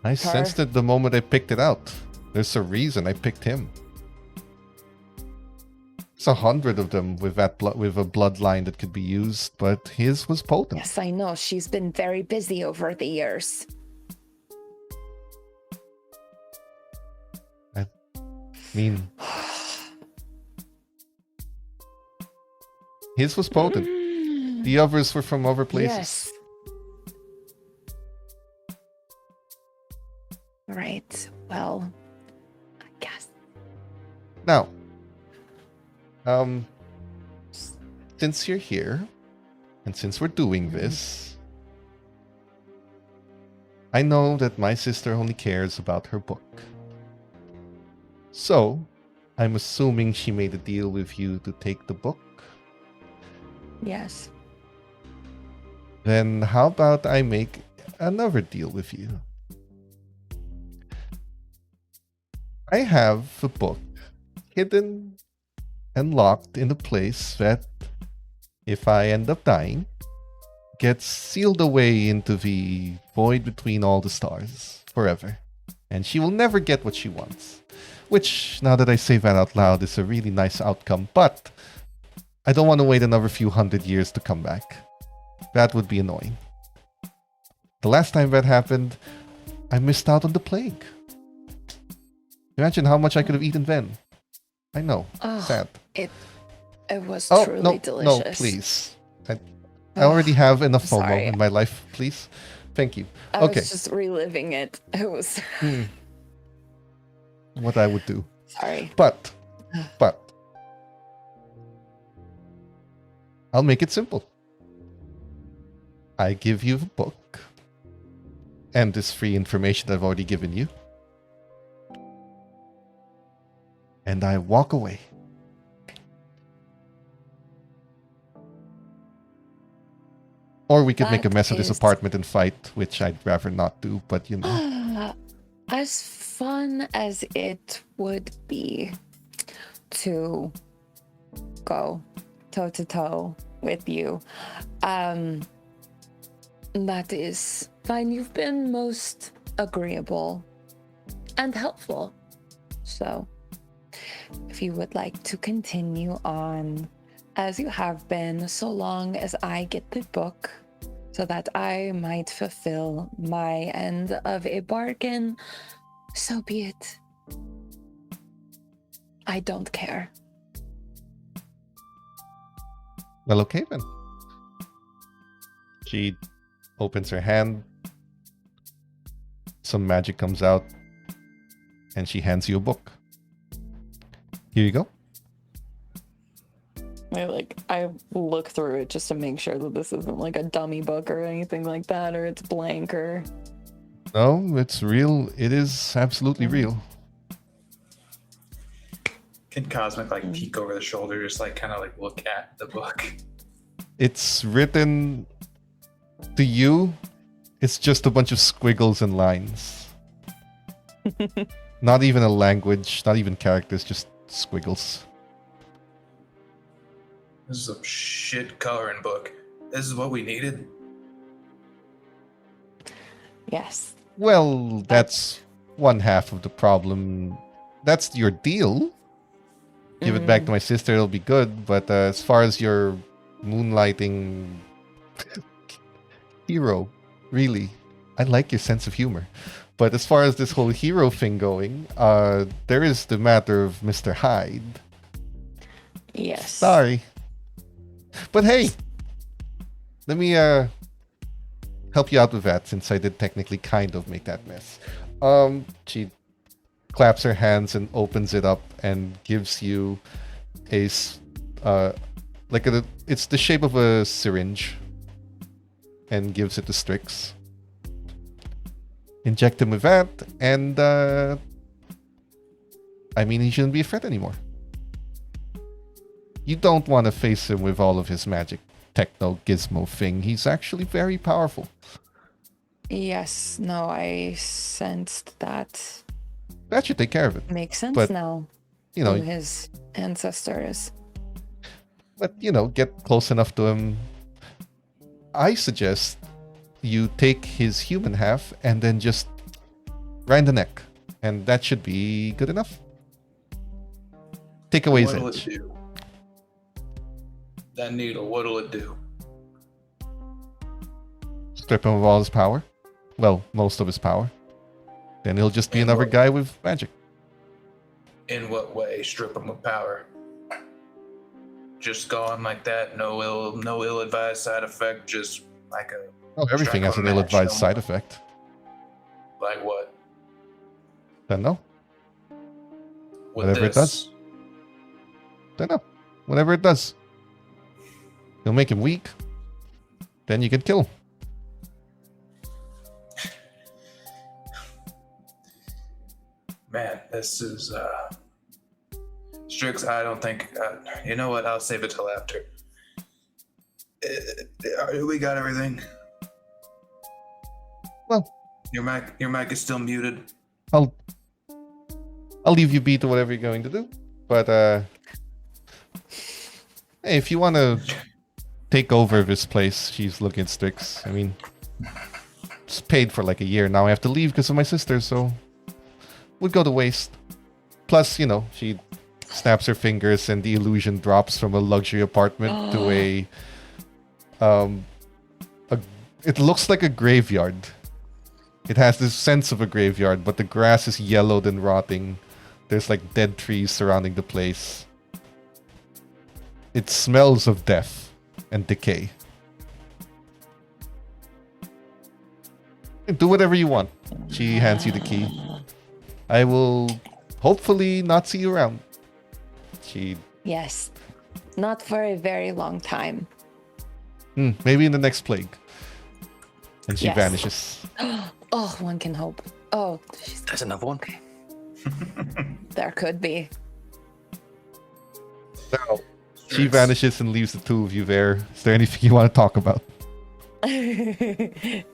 I sensed it the moment I picked it out. There's a reason I picked him. There's 100 of them with with a bloodline that could be used, but his was potent. Yes, I know. She's been very busy over the years. I mean, his was potent. The others were from other places. Yes. Right. Well, I guess. Now, since you're here, and since we're doing this, I know that my sister only cares about her book. So, I'm assuming she made a deal with you to take the book. Yes. Then how about I make another deal with you? I have a book hidden and locked in a place that, if I end up dying, gets sealed away into the void between all the stars forever. And she will never get what she wants. Which, now that I say that out loud, is a really nice outcome, but I don't want to wait another few hundred years to come back. That would be annoying. The last time that happened, I missed out on the plague. Imagine how much I could have eaten then. I know. Oh, Sad. It was Oh, truly no, delicious. no, please. I already have enough FOMO sorry. in my life, please. Thank you. I Okay. was just reliving it. It was What I would do. sorry. But, I'll make it simple. I give you the book and this free information I've already given you. And I walk away. Or we could make a That mess of this is- apartment and fight, which I'd rather not do, but you know. As fun as it would be to go toe to toe with you, that is fine. You've been most agreeable and helpful. So, if you would like to continue on as you have been, so long as I get the book, so that I might fulfill my end of a bargain, so be it. I don't care. Well, okay then. She opens her hand. Some magic comes out. And she hands you a book. Here you go. I look through it just to make sure that this isn't like a dummy book or anything like that, or it's blank or. No, it's real. It is absolutely real. Can Cosmic like peek over the shoulder, just like kind of like look at the book? It's written to you. It's just a bunch of squiggles and lines. Not even a language, not even characters, just squiggles. This is a shit coloring book. This is what we needed. Yes. Well, that's one half of the problem. That's your deal. Give it back to my sister, it'll be good. But as far as your moonlighting hero, really, I like your sense of humor. But as far as this whole hero thing going, there is the matter of Mr. Hyde. Yes. Sorry. But hey, let me help you out with that, since I did technically kind of make that mess. She claps her hands and opens it up and gives you it's the shape of a syringe, and gives it to Strix. Inject him with that, and I mean, he shouldn't be a threat anymore. You don't want to face him with all of his magic techno gizmo thing. He's actually very powerful. Yes. No, I sensed that. That should take care of it. Makes sense But, now. You know, Who his ancestors. but get close enough to him. I suggest you take his human half and then just grind the neck. And that should be good enough. Take away his What'll edge. it do? That needle, what'll it do? Strip him of all his power. Well, most of his power. Then he'll just be In another what- guy with magic. In what way? Strip him of power? Just gone like that? No ill-advised side effect? Just like a Oh, everything has strike an of a match, ill-advised no side more. effect. Like what? Don't know. With Whatever it does. Don't know. Whatever it does. You'll make him weak. Then you can kill him. Man, this is Strix. I don't think. You know what? I'll save it till after. We got everything. Well, Your mic is still muted. I'll leave you be to whatever you're going to do. But hey, if you want to take over this place, she's looking at Strix. I mean, it's paid for like a year now. I have to leave because of my sister, so would go to waste. Plus, you know, she snaps her fingers and the illusion drops from a luxury apartment to a it looks like a graveyard. It has this sense of a graveyard, but the grass is yellowed and rotting. There's like dead trees surrounding the place. It smells of death and decay. Do whatever you want. She hands you the key. I will hopefully not see you around. She Yes. Not for a very long time. maybe in the next plague. And she Yes. vanishes. Oh, one can hope. Oh, There's another one. there could be. Now, she vanishes and leaves the two of you there. Is there anything you want to talk about?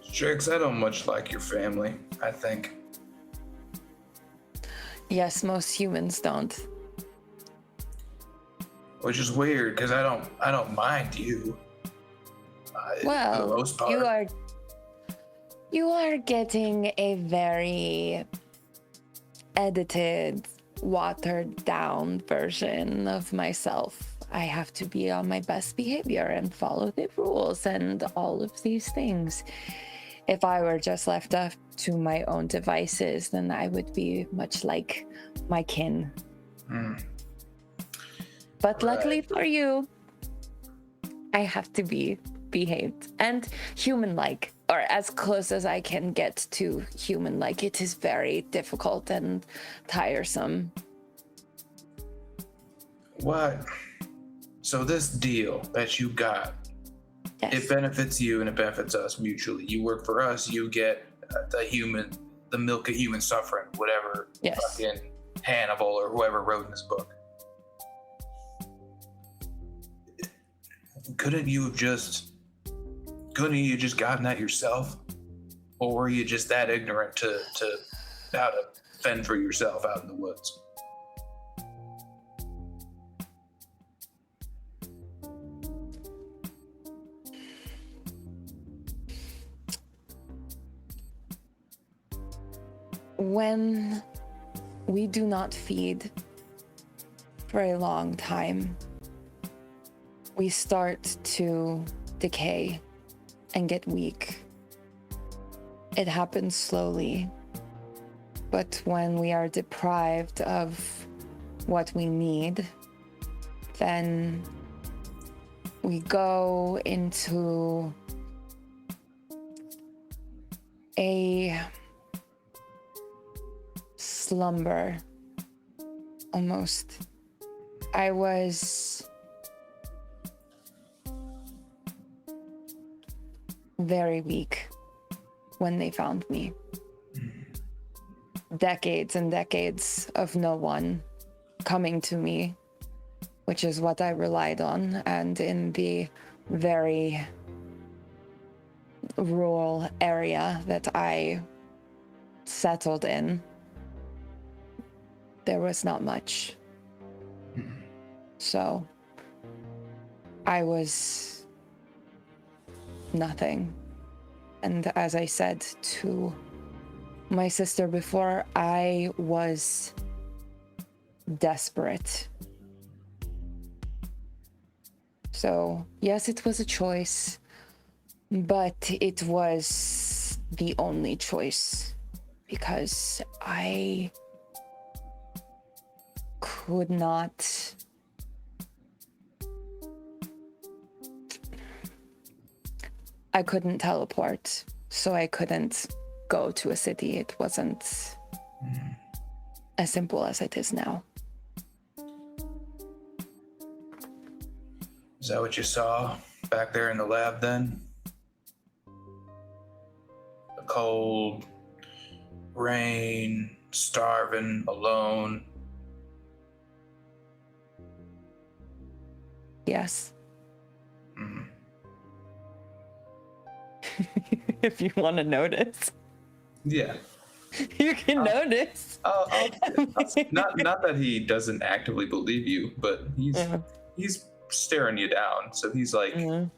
Strix, I don't much like your family. I think. Yes, most humans don't. Which is weird because I don't mind you. For the Well, most part. you are getting a very edited, watered down version of myself. I have to be on my best behavior and follow the rules and all of these things. If I were just left up to my own devices, then I would be much like my kin. But luckily for you, I have to be behaved and human-like, or as close as I can get to human-like. It is very difficult and tiresome. What? So this deal that you got, Yes. it benefits you and it benefits us mutually. You work for us, you get the milk of human suffering, whatever Yes. fucking Hannibal or whoever wrote in this book. Couldn't you have just gotten that yourself? Or were you just that ignorant to how to fend for yourself out in the woods? When we do not feed for a long time, we start to decay and get weak. It happens slowly, but when we are deprived of what we need, then we go into a slumber almost. I was very weak when they found me. Decades and decades of no one coming to me, which is what I relied on, and in the very rural area that I settled in, there was not much. So I was nothing. And as I said, to my sister before. I was desperate. So, yes, it was a choice, but it was the only choice because I could not. I couldn't teleport, so I couldn't go to a city. It wasn't as simple as it is now. Is that what you saw back there in the lab then? The cold, rain, starving, alone. Yes. Mm. If you want to notice, Yeah. you can notice. Not that he doesn't actively believe you, but he's staring you down. So he's like, Mhm.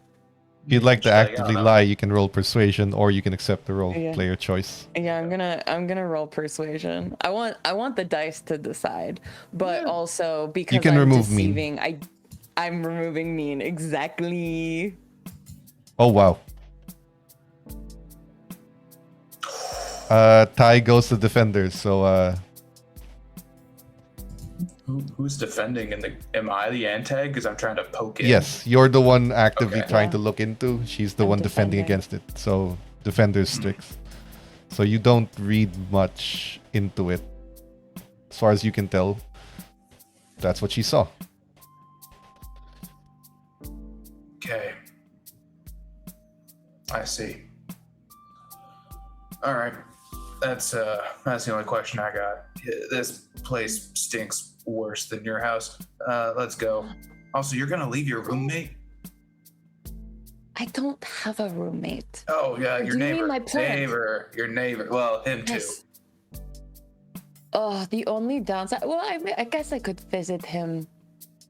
If you'd like to Just like, I actively don't know. lie, you can roll persuasion, or you can accept the role. Yeah. Player choice. Yeah, I'm gonna roll persuasion. I want the dice to decide, but also because can I'm remove mean. deceiving, I'm removing mean exactly. Oh wow. Ty goes to defenders, so who's defending? Am I the antag? Because I'm trying to poke in. yes, you're the one actively Okay. trying Yeah. to look into. She's the I'm one defending defending. against it. So defenders sticks. So you don't read much into it. As far as you can tell. That's what she saw. Okay. I see. All right. That's the only question I got. This place stinks worse than your house. Let's go. Also, you're gonna leave your roommate? I don't have a roommate. Oh yeah, your Do you mean neighbor. my plant? Your neighbor. Well, him too. Yes. Oh, the only downside. Well, I guess I could visit him.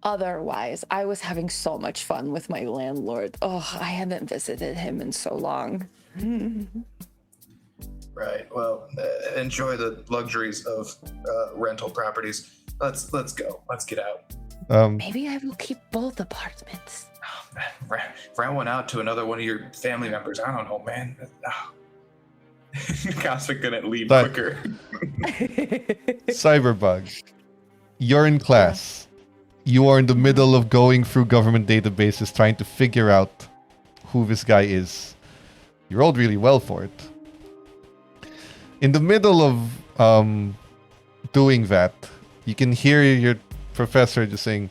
Otherwise, I was having so much fun with my landlord. Oh, I haven't visited him in so long. Right. Well, enjoy the luxuries of rental properties. Let's go. Let's get out. Maybe I will keep both apartments. Oh, man. Rent one out to another one of your family members. I don't know, man. Oh. Cosmic couldn't leave But- quicker. Cyberbug. You're in class. You are in the middle of going through government databases trying to figure out who this guy is. You rolled really well for it. In the middle of doing that, you can hear your professor just saying,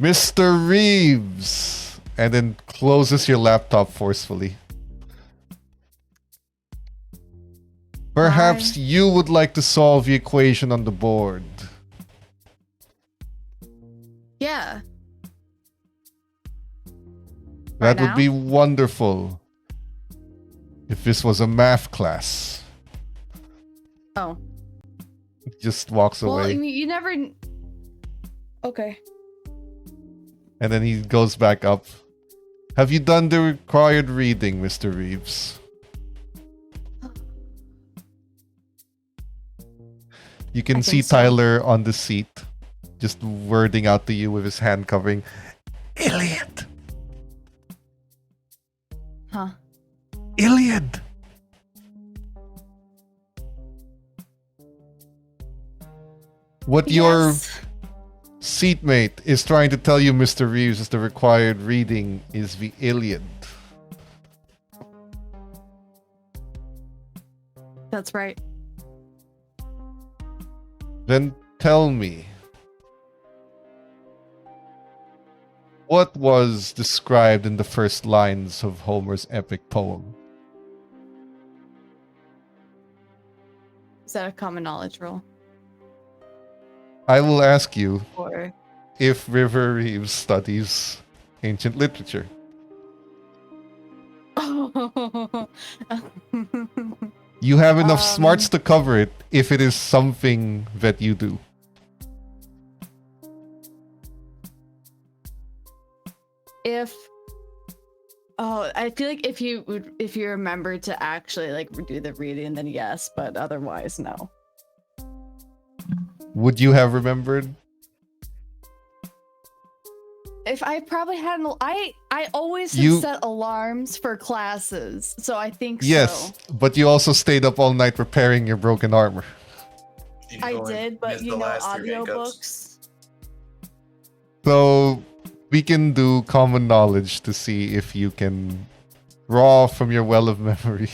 "Mr. Reeves," and then closes your laptop forcefully. Perhaps you would like to solve the equation on the board. Yeah. That Right would now? be wonderful if this was a math class. Oh. Just walks Well, away. you never. Okay. And then he goes back up. Have you done the required reading, Mr. Reeves? You can I see think so. Tyler on the seat, just wording out to you with his hand covering, "Iliad! Huh. Iliad!" What your Yes. seatmate is trying to tell you, Mr. Reeves, is the required reading is the Iliad. That's right. Then tell me, what was described in the first lines of Homer's epic poem? Is that a common knowledge roll? I will ask you Or if River Reeves studies ancient literature. You have enough smarts to cover it if it is something that you do. if Oh, I feel like if you remember to actually like do the reading, then yes, but otherwise no. Would you have remembered? If I probably had I always have You- set alarms for classes, so I think Yes, so. but you also stayed up all night repairing your broken armor. You I only did, but missed you the know, last 3 makeups. audiobooks. So we can do common knowledge to see if you can draw from your well of memory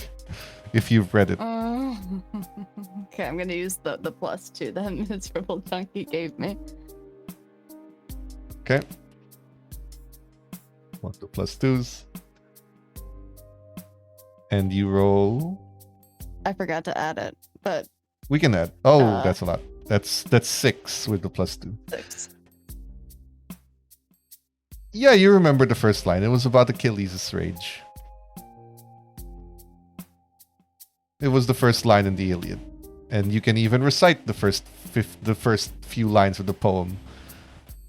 if you've read it. Okay, I'm gonna use the +2 that miserable donkey gave me. Okay. 1 to +2s. And you roll. I forgot to add it, but We can add. Oh, Uh, that's a lot. That's 6 with the +2. 6. Yeah, you remember the first line. It was about Achilles' rage. It was the first line in the Iliad. And you can even recite the first few lines of the poem.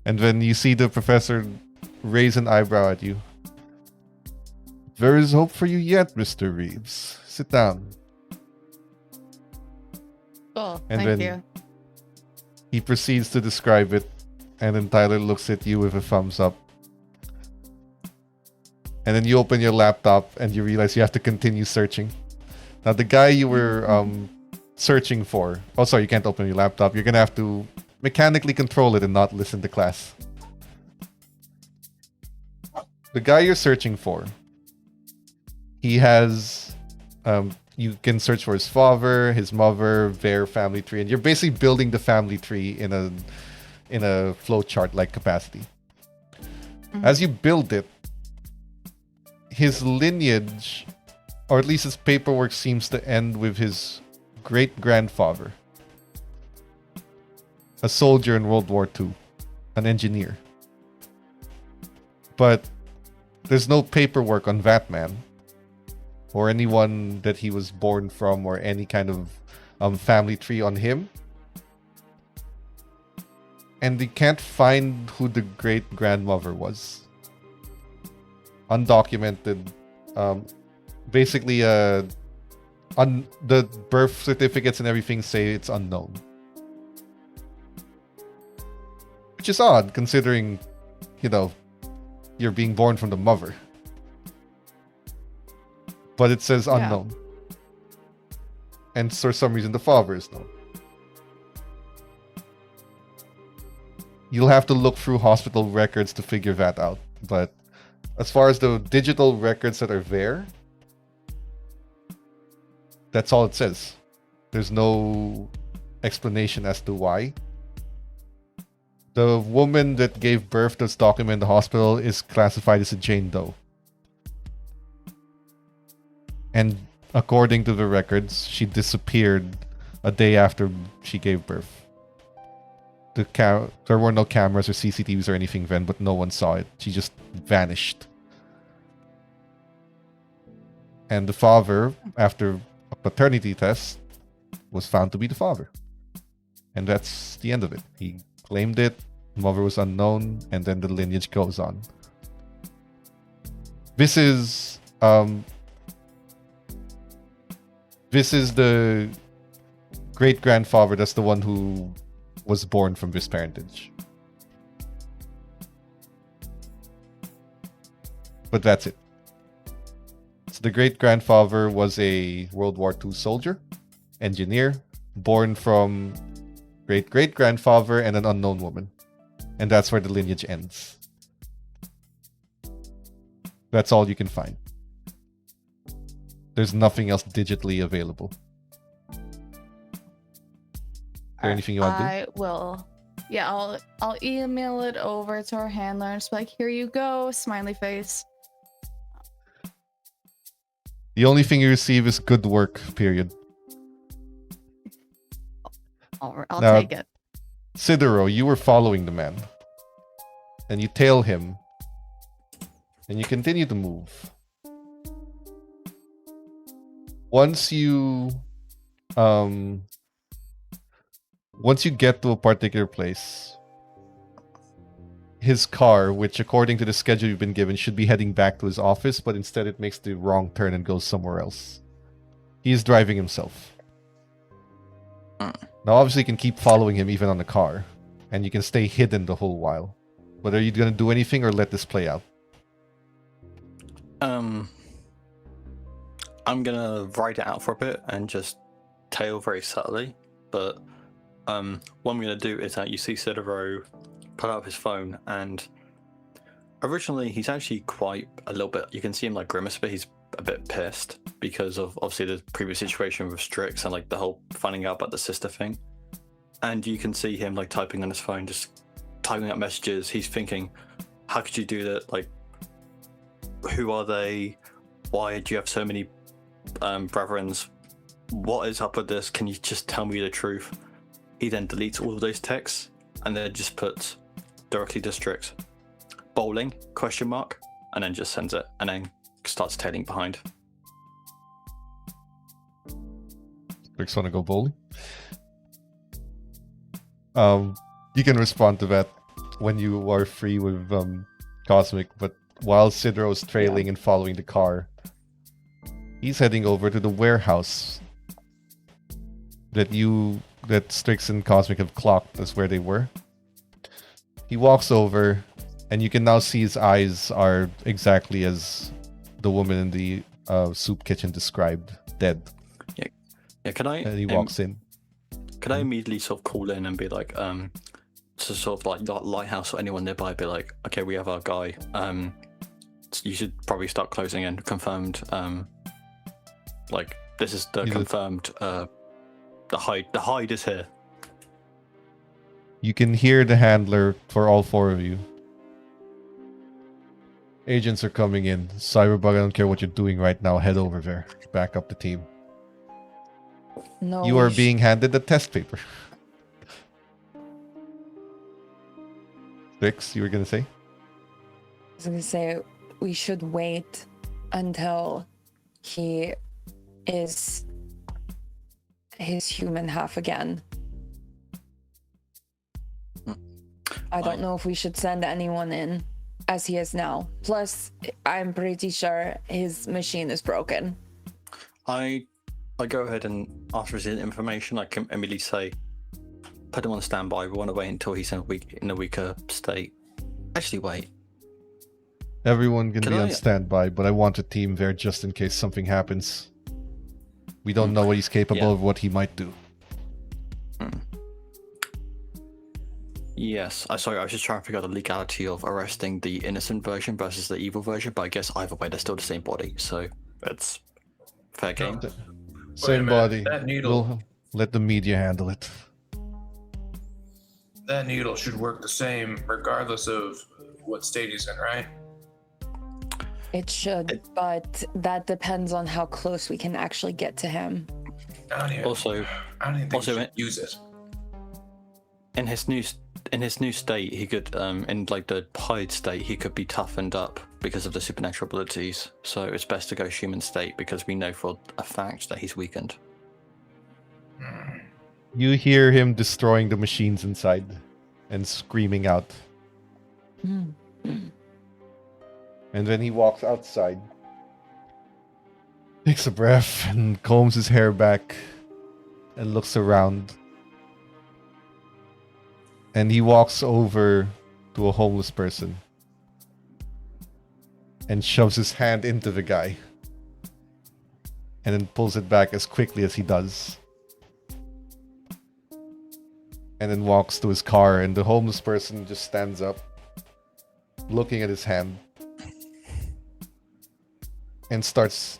And when you see the professor raise an eyebrow at you, there is hope for you yet, Mr. Reeves. Sit down. Oh, And thank then- you. He proceeds to describe it, and then Tyler looks at you with a thumbs up. And then you open your laptop and you realize you have to continue searching. Now, the guy you were searching for... Oh, sorry, you can't open your laptop. You're going to have to mechanically control it and not listen to class. The guy you're searching for, he has... you can search for his father, his mother, their family tree, and you're basically building the family tree in a flowchart-like capacity. As you build it, his lineage, or at least his paperwork, seems to end with his great-grandfather, a soldier in World War II, an engineer. But there's no paperwork on that man, or anyone that he was born from, or any kind of family tree on him. And they can't find who the great-grandmother was. Undocumented. Basically, the birth certificates and everything say it's unknown. Which is odd, considering, you're being born from the mother. But it says Yeah. unknown. And for some reason, the father is known. You'll have to look through hospital records to figure that out. But as far as the digital records that are there, that's all it says. There's no explanation as to why. The woman that gave birth to this document in the hospital is classified as a Jane Doe. And according to the records, she disappeared a day after she gave birth. There were no cameras or CCTVs or anything then, but no one saw it. She just vanished. And the father, after a paternity test, was found to be the father. And that's the end of it. He claimed it, mother was unknown, and then the lineage goes on. This is the great-grandfather that's the one who was born from this parentage. But that's it. So the great-grandfather was a World War II soldier, engineer, born from great-great-grandfather and an unknown woman. And that's where the lineage ends. That's all you can find. There's nothing else digitally available. Is there anything you want to do? I will. Yeah, I'll email it over to our handler and just be like, here you go, smiley face. The only thing you receive is good work, period. I'll Now- take it. Sidero, you were following the man. And you tail him. And you continue to move. Once you get to a particular place, his car, which according to the schedule you've been given should be heading back to his office, but instead it makes the wrong turn and goes somewhere else. He is driving himself. Now obviously you can keep following him even on the car, and you can stay hidden the whole while. But are you going to do anything or let this play out? I'm gonna ride it out for a bit and just tail very subtly. But what I'm gonna do is that you see Citero pull out his phone, and originally he's actually quite a little bit. You can see him like grimace, but he's a bit pissed because of obviously the previous situation with Strix and like the whole finding out about the sister thing. And you can see him like typing on his phone, just typing up messages. He's thinking, how could you do that? Like, who are they? Why do you have so many brethrens? What is up with this? Can you just tell me the truth? He then deletes all of those texts and then just puts directly to Strix, bowling, ? And then just sends it and then starts tailing behind. Strix want to go bowling? You can respond to that when you are free with Cosmic, but while Sidro is trailing and following the car, he's heading over to the warehouse that Strix and Cosmic have clocked as where they were. He walks over, and you can now see his eyes are exactly as the woman in the soup kitchen described, dead. Yeah, can I? And he walks in. Can I immediately sort of call in and be like, to sort of like Lighthouse or anyone nearby, be like, okay, we have our guy. You should probably start closing in. Confirmed. Like this is the confirmed. The hide is here. You can hear the handler for all four of you. Agents are coming in. Cyberbug, I don't care what you're doing right now. Head over there. Back up the team. No, You are being handed the test paper. Strix, you were gonna say? I was gonna say we should wait until he is his human half again. I don't know if we should send anyone in as he is now. Plus, I'm pretty sure his machine is broken. I go ahead and after receiving information, I can immediately say, put him on standby. We want to wait until he's in a weaker state. Actually, wait. Everyone can be on standby, but I want a team there just in case something happens. We don't know what he's capable of, what he might do. Yes, I was just trying to figure out the legality of arresting the innocent version versus the evil version, but I guess either way, they're still the same body, so it's fair game. Same body. That needle. We'll let the media handle it. That needle should work the same regardless of what state he's in, right? It should, but that depends on how close we can actually get to him. I don't even think he should use it. In his new state, he could, in like the hide state, he could be toughened up because of the supernatural abilities. So it's best to go human state because we know for a fact that he's weakened. You hear him destroying the machines inside and screaming out. And then he walks outside, takes a breath, and combs his hair back and looks around. And he walks over to a homeless person and shoves his hand into the guy and then pulls it back as quickly as he does. And then walks to his car, and the homeless person just stands up, looking at his hand, and starts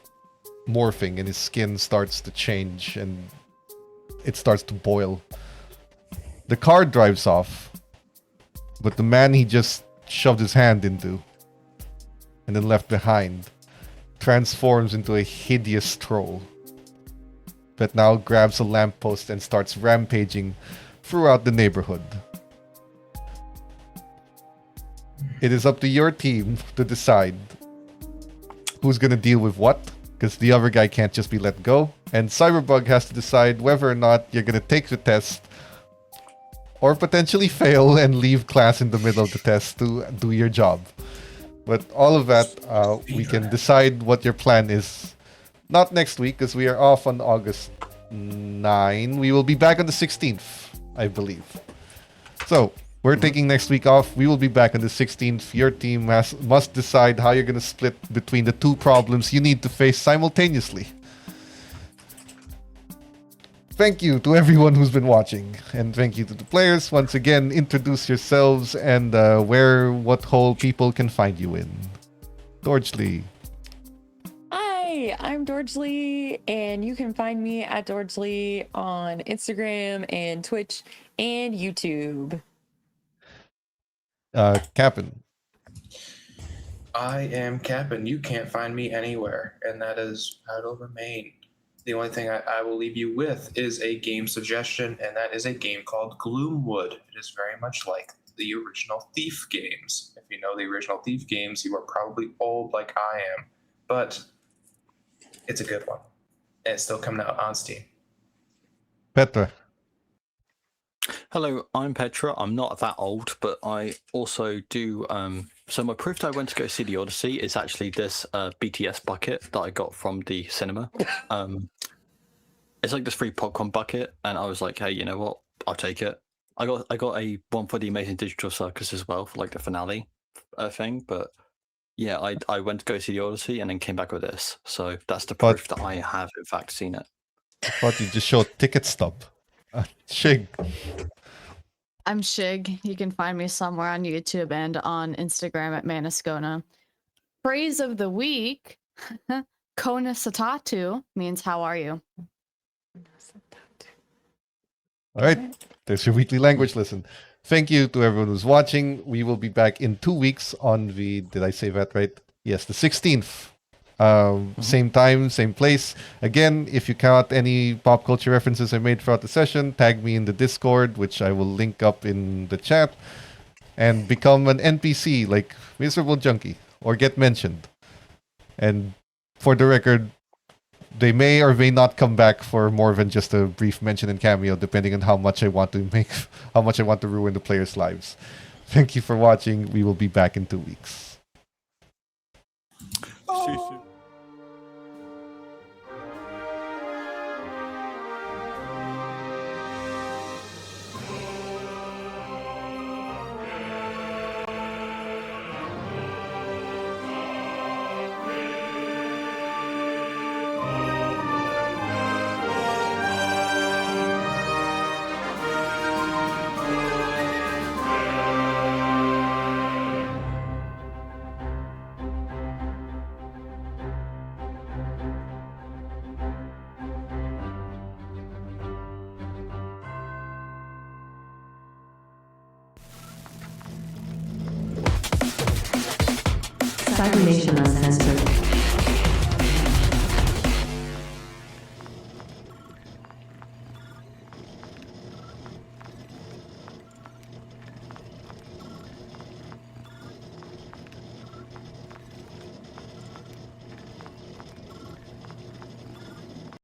morphing, and his skin starts to change, and it starts to boil. The car drives off, but the man he just shoved his hand into and then left behind transforms into a hideous troll that now grabs a lamppost and starts rampaging throughout the neighborhood. It is up to your team to decide who's going to deal with what, because the other guy can't just be let go, and Cyberbug has to decide whether or not you're going to take the test or potentially fail and leave class in the middle of the test to do your job. But all of that, we can decide what your plan is. Not next week, because we are off on August 9. We will be back on the 16th, I believe. So, we're taking next week off. We will be back on the 16th. Your team must decide how you're going to split between the two problems you need to face simultaneously. Thank you to everyone who's been watching, and thank you to the players. Once again, introduce yourselves and what hole people can find you in. Dorgely. Hi, I'm Dorgely, and you can find me at Dorgely on Instagram and Twitch and YouTube. Cap'n. I am Cap'n. You can't find me anywhere, and that is how it'll remain. The only thing I will leave you with is a game suggestion, and that is a game called Gloomwood. It is very much like the original Thief games. If you know the original Thief games, you are probably old like I am, but it's a good one. And it's still coming out on Steam. Petra. Hello, I'm Petra. I'm not that old, but I also do. So my proof that I went to go see the Odyssey is actually this BTS bucket that I got from the cinema. It's like this free popcorn bucket, and I was like, hey, you know what? I'll take it. I got a one for the Amazing Digital Circus as well for like the finale thing. But yeah, I went to go see the Odyssey and then came back with this. So that's the proof that I have in fact seen it. I thought you just showed ticket stub. Shig. I'm Shig. You can find me somewhere on YouTube and on Instagram at Manascona. Phrase of the week, Kona Satatu, means how are you? All right, there's your weekly language lesson. Thank you to everyone who's watching. We will be back in 2 weeks on the, did I say that right? Yes, the 16th. Same time, same place. Again, if you count any pop culture references I made throughout the session, tag me in the Discord, which I will link up in the chat, and become an NPC like Miserable Junkie, or get mentioned. And for the record, they may or may not come back for more than just a brief mention and cameo, depending on how much I want to ruin the players' lives. Thank you for watching. We will be back in 2 weeks. Cybernation Uncensored.